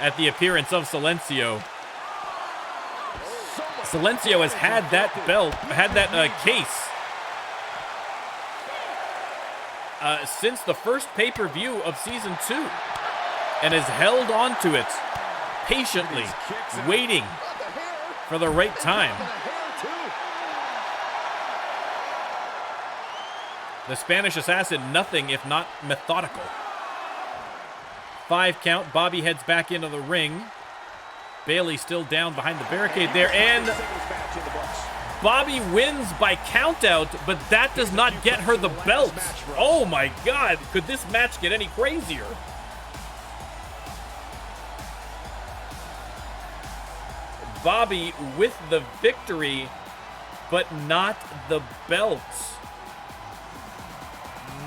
at the appearance of Silencio. Silencio has had that belt, case since the first pay-per-view of season 2, and has held on to it patiently, waiting for the right time. The Spanish Assassin, nothing if not methodical. 5 count. Bobby heads back into the ring. Bailey still down behind the barricade there, and Bobby wins by countout, but that does not get her the belt. Oh my God, could this match get any crazier? Bobby with the victory, but not the belt.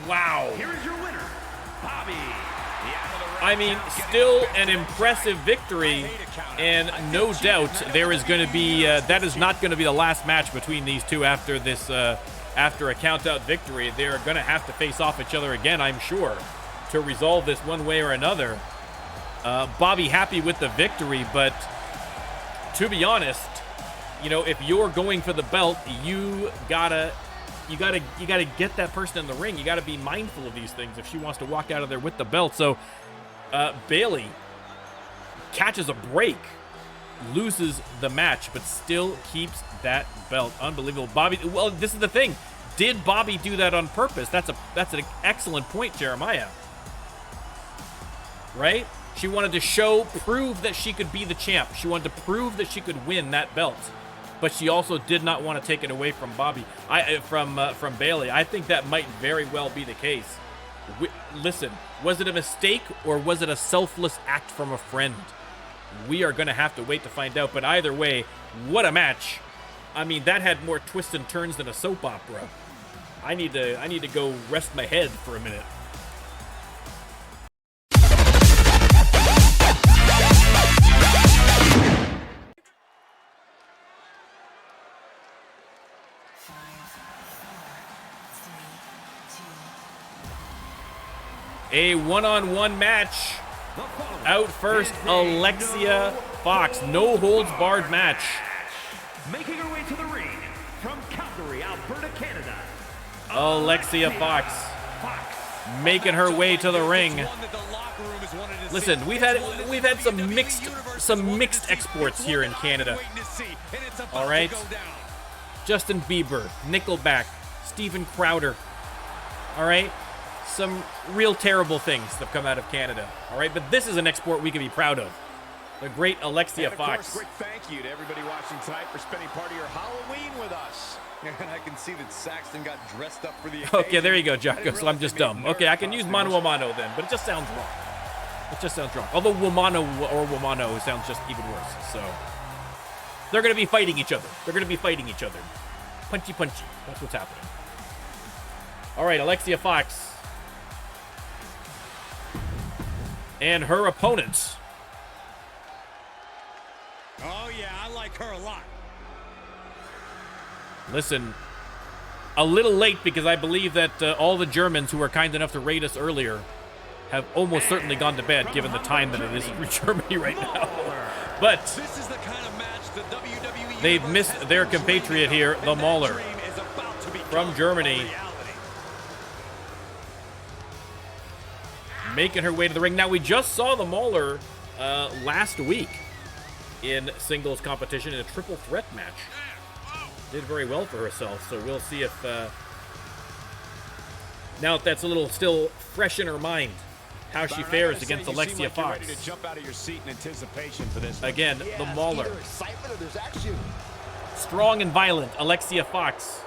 Wow. Here is your winner, Bobby. I mean, still an impressive victory, and no doubt there is going to be, that is not going to be the last match between these two after this, after a count-out victory. They're going to have to face off each other again, I'm sure, to resolve this one way or another. Bobby happy with the victory, but to be honest, you know, if you're going for the belt, you gotta get that person in the ring. You gotta be mindful of these things if she wants to walk out of there with the belt. So Bailey catches a break, loses the match, but still keeps that belt. Unbelievable. Bobby, well, this is the thing. Did Bobby do that on purpose? That's an excellent point, Jeremiah. Right? She wanted to prove that she could be the champ. She wanted to prove that she could win that belt. But she also did not want to take it away from from Bailey. I think that might very well be the case. Listen, was it a mistake or was it a selfless act from a friend? We are going to have to wait to find out. But either way, what a match. I mean, that had more twists and turns than a soap opera. I need to go rest my head for a minute. A one-on-one match. Out first, Alexia Fox. No holds barred match. Making her way to the ring from Calgary, Alberta, Canada. Alexia Fox making her way to the ring. Listen, we've had some mixed exports here in Canada. All right, Justin Bieber, Nickelback, Steven Crowder. All right. some real terrible things that have come out of Canada. All right, but this is an export we can be proud of. The great Alexia Fox. Quick thank you to everybody watching tonight for spending part of your Halloween with us. And I can see that Saxton got dressed up for the occasion. Okay, there you go, Jocko. So I'm just dumb. Okay, I can use mano a mano then, but it just sounds wrong. It just sounds wrong. Although womano or womano sounds just even worse. So they're going to be fighting each other. They're going to be fighting each other. Punchy, punchy. That's what's happening. All right, Alexia Fox. And her opponent. Oh, yeah, I like her a lot. Listen, a little late because I believe that all the Germans who were kind enough to raid us earlier have almost certainly gone to bed given the time that it is in Germany right now. But This is the kind of match the WWE they've Universe missed has their been compatriot dreaming here, of, the and that Mauler dream is about to become from Germany. reality. Making her way to the ring. Now, we just saw the Mauler last week in singles competition in a triple threat match. Did very well for herself, so we'll see if now if that's a little still fresh in her mind, how she fares against Alexia Fox. Ready to jump out of your seat in anticipation for this one. Again, the Mauler. Either excitement or there's action. Strong and violent, Alexia Fox.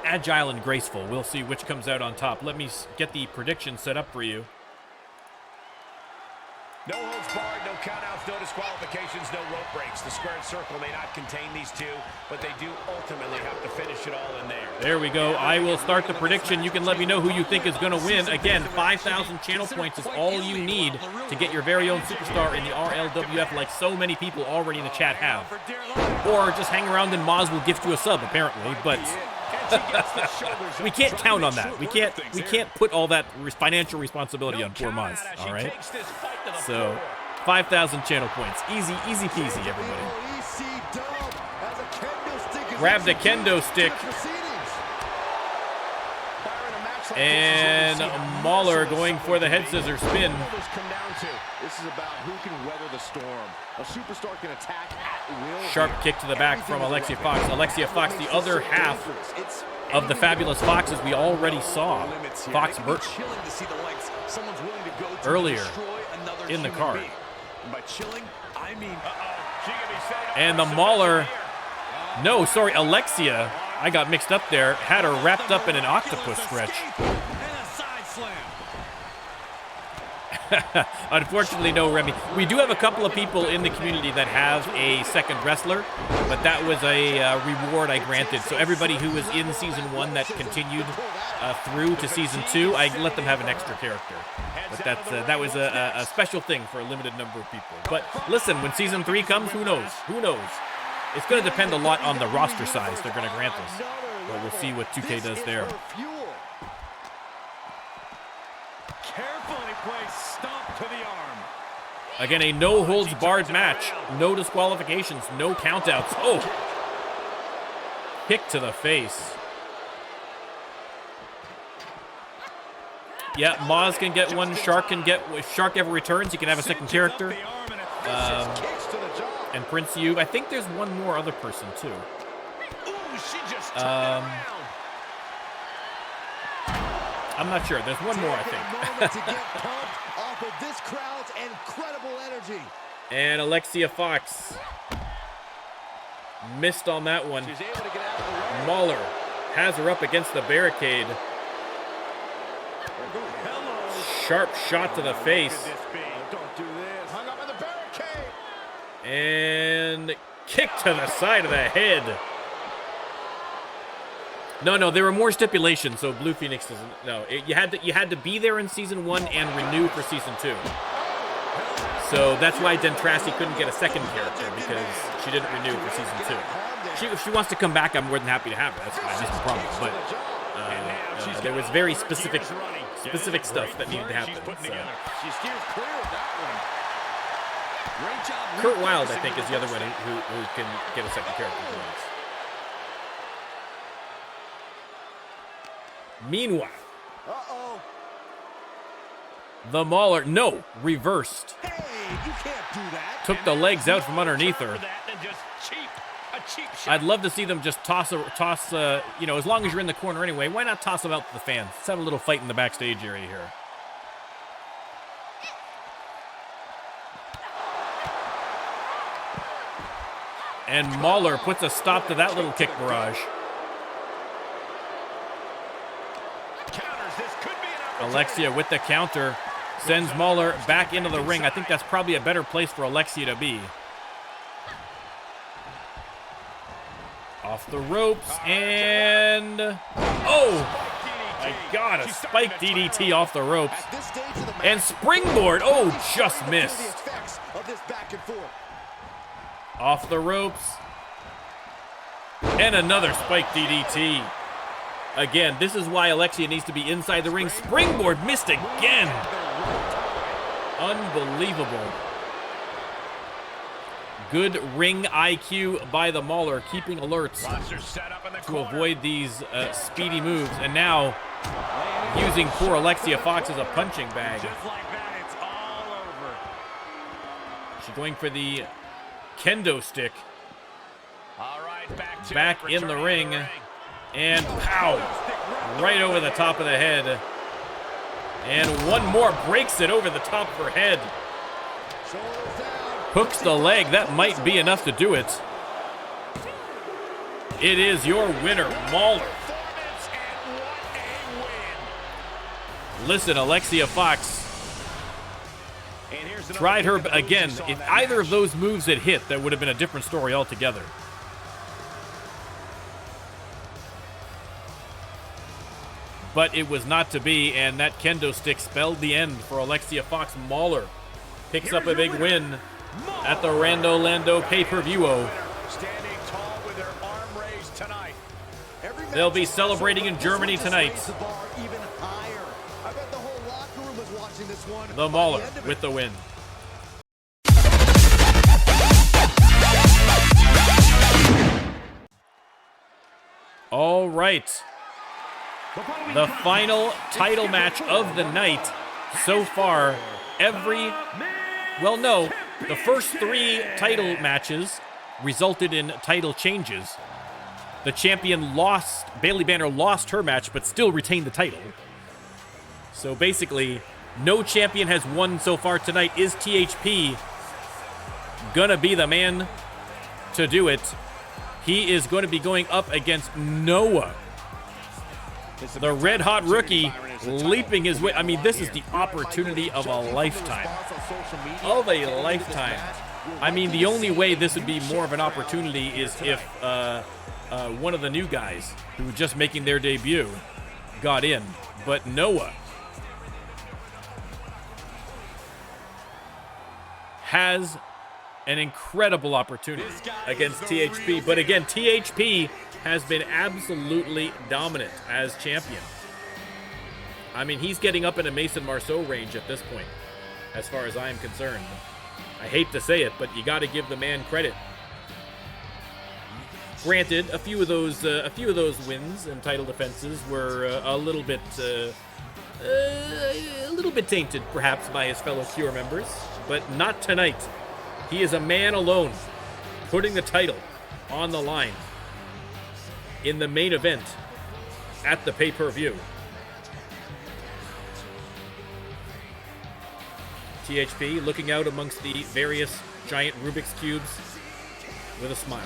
Agile and graceful. We'll see which comes out on top. Let me get the prediction set up for you. No holds barred, no countouts, no disqualifications, no rope breaks. The squared circle may not contain these two, but they do ultimately have to finish it all in there. There we go. I will start the prediction. You can let me know who you think is going to win. Again, 5,000 channel points is all you need to get your very own superstar in the RLWF, like so many people already in the chat have. Or just hang around and Maz will gift you a sub, apparently. But we can't count on that. We can't put all that financial responsibility on poor Maz. All right. So 5,000 channel points. Easy peasy, everybody. Grab the kendo stick. And Mauler going for the head scissor spin. This is about who can weather the storm. A superstar can attack at will. Sharp kick to the back from Alexia Fox. Alexia Fox, the other half of the fabulous Foxes we already saw. Fox Burt earlier in the card. By chilling, I mean, And the Mauler, no, sorry, Alexia, I got mixed up there, had her wrapped up in an octopus stretch. And a side slam. Unfortunately, no Remy. We do have a couple of people in the community that have a second wrestler, but that was a reward I granted. So everybody who was in Season 1 that continued through to Season 2, I let them have an extra character. But that was a special thing for a limited number of people. But listen, when Season 3 comes, who knows? Who knows? It's going to depend a lot on the roster size they're going to grant us. But we'll see what 2K does there. Carefully placed stomp to the arm. Again, a no-holds-barred match. No disqualifications, no countouts. Oh! Kick to the face. Yeah, Maz can get one. Shark can get. If Shark ever returns, he can have a second character. And Prince Yu. I think there's one more other person too. I'm not sure. There's one more, I think. And Alexia Fox missed on that one. Mauler has her up against the barricade. Sharp shot to the face. And kick to the side of the head. No, there were more stipulations, so Blue Phoenix doesn't. No, you had to be there in Season 1 and renew for Season 2. So that's why Dentrassi couldn't get a second character, because she didn't renew for Season 2. If she wants to come back, I'm more than happy to have her. That's fine. That's the problem. But there was very specific stuff that needed to happen. So. Kurt Wilde, I think, is the other one who can get a second character. Meanwhile, the Mauler, no, reversed. Hey, you can't do that. Took the legs out from underneath her. A cheap shot. I'd love to see them just toss, you know, as long as you're in the corner anyway, why not toss them out to the fans? Let's have a little fight in the backstage area here. And Mahler puts a stop to that little kick barrage. Counters. This could be an opportunity. Alexia with the counter sends Mahler back into the ring. I think that's probably a better place for Alexia to be. Off the ropes and... oh! My God, a spike DDT off the ropes. And springboard. Oh, just missed. Off the ropes. And another spike DDT. Again, this is why Alexia needs to be inside the ring. Springboard missed again. Unbelievable. Good ring IQ by the Mauler, keeping alerts to avoid these speedy moves. And now using poor Alexia Fox as a punching bag. Just like that, it's all over. She's going for the kendo stick. All right, back in the ring. And pow! Right over the top of the head. And one more breaks it over the top of her head. Hooks the leg. That might be enough to do it. It is your winner, Mauler. Listen, Alexia Fox tried her again. If either of those moves had hit, that would have been a different story altogether. But it was not to be, and that kendo stick spelled the end for Alexia Fox. Mauler picks up a big win at the Rando Lando PPV-O. Standing tall with their arm raised tonight. They'll be celebrating in Germany tonight. The Mauler with the win. All right. The final title match of the night so far. The first 3 title matches resulted in title changes. The champion lost, Bayley Banner lost her match, but still retained the title. So basically, no champion has won so far tonight. Is THP gonna be the man to do it? He is going to be going up against Noah, the red-hot rookie, leaping his way. I mean, this is the opportunity of a lifetime. I mean, the only way this would be more of an opportunity is if one of the new guys who were just making their debut got in. But Noah has an incredible opportunity against THP. But again, THP has been absolutely dominant as champion. I mean, he's getting up in a Mason Marceau range at this point, as far as I am concerned. I hate to say it, but you got to give the man credit. Granted, a few of those wins and title defenses were a little bit tainted, perhaps, by his fellow CAW members, but not tonight. He is a man alone, putting the title on the line in the main event at the pay-per-view. THP looking out amongst the various giant Rubik's Cubes with a smile.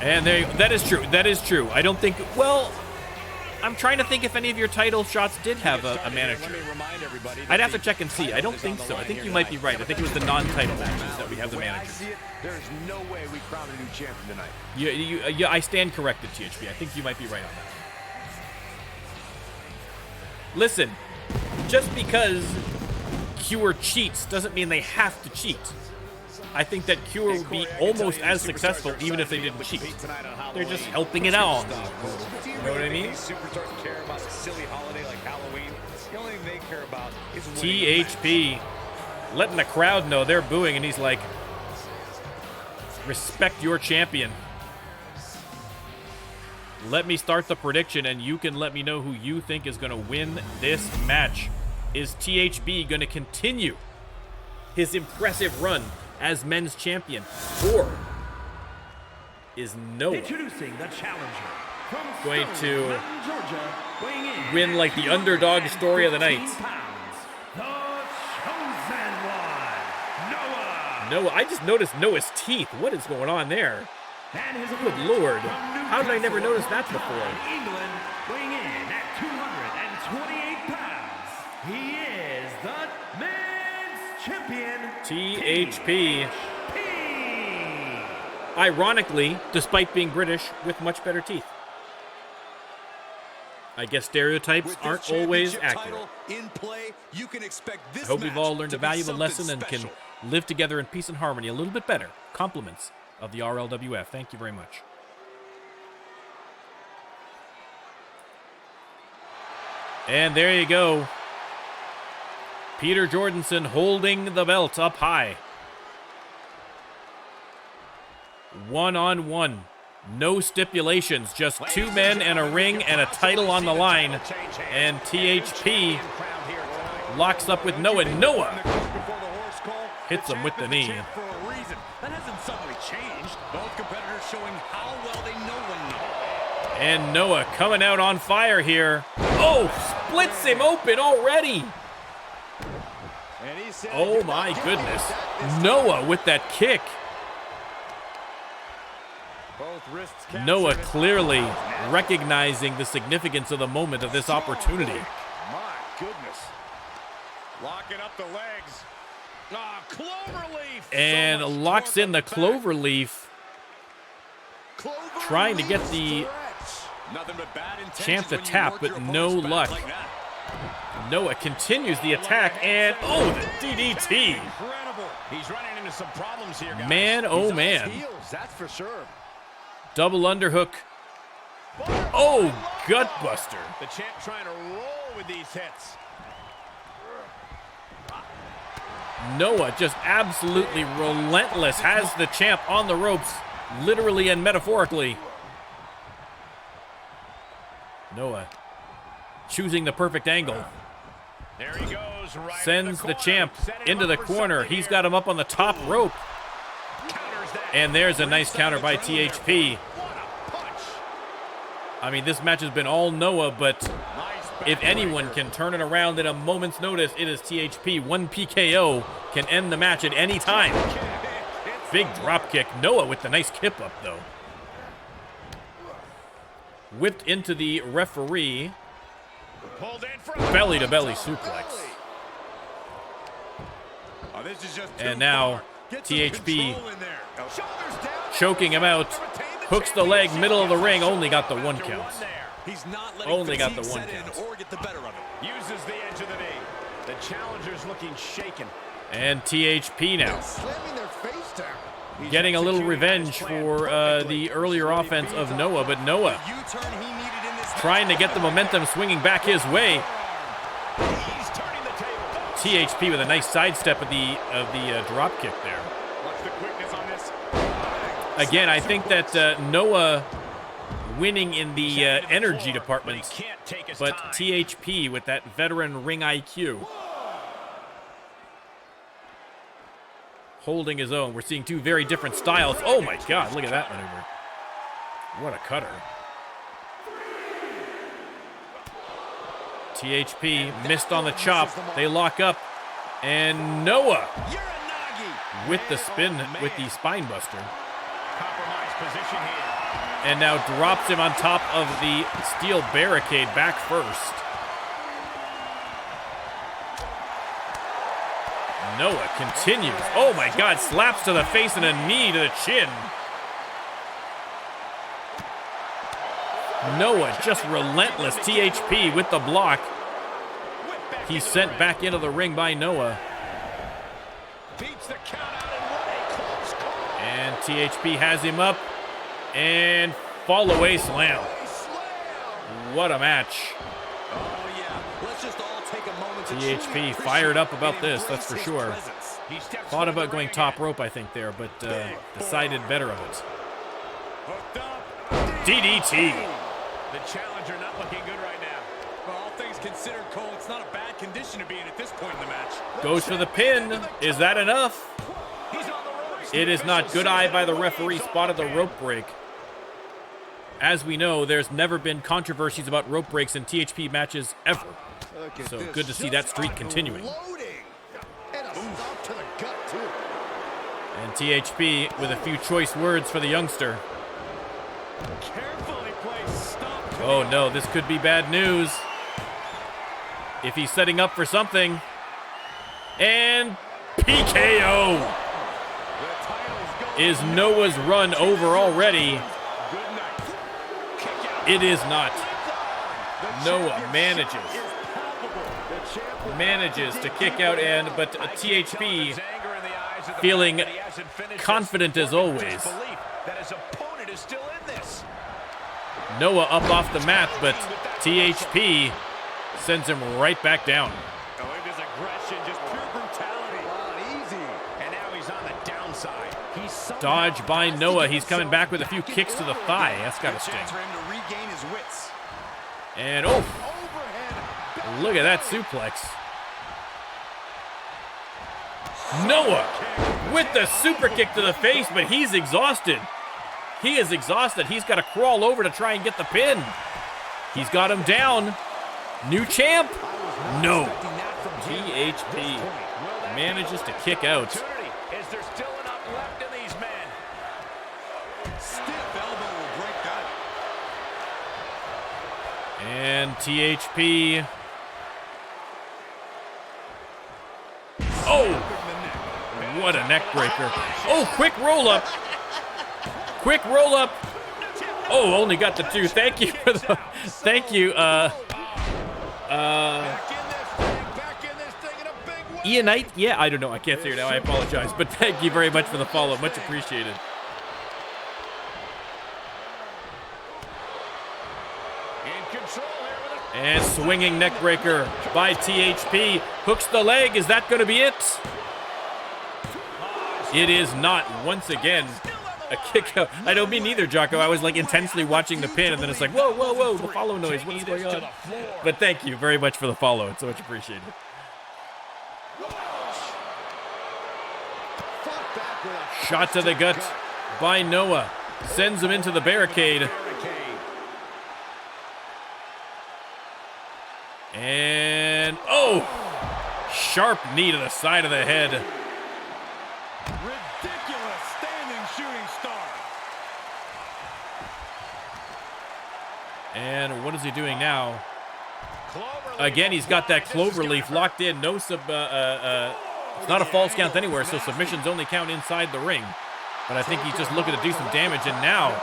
And that is true. That is true. I don't think, well, I'm trying to think if any of your title shots did have a manager. I'd have to check and see. I don't think so. I think you might be right. I think it was the non-title matches that we have the managers. There's no way we crown a new champion tonight. Yeah, I stand corrected, THP. I think you might be right on that. Listen, just because CAW cheats doesn't mean they have to cheat. I think that CAW would be almost as successful even if they didn't cheat. They're just helping it out. You know what I mean? Superstars care about a silly holiday like Halloween. The only thing they care about is THP letting the crowd know they're booing, and he's like, respect your champion. let me start the prediction, and you can let me know who you think is going to win this match. Is THB going to continue his impressive run as men's champion, or is Noah Introducing the challenger from going to Mountain, Georgia, weighing in win like the underdog story of the night? pounds, the chosen one, Noah. Noah, I just noticed Noah's teeth. What is going on there? And his Good opponent Lord. from How did I never Newcastle notice that upon before? England, weighing in at 228 pounds. He is the men's champion, THP. P. Ironically, despite being British, with much better teeth. I guess stereotypes With this aren't always championship accurate. title in play, you can expect this I hope we've all match learned to a be valuable something lesson and special. can live together in peace and harmony a little bit better. Compliments of the RLWF. Thank you very much. And there you go. Peter Jordanson holding the belt up high. 1-on-1. No stipulations. Just two men and a ring and a title on the line. And THP locks up with Noah. Noah hits him with the knee. That hasn't suddenly changed. Both competitors showing how well they know one another. And Noah coming out on fire here. Oh, splits him open already. Oh my goodness. Noah with that kick. Noah clearly recognizing the significance of the moment of this opportunity. My goodness. Locking up the legs. Ah, cloverleaf. And locks in the cloverleaf. Trying to get the Nothing but bad intentions champ to when you tap, work but your no opponent's back luck. like that. Noah continues the attack, and oh, the DDT. Incredible. He's running into some problems here, guys. Man, oh He's on his man. heels, that's for sure. Double underhook. Oh, gutbuster. The champ trying to roll with these hits. Noah just absolutely relentless. Has the champ on the ropes, literally and metaphorically. Noah choosing the perfect angle. There he goes. Right Sends in the corner. champ Set him into up the for corner. something He's here. got him up on the top rope. Counters that. And there's a nice counter by THP. What a punch. I mean, this match has been all Noah, but Nice if anyone can turn it around at a moment's notice, it is THP. One PKO can end the match at any time. Big drop kick. Noah with the nice kip up, though. Whipped into the referee. Pulled in for Belly-to-belly suplex. Oh, this is just And too now far. Get some THP control in there. Shoulders down. choking him out. Hooks the leg, middle of the ring. Only got the one count. He's not letting Only got the fatigue one set in count. or get the better of it. Uses the edge of the knee. The challenger's looking shaken. And THP now Slamming their face down. getting a little revenge for the earlier offense of Noah, but Noah The U-turn he needed in this trying to get the momentum swinging back his way. He's turning the table. THP with a nice sidestep of the drop kick there. Watch the quickness on this. Again, I think that Noah winning in the energy department, He can't take his but time. THP with that veteran ring IQ holding his own. We're seeing two very different styles. Oh my God, look at that maneuver. What a cutter. THP missed on the chop. They lock up. And Noah Uranagi. with the spin, with the spine buster. Compromised position here. And now drops him on top of the steel barricade back first. Noah continues. Oh my God, slaps to the face and a knee to the chin. Noah just relentless. THP with the block. He's sent back into the ring by Noah. Beats the count out and what a close call. And THP has him up. And fall away slam. What a match. Oh, yeah. Let's just all take a moment to THP truly fired up appreciate about this, and that's for embrace his sure. presence. He steps Thought into the about going ring top again. rope, I think, there, but decided better of it. Hooked up. DDT. The challenger not looking good right now. Well, all things considered, Cole, it's not a bad condition to be in at this point in the match. Goes for the pin. Is that enough? He's on the ropes. It is not. Good eye by the referee. Spotted the rope break. As we know, there's never been controversies about rope breaks in THP matches ever. So good to see that streak continuing. And a stop to the gut, too. And THP with a few choice words for the youngster. Carefully placed stomp. Oh no, this could be bad news. If he's setting up for something. And PKO. Is Noah's run over already? It is not. Noah manages to kick out, but THP feeling confident as always. Noah up off the mat, but THP sends him right back down. His aggression, just pure brutality. Easy. And now he's on the downside. Dodge by Noah. He's coming back with a few kicks to the thigh. That's got to sting. Chance for him to regain his wits. And oh, look at that suplex. Noah with the super kick to the face, but he's exhausted. He is exhausted. He's got to crawl over to try and get the pin. He's got him down. New champ? No. THP manages to kick out. Is there still enough left in these men? Stiff elbow will break that. And THP. Oh, what a neck breaker. Oh, quick roll up. Quick roll up. Oh, only got the two. Thank you for the, thank you. Ianite? Yeah, I don't know. I can't say it now. I apologize. But thank you very much for the follow. Much appreciated. And swinging neck breaker by THP. Hooks the leg. Is that going to be it? It is not. Once again, a kick out. I don't mean neither, Jocko. I was like intensely watching the pin, and then it's like, whoa, whoa, whoa, the follow noise. What is going on? But thank you very much for the follow. It's so much appreciated. Shot to the gut by Noah. Sends him into the barricade. And, oh! Sharp knee to the side of the head. Ridiculous standing shooting star. And what is he doing now? Again, he's got that cloverleaf locked in. No it's not a false count anywhere, so submissions only count inside the ring. But I think he's just looking to do some damage, and now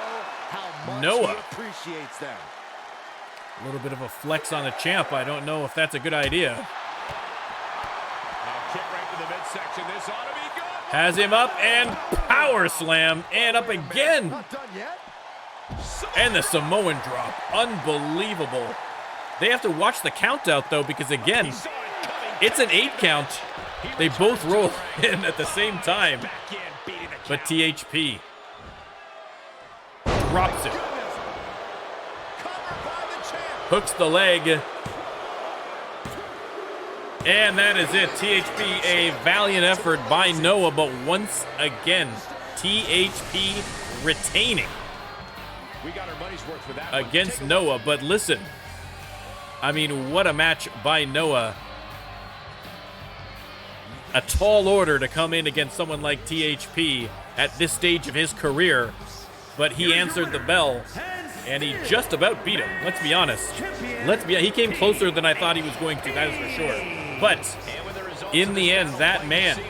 Noah. Appreciates them. A little bit of a flex on the champ. I don't know if that's a good idea. Kick right to the midsection. This ought to be good. Has him up and power slam, and up again. Not done yet. And the Samoan drop. Unbelievable. They have to watch the count out, though, because, again, it's an 8 count. They both roll in at the same time. But THP drops it. Hooks the leg. And that is it. THP, a valiant effort by Noah, but once again, THP retaining We got our money's worth for that against Noah. But listen, I mean, what a match by Noah. A tall order to come in against someone like THP at this stage of his career, but he answered the bell, and he just about beat him. Let's be honest. He came closer than I thought he was going to, that is for sure. But in the end, that man,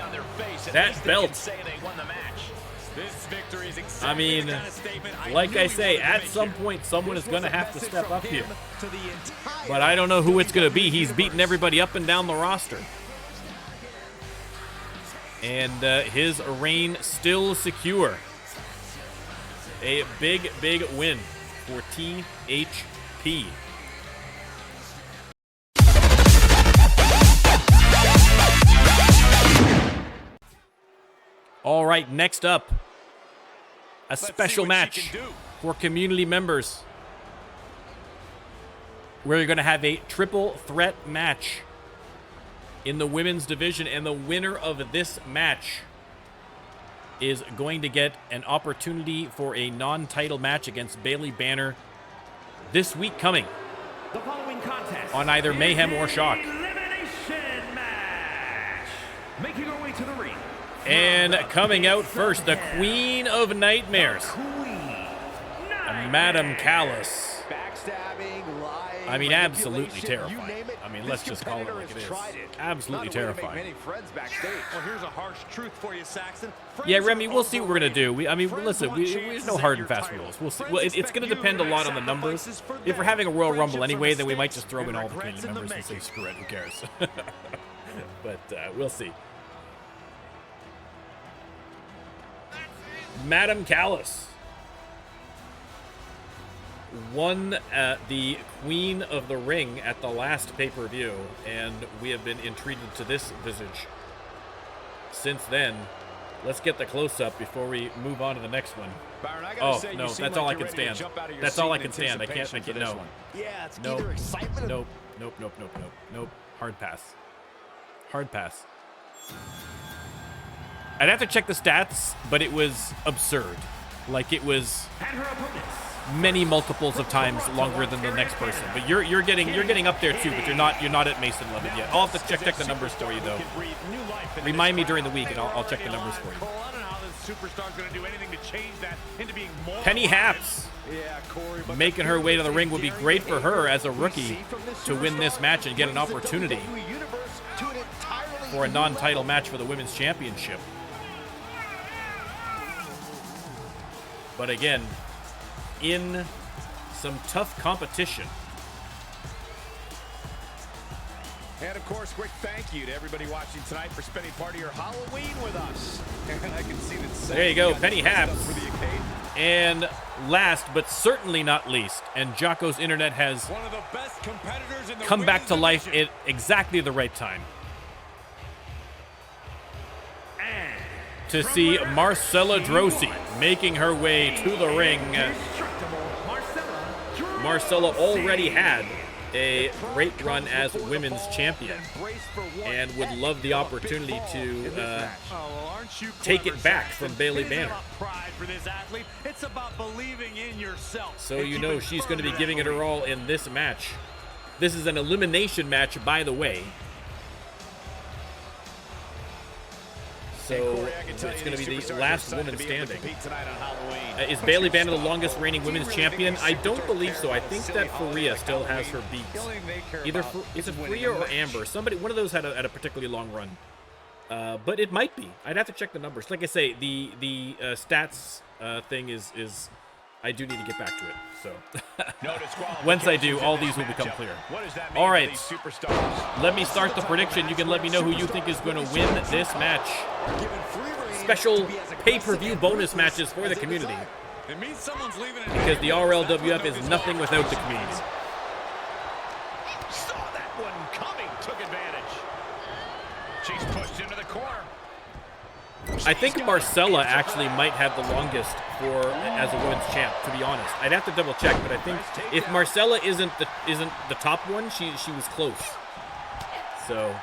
that belt, I mean, like I say, at some point, someone is going to have to step up here. But I don't know who it's going to be. He's beaten everybody up and down the roster. And his reign still secure. A big, big win for THP. All right, next up, a special match for community members. We're going to have a triple threat match in the women's division, and the winner of this match is going to get an opportunity for a non-title match against Bailey Banner this week coming The following contest on either Mayhem or Shock. Elimination match. Making her way to the ring. And coming out first, the Queen of Nightmares, Madam Callis. Backstabbing, lying, I mean, absolutely manipulation, you terrifying. name it, I mean, this let's just call it competitor like it has is. tried it. Absolutely Not a way to make terrifying. many friends backstage. Well, here's a harsh truth for you, Saxton. Yeah, Remy, we'll see what we're going to do. I mean, listen, there's no hard and fast rules. We'll see. Well, it's going to depend a lot on the numbers. If we're having a Royal Rumble anyway, then we might just throw in all the Canadian members and say, screw it, who cares? But we'll see. Madam Callis won the Queen of the Ring at the last pay-per-view, and we have been entreated to this visage since then. Let's get the close-up before we move on to the next one. Byron, I Oh, gotta say, no, you seem that's like all I you're can ready to stand. jump out of your That's seat all I in can stand. I can't anticipation make it for this no. one. Yeah, it's Nope. either excitement or Nope. Hard pass. Hard pass. I'd have to check the stats, but it was absurd. Like, it was And her opponents. many multiples of times longer than the next person. But you're getting up there too, but you're not at Mason Levitt yet. I'll have to check the numbers for you though. Remind me during the week, and I'll check the numbers for you. Cole, I don't know how this superstar's gonna do anything to change that into being more. Penny Haps Yeah, Corey, but making her way to the ring would be great for her as a rookie to win this match and get an opportunity WWE Universe to an entirely for a new non-title level. match for the Women's Championship. But again, in some tough competition. And of course, quick thank you to everybody watching tonight for spending part of your Halloween with us. And I can see that. There you go, Penny Haps. For the occasion. And last but certainly not least, and Jocko's internet has One of the best competitors in the come back to women's life division. at exactly the right time And to see Marcella Drosy making her way to the ring. indestructible Marcella already had a great run as women's champion and would love the opportunity to Oh, well, aren't you take clever, it back Saxton? from Bailey It isn't Banner. about pride for this athlete. It's about believing in yourself. So and you know keeping she's firm going to be that giving it her belief. all in this match. This is an elimination match, by the way. So Corey, I can tell it's you going to be these the superstars are last excited woman to be able to standing. compete tonight on Halloween. Is Bailey Banner the longest reigning women's champion? I don't believe so. I think that Faria still has her beats. Either is it Faria or Amber? Somebody, one of those had a particularly long run. But it might be. I'd have to check the numbers. Like I say, the stats thing is I do need to get back to it. So once I do, all these will become clear. All right, let me start the prediction. You can let me know who you think is going to win this match. Special pay-per-view bonus matches for the community, It means someone's leaving it because the RLWF is nothing without the community. Saw that one coming, took advantage. She's pushed into the corner. I think Marcella actually might have the longest as a women's champ, to be honest. I'd have to double check, but I think if Marcella isn't the top one, she was close. So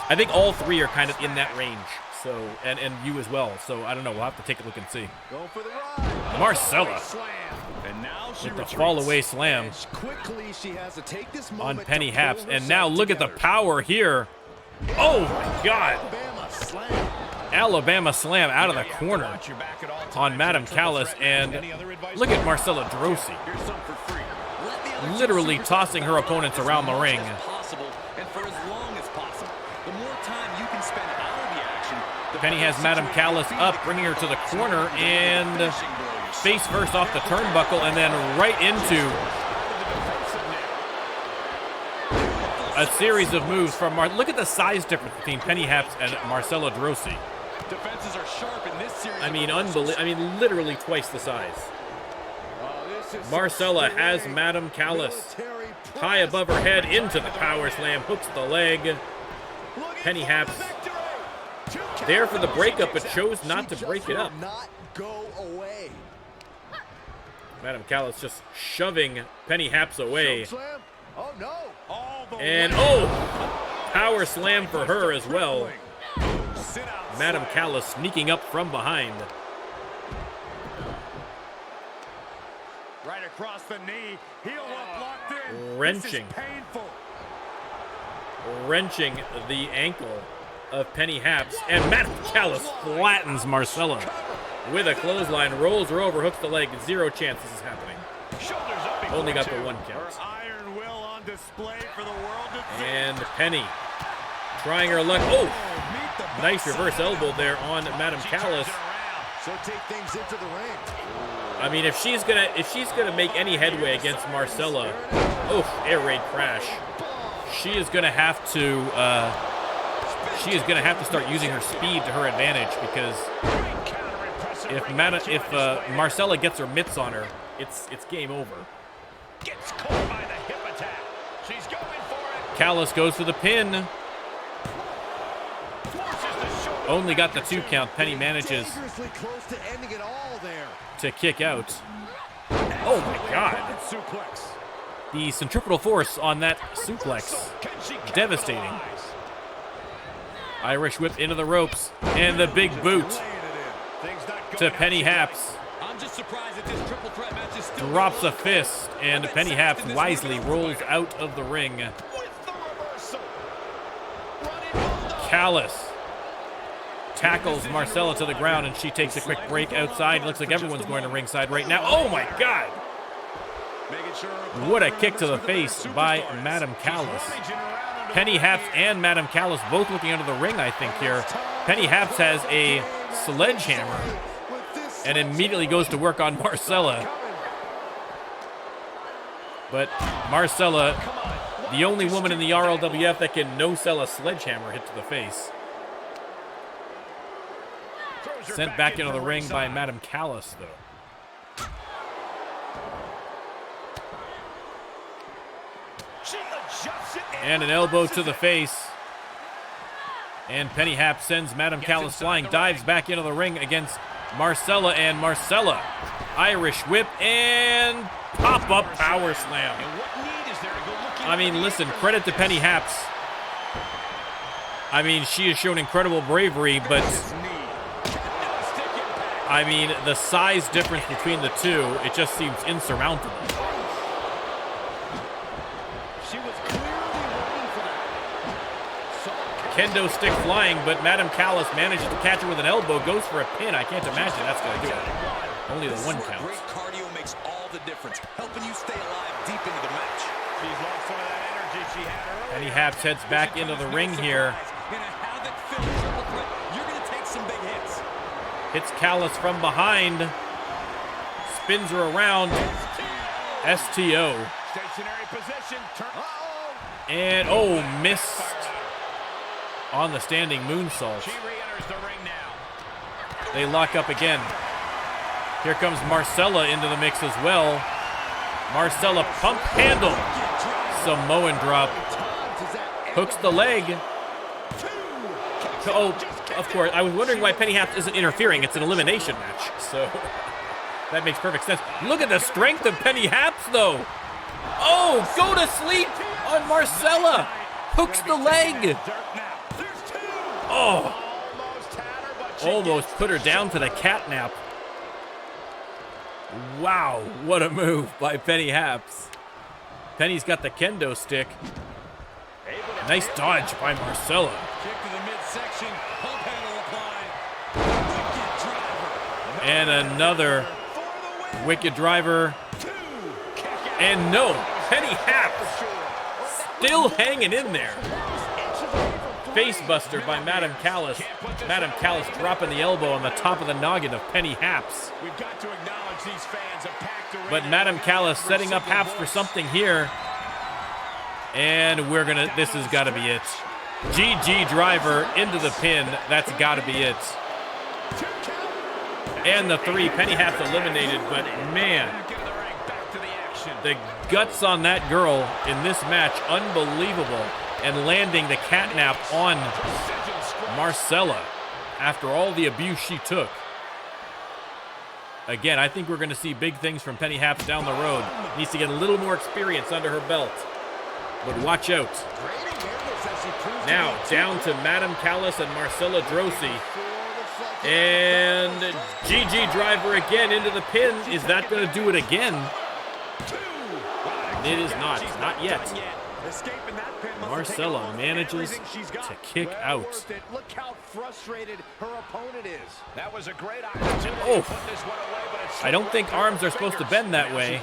I think all three are kind of in that range. So and you as well. So I don't know. We'll have to take a look and see. Going for the ride. Marcella Slam. And now she with the retreats. fall away slam Quickly, she has to take this on moment Penny to pull Haps, and herself now look at the together. power here. Oh my God! Alabama slam. Alabama slam out of the You have to corner watch your back at all times. on Madam And a triple Callis, threat. and Any other advice? look at Marcella Drosy, Here's some for free. Let the other two literally superstars tossing her battle opponents as around the much ring. as possible and for as long as possible. The more time you can spend out of the action, the Penny better has Madam situation Callis you'll be up, bringing her to the to corner, and finishing blow yourself. face first off the turnbuckle, and then right into a series of moves from look at the size difference between Penny Haps and Marcella Drosy. Defenses are sharp in this series. I mean, literally twice the size. Marcella has Madam Callis high above her head into the power slam, hooks the leg. Penny Haps there for the breakup, but chose not to break it up. Not go away. Madam Callis just shoving Penny Haps away. Slam. Oh, no. And, oh, power slam for her as well. Madam Callis sneaking up from behind. Right across the knee. Heel up locked in. Wrenching. This is painful. Wrenching the ankle of Penny Haps. And Madam Callis flattens Marcella with a clothesline. Rolls her over, hooks the leg. Zero chance this is happening. Only got the one count. Iron will on display for the world to see. And Penny trying her luck. Oh, nice reverse elbow there on Madam Callis. So take things into the ring. I mean, if she's gonna make any headway against Marcella, oh, air raid crash. She is gonna have to start using her speed to her advantage, because if Marcella gets her mitts on her, it's game over. Gets caught by the hip attack. She's going for it. Callis goes for the pin. Only got the 2 count. Penny manages Dangerously close to ending it all there. to kick out. Oh my God. Suplex. The centripetal force on that suplex. Devastating. Irish whip into the ropes. And the big boot to Penny Haps. I'm just surprised that this triple threat match is still Drops a fist, and Penny Haps wisely rolls out of the ring. Callis tackles Marcella to the ground, and she takes a quick break outside. It looks like everyone's going to ringside right now. Oh my God! What a kick to the face by Madam Callis. Penny Haps and Madam Callis both looking out of the ring, I think, here. Penny Haps has a sledgehammer and immediately goes to work on Marcella. But Marcella, the only woman in the RLWF that can no-sell a sledgehammer hit to the face. Sent back into the ring by Madam Callis, though. And an elbow to the face. And Penny Haps sends Madam Callis flying, dives back into the ring against Marcella, and Marcella, Irish whip, and pop-up power slam. I mean, listen, credit to Penny Haps. I mean, she has shown incredible bravery, but I mean, the size difference between the two, it just seems insurmountable. Kendo stick flying, but Madam Callis manages to catch her with an elbow, goes for a pin. I can't imagine that's going to do it. Only the 1 count. Great cardio makes all the difference, helping you stay alive deep into the match. She's lost some of that energy she had earlier. Penny Haps heads back into the ring here. In a havoc-filled triple threat, you're going to take some big hits. Hits Callis from behind. Spins her around. STO. Stationary position. And, oh, missed on the standing moonsault. She re-enters the ring now. They lock up again. Here comes Marcella into the mix as well. Marcella pump handle. Samoan drop. Hooks the leg. Oh, of course. I was wondering why Penny Haps isn't interfering. It's an elimination match, so that makes perfect sense. Look at the strength of Penny Haps, though. Oh, go to sleep on Marcella. Hooks the leg. Oh, almost put her down for the catnap. Wow, what a move by Penny Haps. Penny's got the kendo stick. Nice dodge by Marcella. Kick to the midsection, pump handle applied. And another wicked driver. And no, Penny Haps still hanging in there. Face buster by Madam Callis. Madam Callis dropping the elbow on the top of the noggin of Penny Haps. We've got to acknowledge these fans have packed the ring. But Madam Callis setting up Haps for something here. And this has got to be it. GG driver into the pin. That's got to be it. And the 3, Penny Haps eliminated, but man, the guts on that girl in this match, unbelievable. And landing the catnap on Marcella after all the abuse she took. Again, I think we're going to see big things from Penny Haps down the road. Needs to get a little more experience under her belt. But watch out. Now down to Madame Callis and Marcella Drosy. And GG driver again into the pin. Is that going to do it again? It is not. Not yet. Marcella manages to kick out. Look how frustrated her opponent is. That was a great opportunity to put this one away, but it's I don't think arms are supposed to bend that way.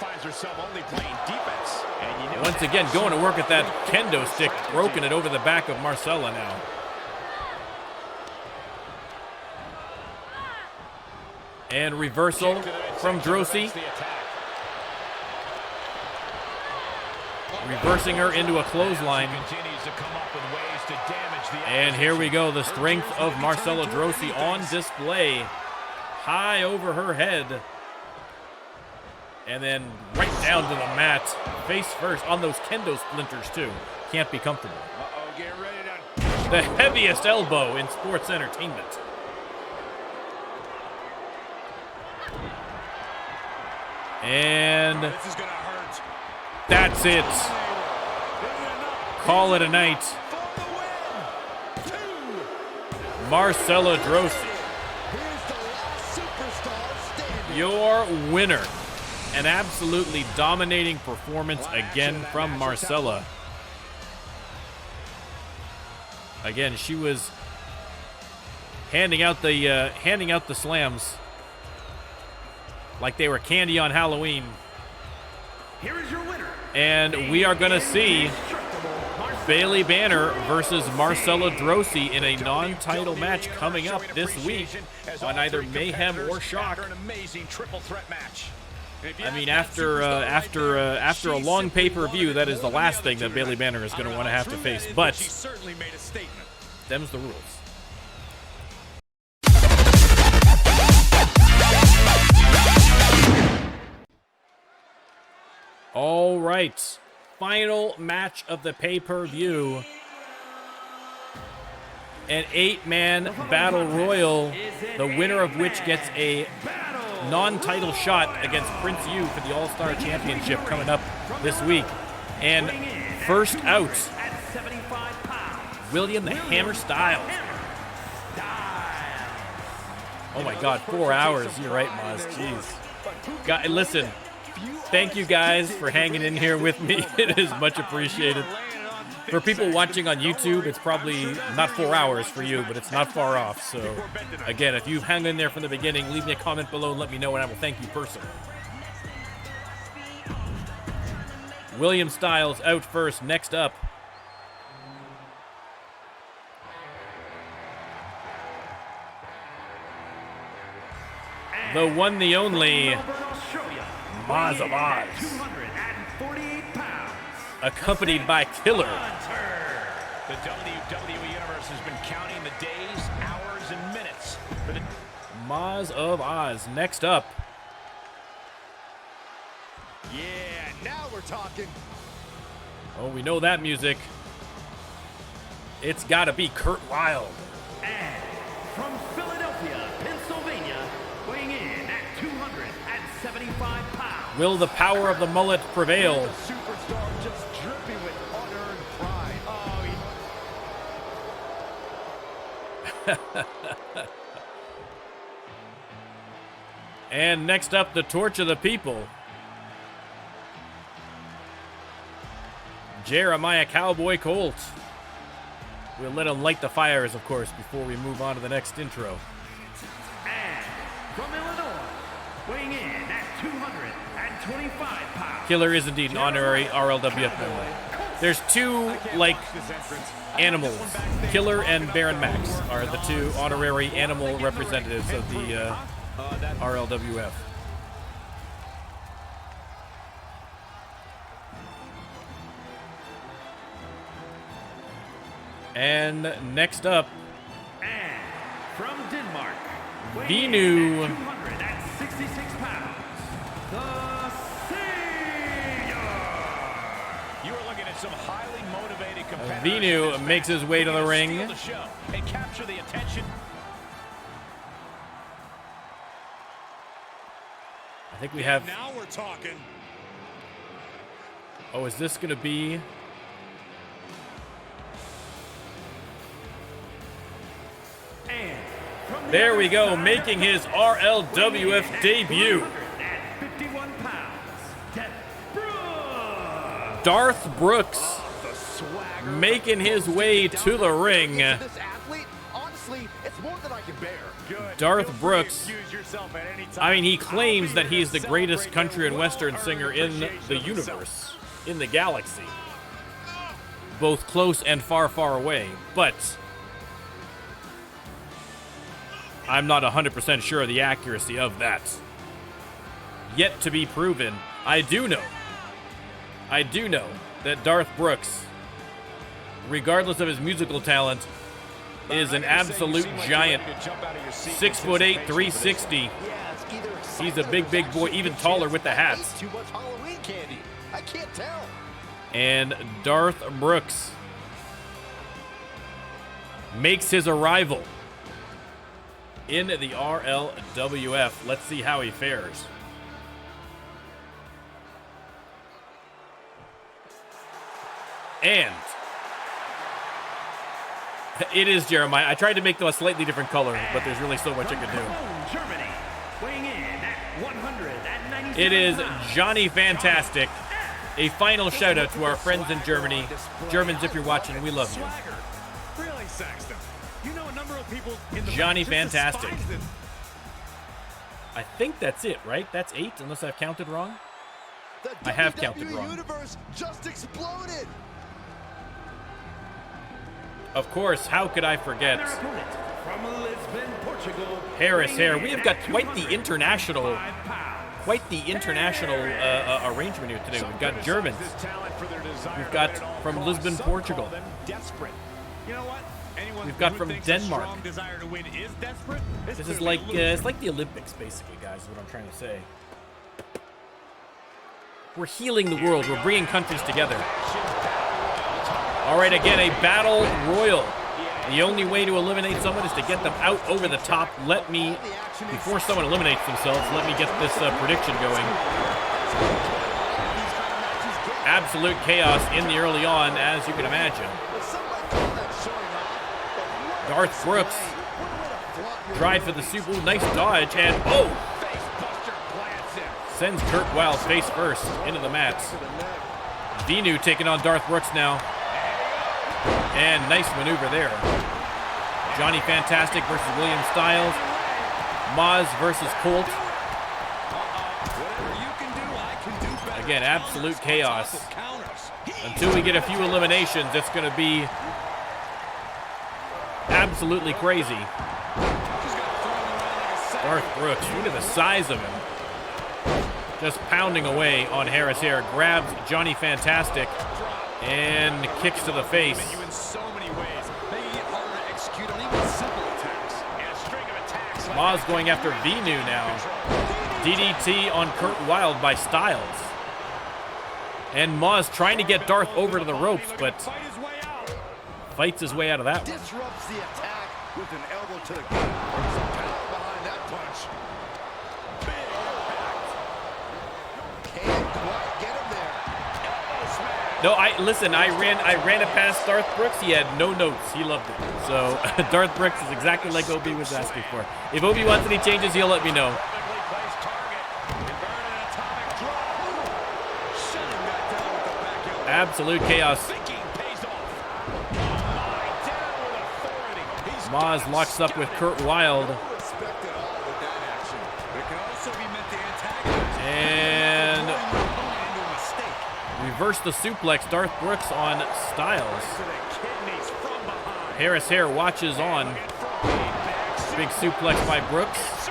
Once again, going to work at that kendo stick, broken it over the back of Marcella now. And reversal from Drosy. Reversing her into a clothesline. And here we go. The strength of Marcella Drosy on display. High over her head. And then right down to the mat. Face first on those kendo splinters too. Can't be comfortable. Get ready to... The heaviest elbow in sports entertainment. And This is gonna hurt. that's it. Call it a night. Marcella Drosy, your winner. An absolutely dominating performance again from Marcella. Again, she was handing out the slams like they were candy on Halloween. Here is your winner. And we are going to see Bailey Banner versus Marcella Drosy in a non-title match coming up this week on either Mayhem or Shock. I mean, after a long pay-per-view, that is the last thing that Bailey Banner is going to want to have to face. But them's the rules. All right, final match of the pay-per-view. An 8-man battle royal, the winner of which gets a non-title shot against Prince Yu for the All-Star Championship coming up this week. And first out, William the Hammer Styles. Oh my God, 4 hours. You're right, Maz. Jeez. Listen, thank you guys for hanging in here with me. It is much appreciated. For people watching on YouTube, it's probably not 4 hours for you, but it's not far off. So, again, if you've hung in there from the beginning, leave me a comment below and let me know, and I will thank you personally. William Styles out first. Next up, the one, the only, Maz of Oz, accompanied by Killer. The WWE Universe has been counting the days, hours, and minutes for the Maz of Oz. Next up. Yeah, now we're talking. Oh, we know that music. It's got to be Kurt Wilde. And from Philadelphia, Pennsylvania, weighing in at 275 pounds. Will the power of the mullet prevail? The superstar just dripping with unearned pride. And next up, the Torch of the People. Jeremiah Cowboy Colt. We'll let him light the fires, of course, before we move on to the next intro. And from Illinois, weighing in at 225 pounds. Killer is indeed an honorary RLWF member. There's two, like, animals. Killer and Baron Max are the two honorary animal representatives of the RLWF. And next up, And from Denmark, Venu. 266 pounds, the Senior. You are looking at some highly motivated competitors. Venu makes his way to the ring. Steal the show and capture the attention. I think we have. Now we're talking. Oh, is this going to be There we go, making his RLWF debut. 51 pounds, Darth Brooks making his way to the ring. This athlete, honestly, it's more than I can bear. Darth Brooks, I mean, he claims that he's the greatest country and western singer in the universe, in the galaxy. Both close and far, far away. But I'm not 100% sure of the accuracy of that. Yet to be proven. I do know that Darth Brooks, regardless of his musical talent, is an absolute giant. 6'8", 360. He's a big, big boy, even taller with the hats. Too much Halloween candy. I can't tell. And Darth Brooks makes his arrival in the RLWF. Let's see how he fares. And it is Jeremiah. I tried to make them a slightly different color, but there's really so much I could do. Germany, weighing in at 197 It is Johnny Fantastic. A final shout out to our friends in Germany. Germans, if you're watching, we love you. Really, Saxton? You know a number of people in the Johnny back just Fantastic. despise it. I think that's it, right? That's 8, unless I've counted wrong. I have counted wrong. Universe just exploded. Of course, how could I forget Their opponent from Lisbon, Portugal. Harris here? weighing We have in got at quite the international 205 pounds. arrangement here today. We've got Germans. We've got from Lisbon, Portugal. Desperate. You know what? Anyone We've got who from thinks Denmark. A strong desire to win is desperate. This is like it's like the Olympics, basically, guys. Is what I'm trying to say. We're healing the world. We're bringing countries together. All right, again, a battle royal. The only way to eliminate someone is to get them out over the top. Let me, before someone eliminates themselves, let me get this prediction going. Absolute chaos in the early on, as you can imagine. Darth Brooks tried for the super. Ooh, nice dodge, and oh! Sends Kurt Wilde face first into the mats. Venu taking on Darth Brooks now. And nice maneuver there. Johnny Fantastic versus William Styles. Maz versus Colt. Again, absolute chaos. Until we get a few eliminations, it's going to be absolutely crazy. Darth Brooks, look at the size of him. Just pounding away on Harris here. Grabs Johnny Fantastic and kicks to the face. Maz going after Venu now. DDT on Kurt Wilde by Styles. And Maz trying to get Darth over to the ropes, but fights his way out of that one. Disrupts the attack with an elbow to the gut. Some power behind that punch. Big impact. Can't quite get him there. No, listen, I ran it past Darth Brooks. He had no notes. He loved it. So Darth Brooks is exactly like Obi was asking for. If Obi wants any changes, he'll let me know. Absolute chaos. Maz locks up with Kurt Wilde. And reverse the suplex. Darth Brooks on Styles. Harris here watches on. Big suplex by Brooks.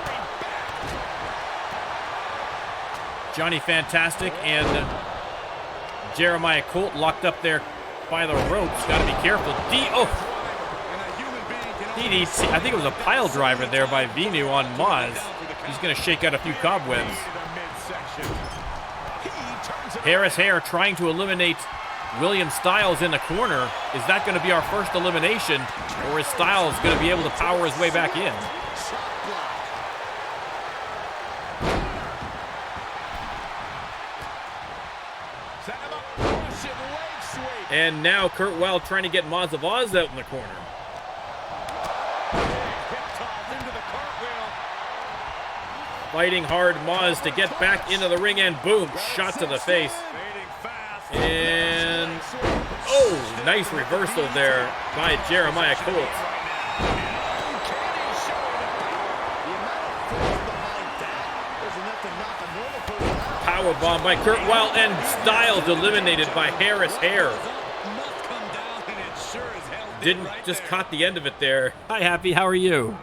Johnny Fantastic and Jeremiah Colt locked up there by the ropes. Got to be careful. DDT. I think it was a pile driver there by Venu on Maz. He's going to shake out a few cobwebs. Harris Hare trying to eliminate William Styles in the corner. Is that going to be our first elimination, or is Styles going to be able to power his way back in? And now Kurt Wilde trying to get Maz of Oz out in the corner. Fighting hard, Moz to get back into the ring, and boom, shot to the face. And, oh, nice reversal there by Jeremiah Colt. Powerbomb by Kurt Wilde, and Styles eliminated by Harris Hare. Didn't just caught the end of it there. Hi, Happy, how are you?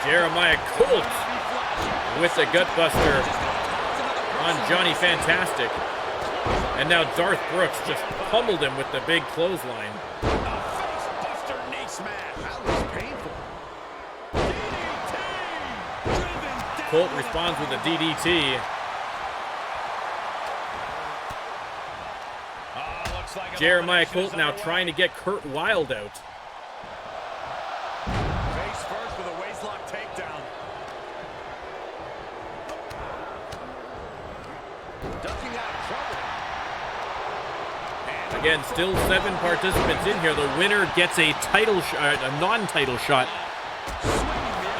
Jeremiah Colt with the gutbuster on Johnny Fantastic. And now Darth Brooks just pummeled him with the big clothesline. Colt responds with a DDT. Jeremiah Colt now trying to get Kurt Wilde out. Face first with a waistlock takedown. Ducking out of trouble. Again, still 7 participants in here. The winner gets a title a non-title shot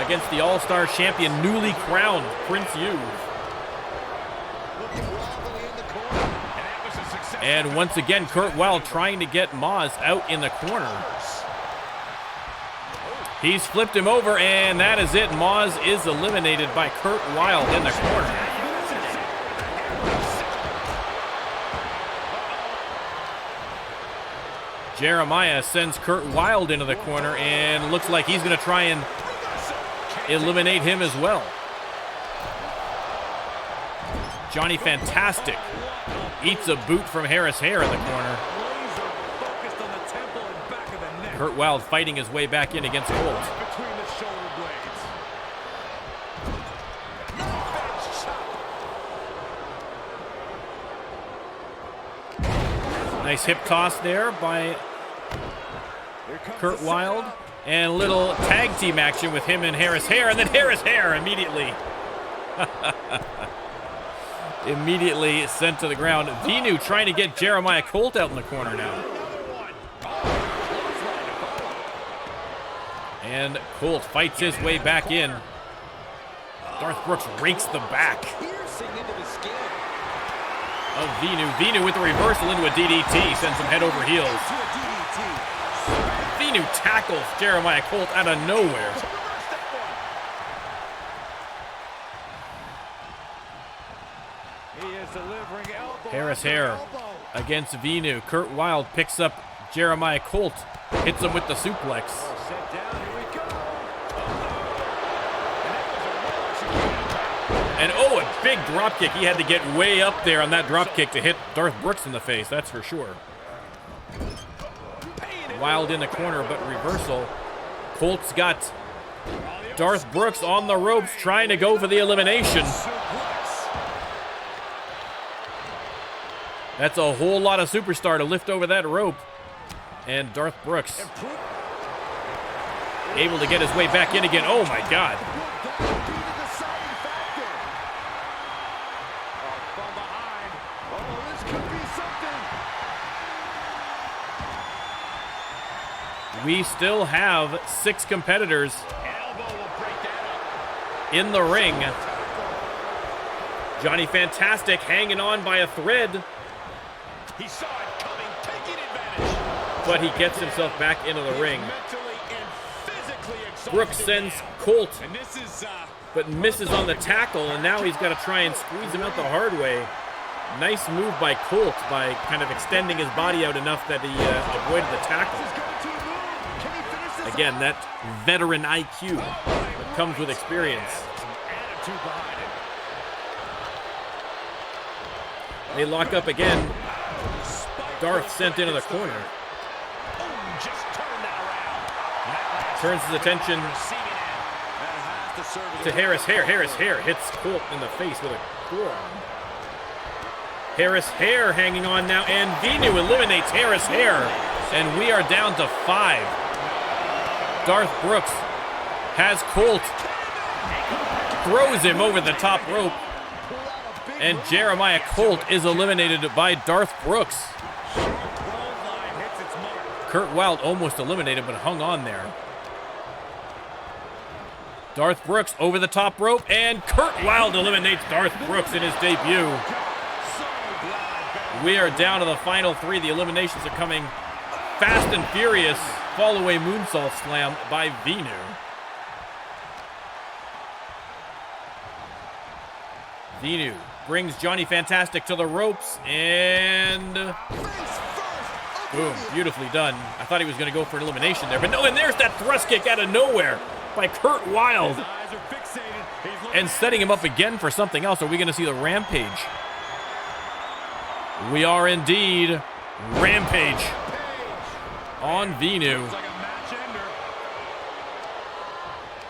against the All-Star champion, newly crowned Prince Yu. And once again, Kurt Wilde trying to get Moz out in the corner. He's flipped him over, and that is it. Moz is eliminated by Kurt Wilde in the corner. Jeremiah sends Kurt Wilde into the corner, and looks like he's going to try and eliminate him as well. Johnny Fantastic eats a boot from Harris Hare in the corner. Kurt Wilde fighting his way back in against Colt. Nice hip toss there by Kurt Wilde. And a little tag team action with him and Harris Hare. And then Harris Hare immediately sent to the ground. Venu trying to get Jeremiah Colt out in the corner now. And Colt fights his way back in. Darth Brooks rakes the back of Venu. Venu with the reversal into a DDT. Sends him head over heels. Venu tackles Jeremiah Colt out of nowhere. Harris Hare against Venu. Kurt Wilde picks up Jeremiah Colt. Hits him with the suplex. And oh, a big dropkick. He had to get way up there on that dropkick to hit Darth Brooks in the face, that's for sure. Wilde in the corner, but reversal. Colt's got Darth Brooks on the ropes trying to go for the elimination. That's a whole lot of superstar to lift over that rope. And Darth Brooks able to get his way back in again. Oh my God. We still have 6 competitors in the ring. Johnny Fantastic hanging on by a thread. He saw it coming, taking advantage. But he gets himself back into the ring. Brooks sends Colt, but misses on the tackle, and now he's got to try and squeeze him out the hard way. Nice move by Colt by kind of extending his body out enough that he avoided the tackle. Again, that veteran IQ that comes with experience. They lock up again. Darth sent into the corner. Turns his attention to Harris Hare. Harris Hare hits Colt in the face with a forearm. Harris Hare hanging on now, and Venu eliminates Harris Hare. And we are down to 5. Darth Brooks has Colt, throws him over the top rope, and Jeremiah Colt is eliminated by Darth Brooks. Kurt Wilde almost eliminated, but hung on there. Darth Brooks over the top rope, and Kurt Wilde eliminates Darth Brooks in his debut. We are down to the final 3. The eliminations are coming fast and furious. Fall away moonsault slam by Venu. Venu brings Johnny Fantastic to the ropes, and boom, beautifully done. I thought he was going to go for an elimination there, but no, and there's that thrust kick out of nowhere by Kurt Wilde. And setting him up again for something else. Are we going to see the Rampage? We are indeed. Rampage on Venu.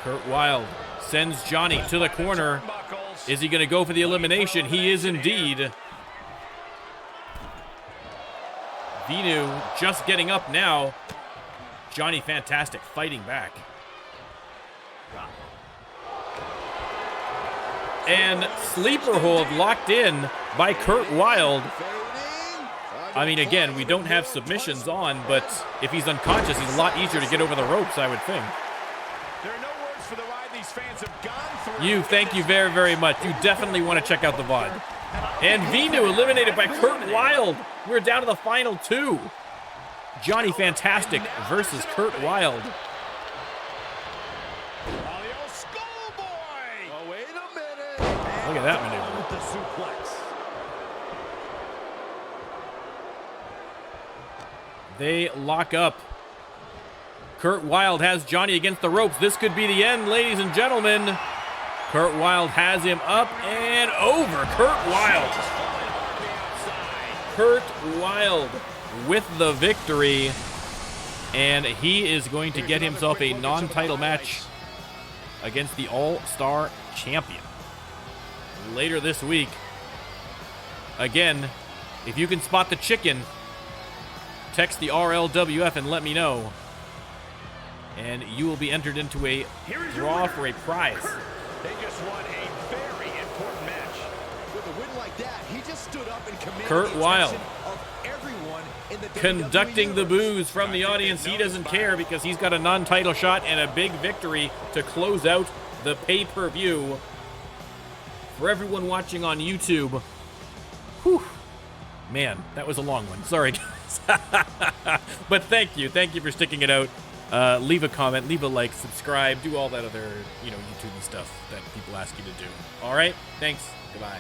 Kurt Wilde sends Johnny to the corner. Is he going to go for the elimination? He is indeed. Venu just getting up now. Johnny Fantastic fighting back. And sleeper hold locked in by Kurt Wilde. I mean, again, we don't have submissions on, but if he's unconscious, he's a lot easier to get over the ropes, I would think. There are no words for the ride these fans have gone through. Thank you very, very much. You definitely want to check out the VOD. And Venu eliminated by Kurt Wilde. We're down to the final 2. Johnny Fantastic versus Kurt Wilde. Look at that maneuver. With the suplex. They lock up. Kurt Wilde has Johnny against the ropes. This could be the end, ladies and gentlemen. Kurt Wilde has him up and over. Kurt Wilde. Kurt Wilde with the victory. And he is going to get himself a non-title match against the All-Star Champion later this week. Again, if you can spot the chicken, text the RLWF and let me know. And you will be entered into a draw for a prize. They just won a very important match. With a win like that, he just stood up and commanded Kurt the Wilde attention of everyone in the conducting WWE the Universe. boos from the audience. He doesn't care because he's got a non-title shot and a big victory to close out the pay-per-view. For everyone watching on YouTube, whew, man, that was a long one. Sorry, guys. But thank you for sticking it out. Leave a comment, leave a like, subscribe, do all that other, YouTube stuff that people ask you to do. All right, thanks. Goodbye.